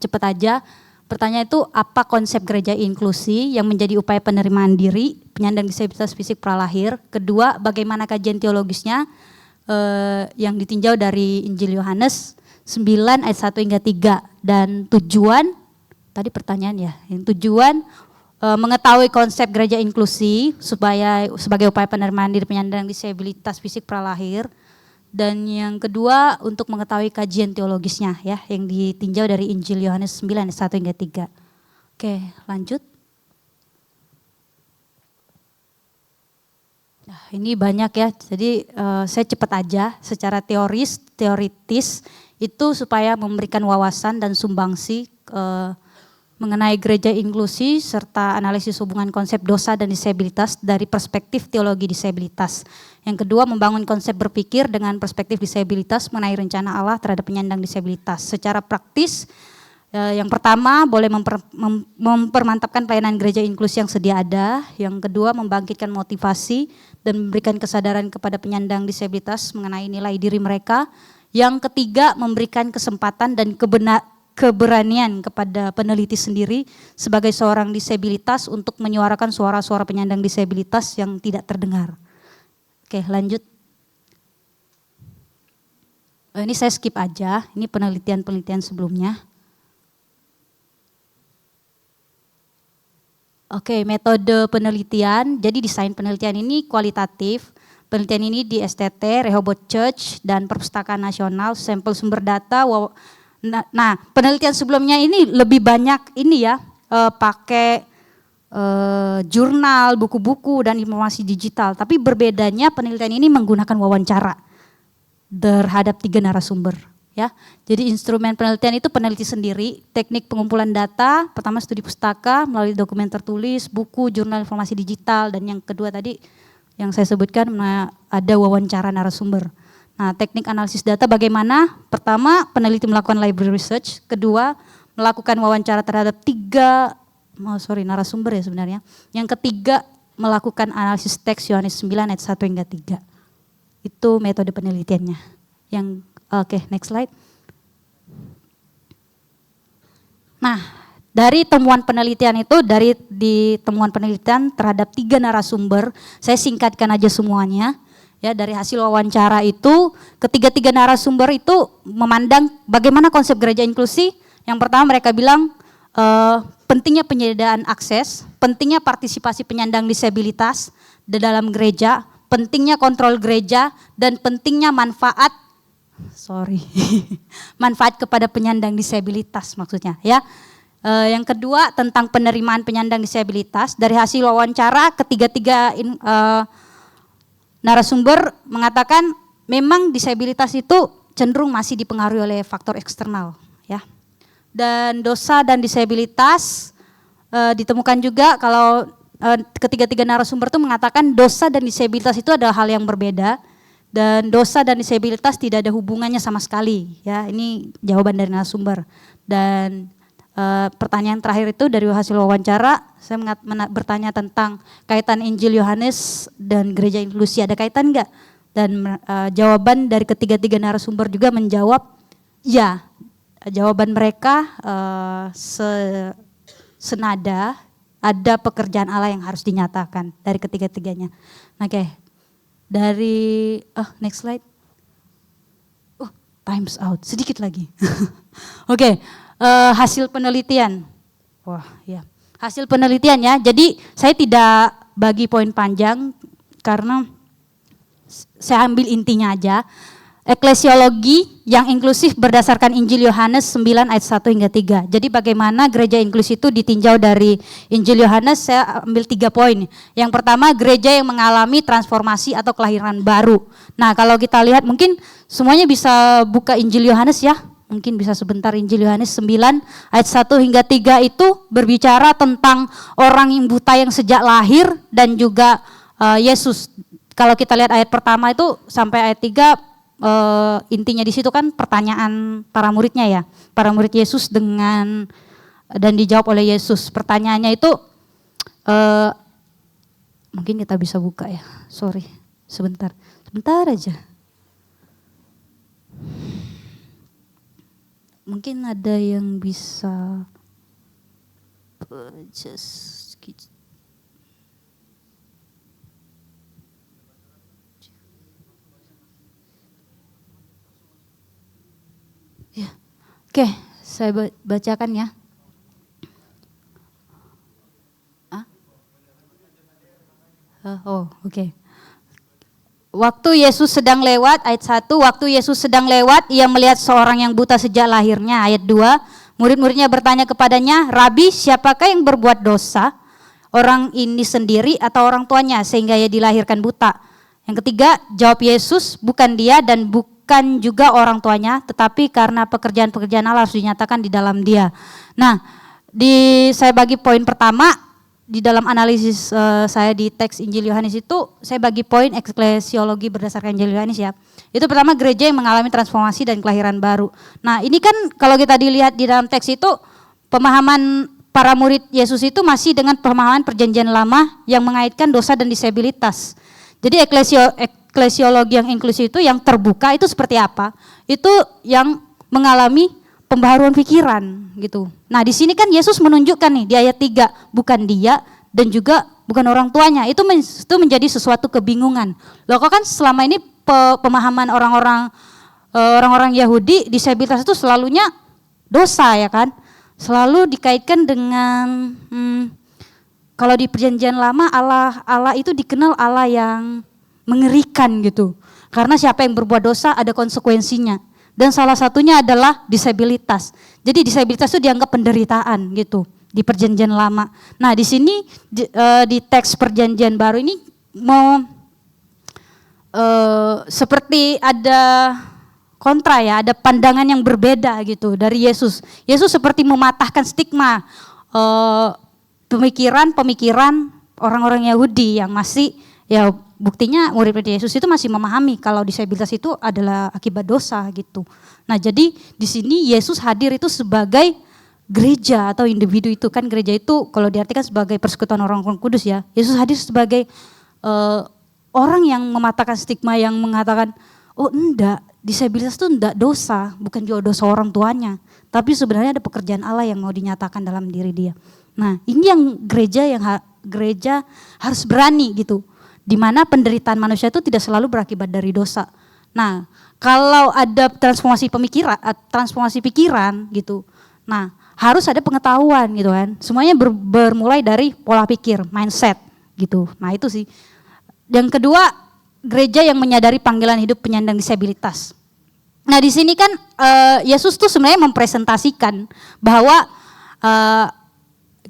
cepat aja. Pertanyaan itu apa konsep gereja inklusi yang menjadi upaya penerimaan diri penyandang disabilitas fisik pralahir. Kedua, bagaimana kajian teologisnya yang ditinjau dari Injil Yohanes 9 ayat 1 hingga 3. Dan tujuan, tadi pertanyaan ya, yang tujuan mengetahui konsep gereja inklusi supaya sebagai upaya penerimaan diri penyandang disabilitas fisik pralahir. Dan yang kedua untuk mengetahui kajian teologisnya ya, yang ditinjau dari Injil Yohanes 9 ayat 1 hingga 3. Oke, lanjut. Nah, ini banyak ya, jadi saya cepat aja secara teoritis itu supaya memberikan wawasan dan sumbangsi mengenai gereja inklusi serta analisis hubungan konsep dosa dan disabilitas dari perspektif teologi disabilitas. Yang kedua, membangun konsep berpikir dengan perspektif disabilitas mengenai rencana Allah terhadap penyandang disabilitas. Secara praktis, yang pertama boleh mempermantapkan pelayanan gereja inklusi yang sedia ada. Yang kedua, membangkitkan motivasi dan memberikan kesadaran kepada penyandang disabilitas mengenai nilai diri mereka. Yang ketiga, memberikan kesempatan dan keberanian kepada peneliti sendiri sebagai seorang disabilitas untuk menyuarakan suara-suara penyandang disabilitas yang tidak terdengar. Oke, lanjut. Ini saya skip aja, ini penelitian-penelitian sebelumnya. Oke, metode penelitian, jadi desain penelitian ini kualitatif. Penelitian ini di STT, Rehoboth Church, dan Perpustakaan Nasional, sampel sumber data. Nah, penelitian sebelumnya ini lebih banyak ini ya, pakai jurnal, buku-buku, dan informasi digital. Tapi berbedanya penelitian ini menggunakan wawancara terhadap 3 narasumber. Ya, jadi instrumen penelitian itu peneliti sendiri, teknik pengumpulan data, pertama studi pustaka melalui dokumen tertulis, buku, jurnal, informasi digital, dan yang kedua tadi yang saya sebutkan ada wawancara narasumber. Nah, teknik analisis data bagaimana? Pertama, peneliti melakukan library research. Kedua, melakukan wawancara terhadap narasumber ya sebenarnya. Yang ketiga, melakukan analisis teks Yohanes 9 ayat 1 hingga 3. Itu metode penelitiannya. Oke, next slide. Nah, dari temuan penelitian itu, di temuan penelitian terhadap 3 narasumber, saya singkatkan aja semuanya. Ya, dari hasil wawancara itu, ketiga-tiga narasumber itu memandang bagaimana konsep gereja inklusi. Yang pertama mereka bilang pentingnya penyediaan akses, pentingnya partisipasi penyandang disabilitas di dalam gereja, pentingnya kontrol gereja, dan pentingnya manfaat kepada penyandang disabilitas maksudnya ya. Yang kedua tentang penerimaan penyandang disabilitas. Dari hasil wawancara ketiga-tiga narasumber mengatakan memang disabilitas itu cenderung masih dipengaruhi oleh faktor eksternal ya. Dan dosa dan disabilitas ditemukan juga kalau ketiga-tiga narasumber itu mengatakan dosa dan disabilitas itu adalah hal yang berbeda. Dan dosa dan disabilitas tidak ada hubungannya sama sekali ya. Ini jawaban dari narasumber. Dan pertanyaan terakhir itu dari hasil wawancara, saya bertanya tentang kaitan Injil Yohanes dan gereja inklusi, ada kaitan enggak? Dan jawaban dari ketiga-tiga narasumber juga menjawab, ya, jawaban mereka senada, ada pekerjaan Allah yang harus dinyatakan dari ketiga-tiganya. Oke. dari next slide. Time's out, sedikit lagi. Oke, hasil penelitian. Wah, ya. Hasil penelitian ya. Jadi saya tidak bagi poin panjang karena saya ambil intinya aja. Eklesiologi yang inklusif berdasarkan Injil Yohanes 9 ayat 1 hingga 3. Jadi bagaimana gereja inklusif itu ditinjau dari Injil Yohanes, saya ambil 3 poin. Yang pertama, gereja yang mengalami transformasi atau kelahiran baru. Nah, kalau kita lihat mungkin semuanya bisa buka Injil Yohanes ya. Mungkin bisa sebentar. Injil Yohanes 9 ayat 1 hingga 3 itu berbicara tentang orang yang buta yang sejak lahir dan juga Yesus. Kalau kita lihat ayat pertama itu sampai ayat 3, intinya di situ kan pertanyaan para muridnya ya, para murid Yesus dan dijawab oleh Yesus. Pertanyaannya itu mungkin kita bisa buka ya, sorry sebentar aja. Mungkin ada yang bisa just ya. Oke, saya bacakan ya. Oke. Waktu Yesus sedang lewat, ayat 1, waktu Yesus sedang lewat, ia melihat seorang yang buta sejak lahirnya. Ayat 2, murid-muridnya bertanya kepadanya, Rabi, siapakah yang berbuat dosa? Orang ini sendiri atau orang tuanya sehingga ia dilahirkan buta? Yang ketiga, jawab Yesus, bukan dia dan bukan juga orang tuanya, tetapi karena pekerjaan-pekerjaan Allah harus dinyatakan di dalam dia. Nah, saya bagi poin pertama, di dalam analisis saya di teks Injil Yohanes itu, saya bagi poin eklesiologi berdasarkan Injil Yohanes ya. Itu pertama, gereja yang mengalami transformasi dan kelahiran baru. Nah, ini kan kalau kita dilihat di dalam teks itu, pemahaman para murid Yesus itu masih dengan pemahaman perjanjian lama yang mengaitkan dosa dan disabilitas. Jadi eklesiologi yang inklusif itu yang terbuka itu seperti apa? Itu yang mengalami pembaharuan pikiran gitu. Nah, di sini kan Yesus menunjukkan nih di ayat 3, bukan dia dan juga bukan orang tuanya. Itu menjadi sesuatu kebingungan. Loh, kok kan selama ini pemahaman orang-orang Yahudi disabilitas itu selalunya dosa ya kan? Selalu dikaitkan dengan kalau di perjanjian lama Allah itu dikenal Allah yang mengerikan gitu. Karena siapa yang berbuat dosa ada konsekuensinya. Dan salah satunya adalah disabilitas. Jadi disabilitas itu dianggap penderitaan gitu di perjanjian lama. Nah, di sini di teks perjanjian baru ini mau seperti ada kontra ya, ada pandangan yang berbeda gitu dari Yesus. Yesus seperti mematahkan stigma pemikiran orang-orang Yahudi yang masih ya. Buktinya murid-murid Yesus itu masih memahami kalau disabilitas itu adalah akibat dosa gitu. Nah, jadi di sini Yesus hadir itu sebagai gereja atau individu itu kan gereja itu kalau diartikan sebagai persekutuan orang kudus ya. Yesus hadir sebagai orang yang mematahkan stigma yang mengatakan, oh enggak, disabilitas itu enggak dosa, bukan juga dosa orang tuanya. Tapi sebenarnya ada pekerjaan Allah yang mau dinyatakan dalam diri dia. Nah, ini yang gereja harus berani gitu. Di mana penderitaan manusia itu tidak selalu berakibat dari dosa. Nah, kalau ada transformasi pikiran gitu. Nah, harus ada pengetahuan gitu kan. Semuanya bermulai dari pola pikir, mindset gitu. Nah, itu sih. Yang kedua, gereja yang menyadari panggilan hidup penyandang disabilitas. Nah, di sini kan Yesus tuh sebenarnya mempresentasikan bahwa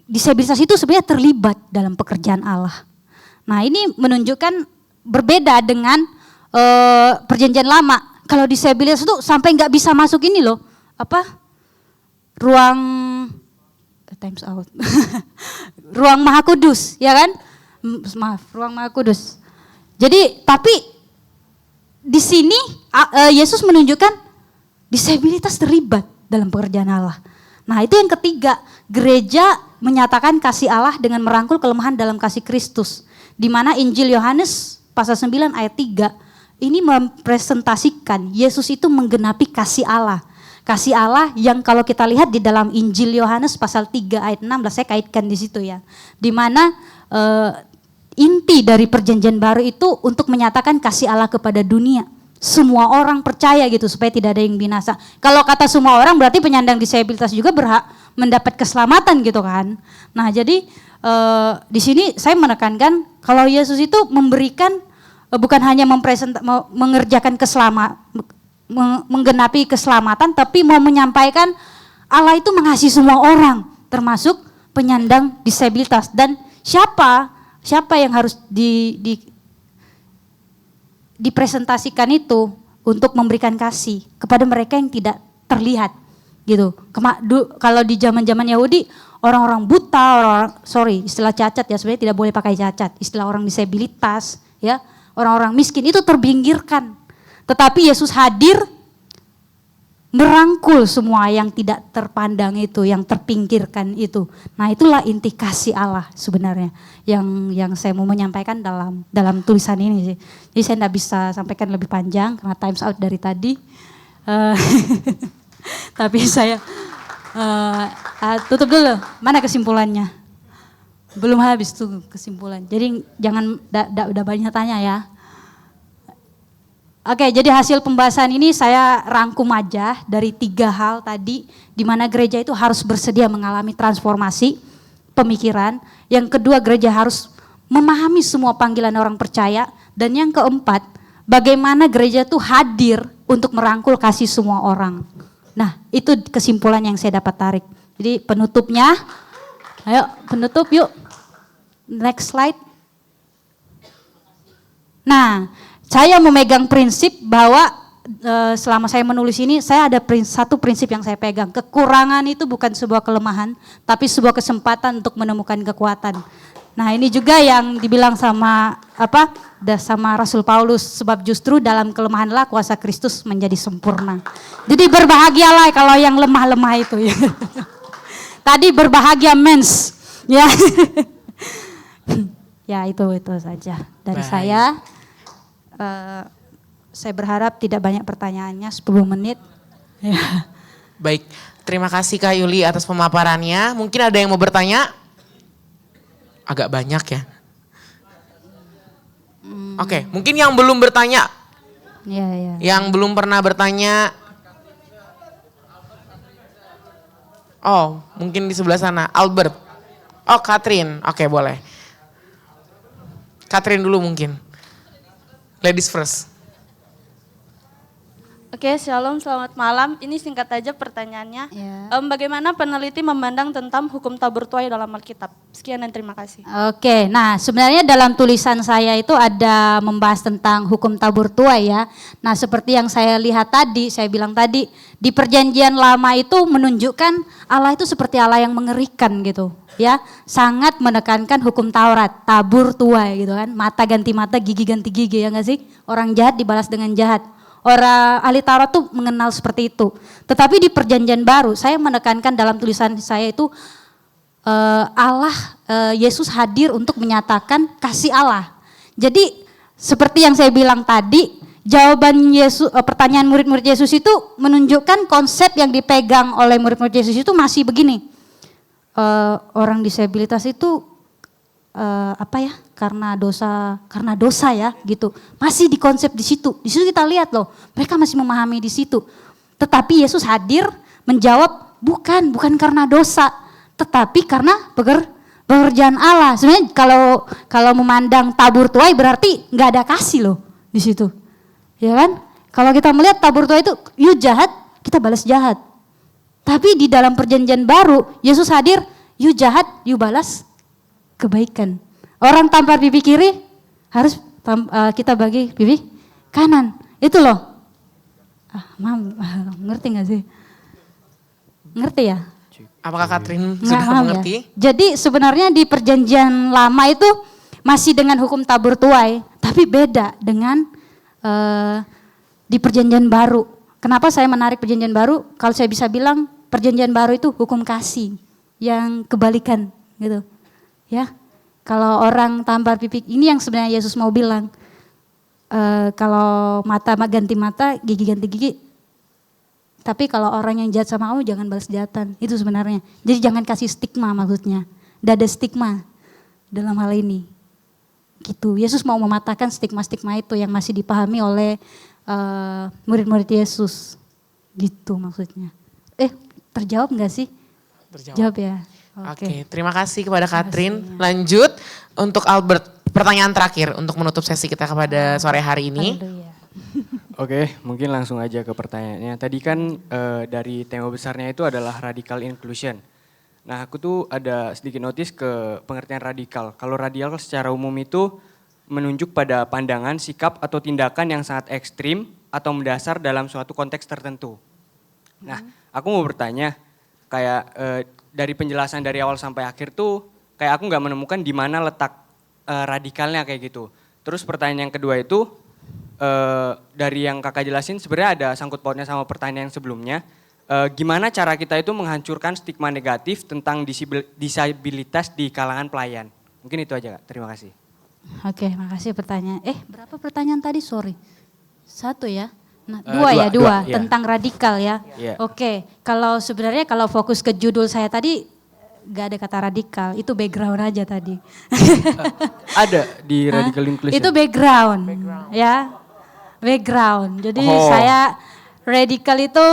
disabilitas itu sebenarnya terlibat dalam pekerjaan Allah. Nah, ini menunjukkan berbeda dengan perjanjian lama. Kalau disabilitas itu sampai nggak bisa masuk ini loh, ruang times out, ruang Maha Kudus, ya kan? Maaf, ruang Maha Kudus. Jadi, tapi di sini Yesus menunjukkan disabilitas terlibat dalam pekerjaan Allah. Nah, itu yang ketiga, gereja menyatakan kasih Allah dengan merangkul kelemahan dalam kasih Kristus. Di mana Injil Yohanes pasal 9 ayat 3 ini mempresentasikan Yesus itu menggenapi kasih Allah. Kasih Allah yang kalau kita lihat di dalam Injil Yohanes pasal 3 ayat 16, saya kaitkan di situ ya. Di mana inti dari perjanjian baru itu untuk menyatakan kasih Allah kepada dunia. Semua orang percaya gitu supaya tidak ada yang binasa. Kalau kata semua orang berarti penyandang disabilitas juga berhak mendapat keselamatan gitu kan. Nah jadi di sini saya menekankan kalau Yesus itu memberikan bukan hanya mengerjakan menggenapi keselamatan, tapi mau menyampaikan Allah itu mengasihi semua orang, termasuk penyandang disabilitas. Dan siapa yang harus dipresentasikan itu untuk memberikan kasih kepada mereka yang tidak terlihat gitu. Kalau di zaman-zaman Yahudi orang-orang buta, istilah cacat ya, sebenarnya tidak boleh pakai cacat, istilah orang disabilitas ya, orang-orang miskin itu terpinggirkan. Tetapi Yesus hadir merangkul semua yang tidak terpandang itu, yang terpinggirkan itu. Nah itulah inti kasih Allah sebenarnya yang saya mau menyampaikan dalam tulisan ini sih. Jadi saya tidak bisa sampaikan lebih panjang karena times out dari tadi. Tapi saya tutup dulu. Mana kesimpulannya? Belum habis tuh kesimpulan. Jadi jangan udah banyak tanya ya. Oke, jadi hasil pembahasan ini saya rangkum aja dari 3 hal tadi, di mana gereja itu harus bersedia mengalami transformasi pemikiran. Yang kedua, gereja harus memahami semua panggilan orang percaya. Dan yang keempat, bagaimana gereja itu hadir untuk merangkul kasih semua orang. Nah, itu kesimpulan yang saya dapat tarik. Jadi penutupnya, ayo penutup yuk. Next slide. Nah, saya memegang prinsip bahwa selama saya menulis ini, saya ada satu prinsip yang saya pegang. Kekurangan itu bukan sebuah kelemahan, tapi sebuah kesempatan untuk menemukan kekuatan. Nah ini juga yang dibilang sama Rasul Paulus, sebab justru dalam kelemahanlah kuasa Kristus menjadi sempurna. Jadi berbahagialah kalau yang lemah-lemah itu. Ya. Tadi berbahagia mens, ya. Ya itu saja dari saya. Saya berharap tidak banyak pertanyaannya, 10 menit. Ya. Baik, terima kasih Kak Yuli atas pemaparannya. Mungkin ada yang mau bertanya? Agak banyak ya. Oke, mungkin yang belum bertanya. Ya. Yang belum pernah bertanya. Oh, mungkin di sebelah sana. Albert. Oh, Catherine. Oke, boleh. Catherine dulu mungkin. Ladies first. Oke, shalom, selamat malam. Ini singkat aja pertanyaannya. Ya. Bagaimana peneliti memandang tentang hukum tabur tuai dalam Alkitab? Sekian dan terima kasih. Oke, nah sebenarnya dalam tulisan saya itu ada membahas tentang hukum tabur tuai ya. Nah seperti yang saya lihat tadi, saya bilang tadi, di perjanjian lama itu menunjukkan Allah itu seperti Allah yang mengerikan gitu. Ya, sangat menekankan hukum Taurat, tabur tuai gitu kan, mata ganti mata, gigi ganti gigi ya nggak sih? Orang jahat dibalas dengan jahat. Orang ahli Taurat tuh mengenal seperti itu. Tetapi di perjanjian baru, saya menekankan dalam tulisan saya itu Yesus hadir untuk menyatakan kasih Allah. Jadi seperti yang saya bilang tadi, jawaban Yesus, pertanyaan murid-murid Yesus itu menunjukkan konsep yang dipegang oleh murid-murid Yesus itu masih begini. Orang disabilitas itu karena dosa ya gitu, masih dikonsep di situ kita lihat loh, mereka masih memahami di situ. Tetapi Yesus hadir menjawab bukan karena dosa, tetapi karena pekerjaan Allah. Sebenarnya kalau memandang tabur tuai berarti nggak ada kasih loh di situ, ya kan? Kalau kita melihat tabur tuai itu, you jahat kita balas jahat. Tapi di dalam perjanjian baru, Yesus hadir, you jahat, you balas kebaikan. Orang tampar pipi kiri, harus kita bagi pipi kanan. Itu loh. Ngerti gak sih? Ngerti ya? Apakah Catherine sudah mengerti? Ya. Jadi sebenarnya di perjanjian lama itu masih dengan hukum tabur tuai, tapi beda dengan di perjanjian baru. Kenapa saya menarik perjanjian baru? Kalau saya bisa bilang perjanjian baru itu hukum kasih yang kebalikan gitu. Ya. Kalau orang tampar pipi, ini yang sebenarnya Yesus mau bilang. Kalau mata ganti mata, gigi ganti gigi. Tapi kalau orang yang jahat sama kamu jangan balas jahatan. Itu sebenarnya. Jadi jangan kasih stigma maksudnya. Tidak ada stigma dalam hal ini. Gitu. Yesus mau mematahkan stigma-stigma itu yang masih dipahami oleh murid-murid Yesus. Gitu maksudnya. Terjawab nggak sih? Terjawab. Jawab ya. Oke, terima kasih kepada Katrin. Lanjut untuk Albert, pertanyaan terakhir untuk menutup sesi kita kepada sore hari ini. Oke, mungkin langsung aja ke pertanyaannya. Tadi kan dari tema besarnya itu adalah radical inclusion. Nah, aku tuh ada sedikit notice ke pengertian radikal. Kalau radikal secara umum itu menunjuk pada pandangan, sikap, atau tindakan yang sangat ekstrim atau mendasar dalam suatu konteks tertentu. Nah, aku mau bertanya, kayak dari penjelasan dari awal sampai akhir tuh, kayak aku nggak menemukan di mana letak radikalnya kayak gitu. Terus pertanyaan yang kedua itu, dari yang kakak jelasin sebenarnya ada sangkut pautnya sama pertanyaan yang sebelumnya. Gimana cara kita itu menghancurkan stigma negatif tentang disabilitas di kalangan pelayan? Mungkin itu aja Kak, terima kasih. Oke, makasih pertanyaan. Berapa pertanyaan tadi? Sorry. 1 ya? Nah, Dua, dua tentang radikal ya. Yeah. Oke, kalau sebenarnya kalau fokus ke judul saya tadi gak ada kata radikal, itu background aja tadi. Ada di radical inclusion. Itu background. Ya. Background. Jadi saya radikal itu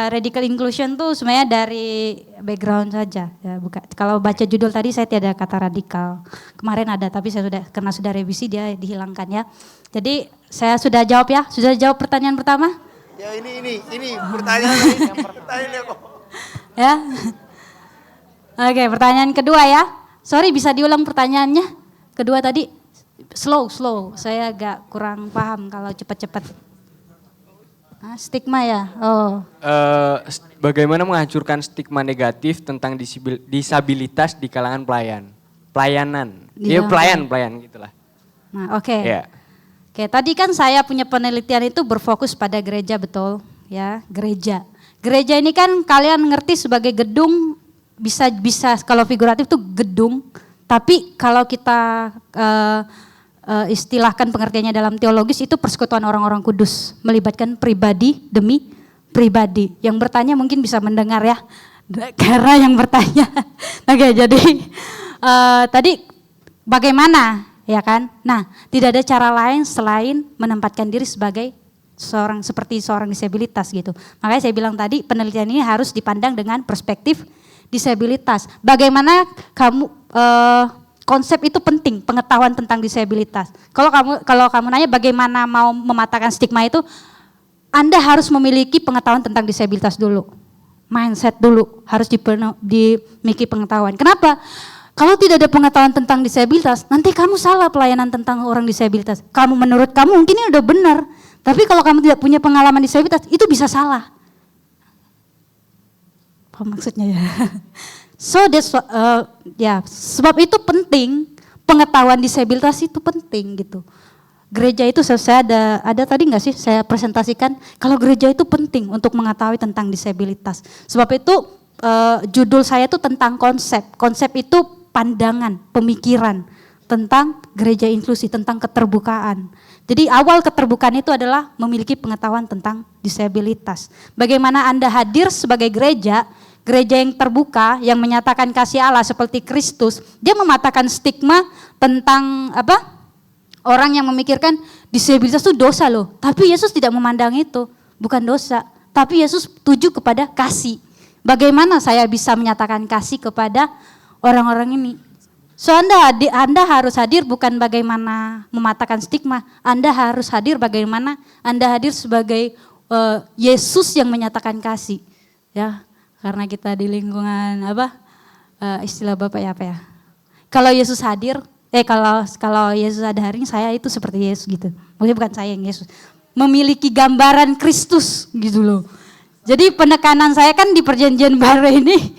radical inclusion tuh sebenarnya dari background saja ya, bukan. Kalau baca judul tadi saya tidak kata radikal. Kemarin ada tapi saya karena sudah revisi dia dihilangkan ya. Jadi saya sudah jawab ya. Sudah jawab pertanyaan pertama? Ya ini pertanyaannya kok. Ya. Oke, pertanyaan kedua ya. Sorry bisa diulang pertanyaannya? Kedua tadi slow. Saya agak kurang paham kalau cepat-cepat. Stigma ya? Bagaimana menghancurkan stigma negatif tentang disabilitas di kalangan pelayanan. Pelayan gitulah. Nah, oke. Yeah. Oke, tadi kan saya punya penelitian itu berfokus pada gereja, betul? Ya, gereja. Gereja ini kan kalian ngerti sebagai gedung, bisa kalau figuratif itu gedung, tapi kalau kita istilahkan pengertiannya dalam teologis itu persekutuan orang-orang kudus, melibatkan pribadi demi pribadi. Yang bertanya mungkin bisa mendengar ya, karena yang bertanya. Oke, jadi tadi bagaimana? Ya kan? Nah, tidak ada cara lain selain menempatkan diri sebagai seperti seorang disabilitas gitu. Makanya saya bilang tadi penelitian ini harus dipandang dengan perspektif disabilitas. Bagaimana kamu konsep itu penting, pengetahuan tentang disabilitas. Kalau kamu nanya bagaimana mau mematahkan stigma itu, Anda harus memiliki pengetahuan tentang disabilitas dulu. Mindset dulu harus dimiliki pengetahuan. Kenapa? Kalau tidak ada pengetahuan tentang disabilitas, nanti kamu salah pelayanan tentang orang disabilitas. Menurut kamu mungkin ini udah benar, tapi kalau kamu tidak punya pengalaman disabilitas, itu bisa salah. Apa maksudnya ya? So sebab itu penting, pengetahuan disabilitas itu penting gitu. Gereja itu saya ada tadi nggak sih saya presentasikan, kalau gereja itu penting untuk mengetahui tentang disabilitas. Sebab itu judul saya itu tentang konsep. Konsep itu pandangan, pemikiran tentang gereja inklusi, tentang keterbukaan. Jadi awal keterbukaan itu adalah memiliki pengetahuan tentang disabilitas. Bagaimana Anda hadir sebagai gereja yang terbuka, yang menyatakan kasih Allah seperti Kristus, dia mematahkan stigma tentang orang yang memikirkan disabilitas itu dosa loh. Tapi Yesus tidak memandang itu, bukan dosa. Tapi Yesus tuju kepada kasih. Bagaimana saya bisa menyatakan kasih kepada orang-orang ini? So Anda harus hadir bukan bagaimana mematahkan stigma. Anda harus hadir bagaimana Anda hadir sebagai Yesus yang menyatakan kasih. Ya, karena kita di lingkungan istilah Bapak ya apa ya? Kalau Yesus hadir, kalau Yesus ada hari ini saya itu seperti Yesus gitu. Maksudnya bukan saya yang Yesus. Memiliki gambaran Kristus gitu loh. Jadi penekanan saya kan di perjanjian baru ini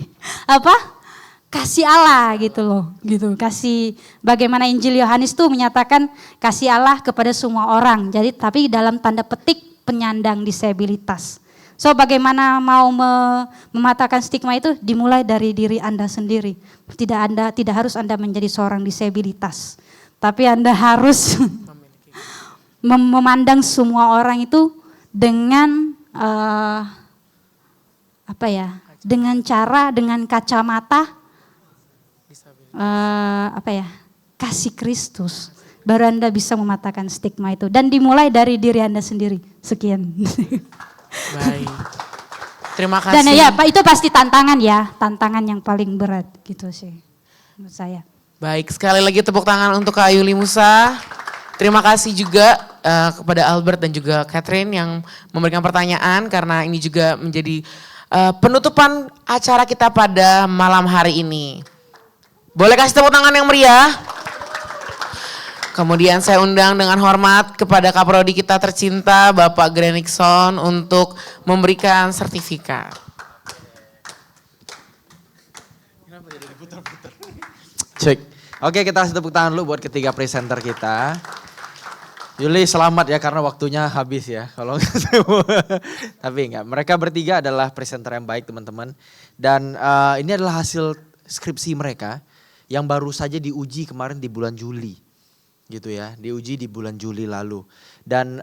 kasih Allah gitu loh, gitu. Kasih bagaimana Injil Yohanes tuh menyatakan kasih Allah kepada semua orang. Jadi tapi dalam tanda petik penyandang disabilitas. So bagaimana mau mematahkan stigma itu dimulai dari diri Anda sendiri. Tidak harus Anda menjadi seorang disabilitas. Tapi Anda harus memandang semua orang itu dengan dengan kacamata kasih Kristus. baru Anda bisa mematahkan stigma itu. Dan dimulai dari diri Anda sendiri. Sekian. Baik. Terima kasih. Dan ya Pak, itu pasti tantangan ya, tantangan yang paling berat gitu sih menurut saya. Baik, sekali lagi tepuk tangan untuk Kak Yuli Musa. Terima kasih juga kepada Albert dan juga Catherine yang memberikan pertanyaan karena ini juga menjadi penutupan acara kita pada malam hari ini. Boleh kasih tepuk tangan yang meriah? Kemudian saya undang dengan hormat kepada Kaprodi kita tercinta Bapak Grenikson untuk memberikan sertifikat. Cek. Oke, kita kasih tepuk tangan dulu buat ketiga presenter kita. Yuli selamat ya karena waktunya habis ya. Kalau tapi enggak, mereka bertiga adalah presenter yang baik teman-teman. Dan ini adalah hasil skripsi mereka yang baru saja diuji kemarin di bulan Juli. Gitu ya, diuji di bulan Juli lalu. Dan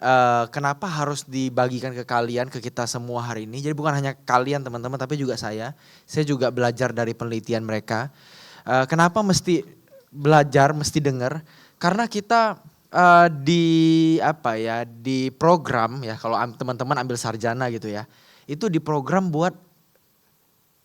kenapa harus dibagikan ke kalian, ke kita semua hari ini. Jadi bukan hanya kalian teman-teman, tapi juga saya. Saya juga belajar dari penelitian mereka. Kenapa mesti belajar, mesti dengar? Karena kita di program ya, kalau teman-teman ambil sarjana gitu ya. Itu di program buat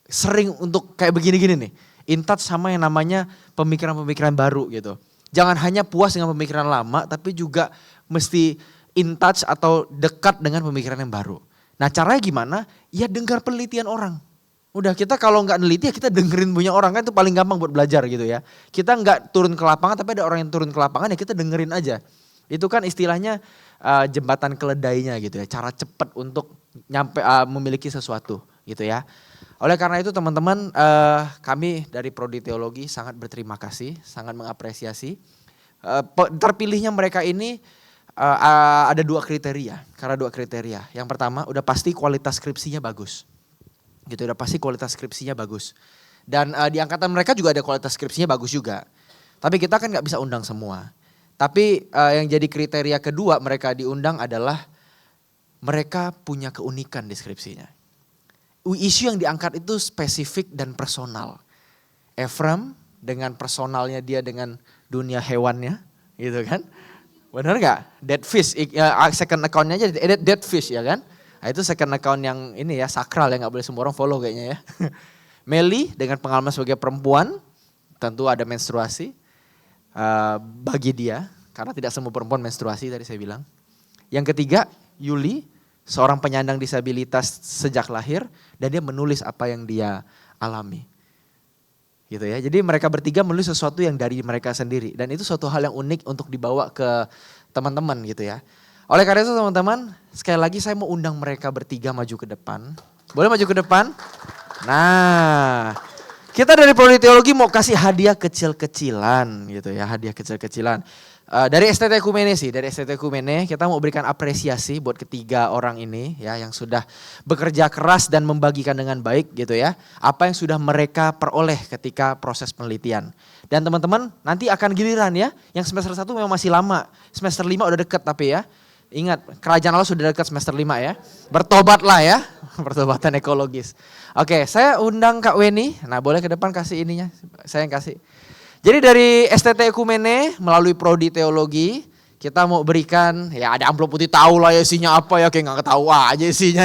sering untuk kayak begini-gini nih. In touch sama yang namanya pemikiran-pemikiran baru gitu. Jangan hanya puas dengan pemikiran lama, tapi juga mesti in touch atau dekat dengan pemikiran yang baru. Nah caranya gimana? Ya dengar penelitian orang. Udah kita kalau nggak neliti ya kita dengerin punya orang, kan itu paling gampang buat belajar gitu ya. Kita nggak turun ke lapangan tapi ada orang yang turun ke lapangan ya kita dengerin aja. Itu kan istilahnya jembatan keledainya gitu ya. Cara cepat untuk memiliki sesuatu gitu ya. Oleh karena itu teman-teman kami dari Prodi Teologi sangat berterima kasih, sangat mengapresiasi. Terpilihnya mereka ini ada dua kriteria, karena dua kriteria. Yang pertama udah pasti kualitas skripsinya bagus. Gitu, udah pasti kualitas skripsinya bagus. Dan di angkatan mereka juga ada kualitas skripsinya bagus juga. Tapi kita kan gak bisa undang semua. Tapi yang jadi kriteria kedua mereka diundang adalah mereka punya keunikan di skripsinya. Isu yang diangkat itu spesifik dan personal. Ephraim dengan personalnya dia dengan dunia hewannya gitu kan. Benar gak? Dead fish, second account-nya aja dead fish ya kan. Nah, itu second account yang ini ya sakral ya, gak boleh semua orang follow kayaknya ya. Meli dengan pengalaman sebagai perempuan, tentu ada menstruasi bagi dia. Karena tidak semua perempuan menstruasi tadi saya bilang. Yang ketiga Yuli, seorang penyandang disabilitas sejak lahir dan dia menulis apa yang dia alami. Gitu ya. Jadi mereka bertiga menulis sesuatu yang dari mereka sendiri dan itu suatu hal yang unik untuk dibawa ke teman-teman gitu ya. Oleh karena itu teman-teman, sekali lagi saya mau undang mereka bertiga maju ke depan. Boleh maju ke depan? Nah, kita dari Prodi Teologi mau kasih hadiah kecil-kecilan gitu ya, hadiah kecil-kecilan. Dari STT Ekumene sih, dari STT Ekumene kita mau berikan apresiasi buat ketiga orang ini ya yang sudah bekerja keras dan membagikan dengan baik gitu ya. Apa yang sudah mereka peroleh ketika proses penelitian. Dan teman-teman nanti akan giliran ya, yang semester 1 memang masih lama, semester 5 udah deket tapi ya. Ingat, kerajaan Allah sudah dekat semester 5 ya. Bertobatlah ya, pertobatan ekologis. Oke, saya undang Kak Weni, nah boleh ke depan kasih ininya, saya yang kasih. Jadi dari STT Ekumene melalui Prodi Teologi kita mau berikan ya ada amplop putih tahu lah ya isinya apa ya kayak nggak ketahui aja isinya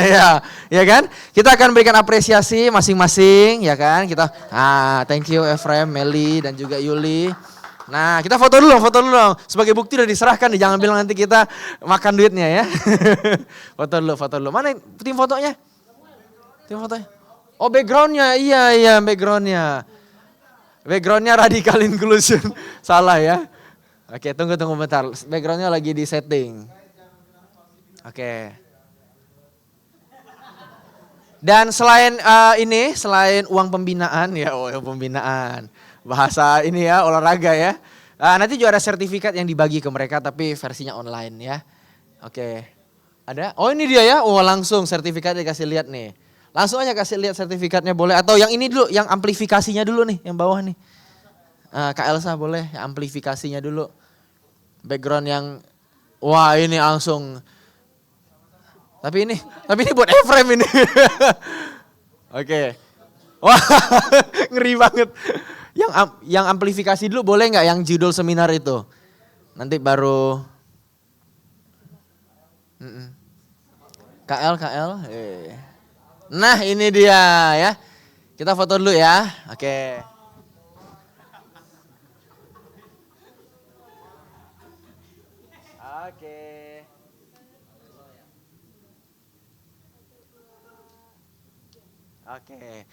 ya kan. Kita akan berikan apresiasi masing-masing ya kan kita. Thank you Ephraim, Meli dan juga Yuli. Nah kita foto dulu dong. Sebagai bukti udah diserahkan nih jangan bilang nanti kita makan duitnya ya. Foto dulu. Mana tim fotonya? Tim fotonya. Oh backgroundnya iya backgroundnya. Backgroundnya Radical Inclusion, salah ya. Oke tunggu bentar, backgroundnya lagi di setting. Oke. Dan selain selain uang pembinaan, bahasa ini ya olahraga ya. Nanti juga ada sertifikat yang dibagi ke mereka tapi versinya online ya. Oke, ada? Oh ini dia ya, langsung sertifikat dikasih lihat nih. Langsung aja kasih lihat sertifikatnya boleh. Atau yang ini dulu, yang amplifikasinya dulu nih, yang bawah nih. Kak Elsa boleh, yang amplifikasinya dulu. Background yang, wah ini langsung. Tapi ini buat Ephraim ini. Oke. Wah ngeri banget. Yang amplifikasi dulu boleh nggak yang judul seminar itu? Nanti baru KL. Nah ini dia ya. Kita foto dulu ya. Oke. Oke.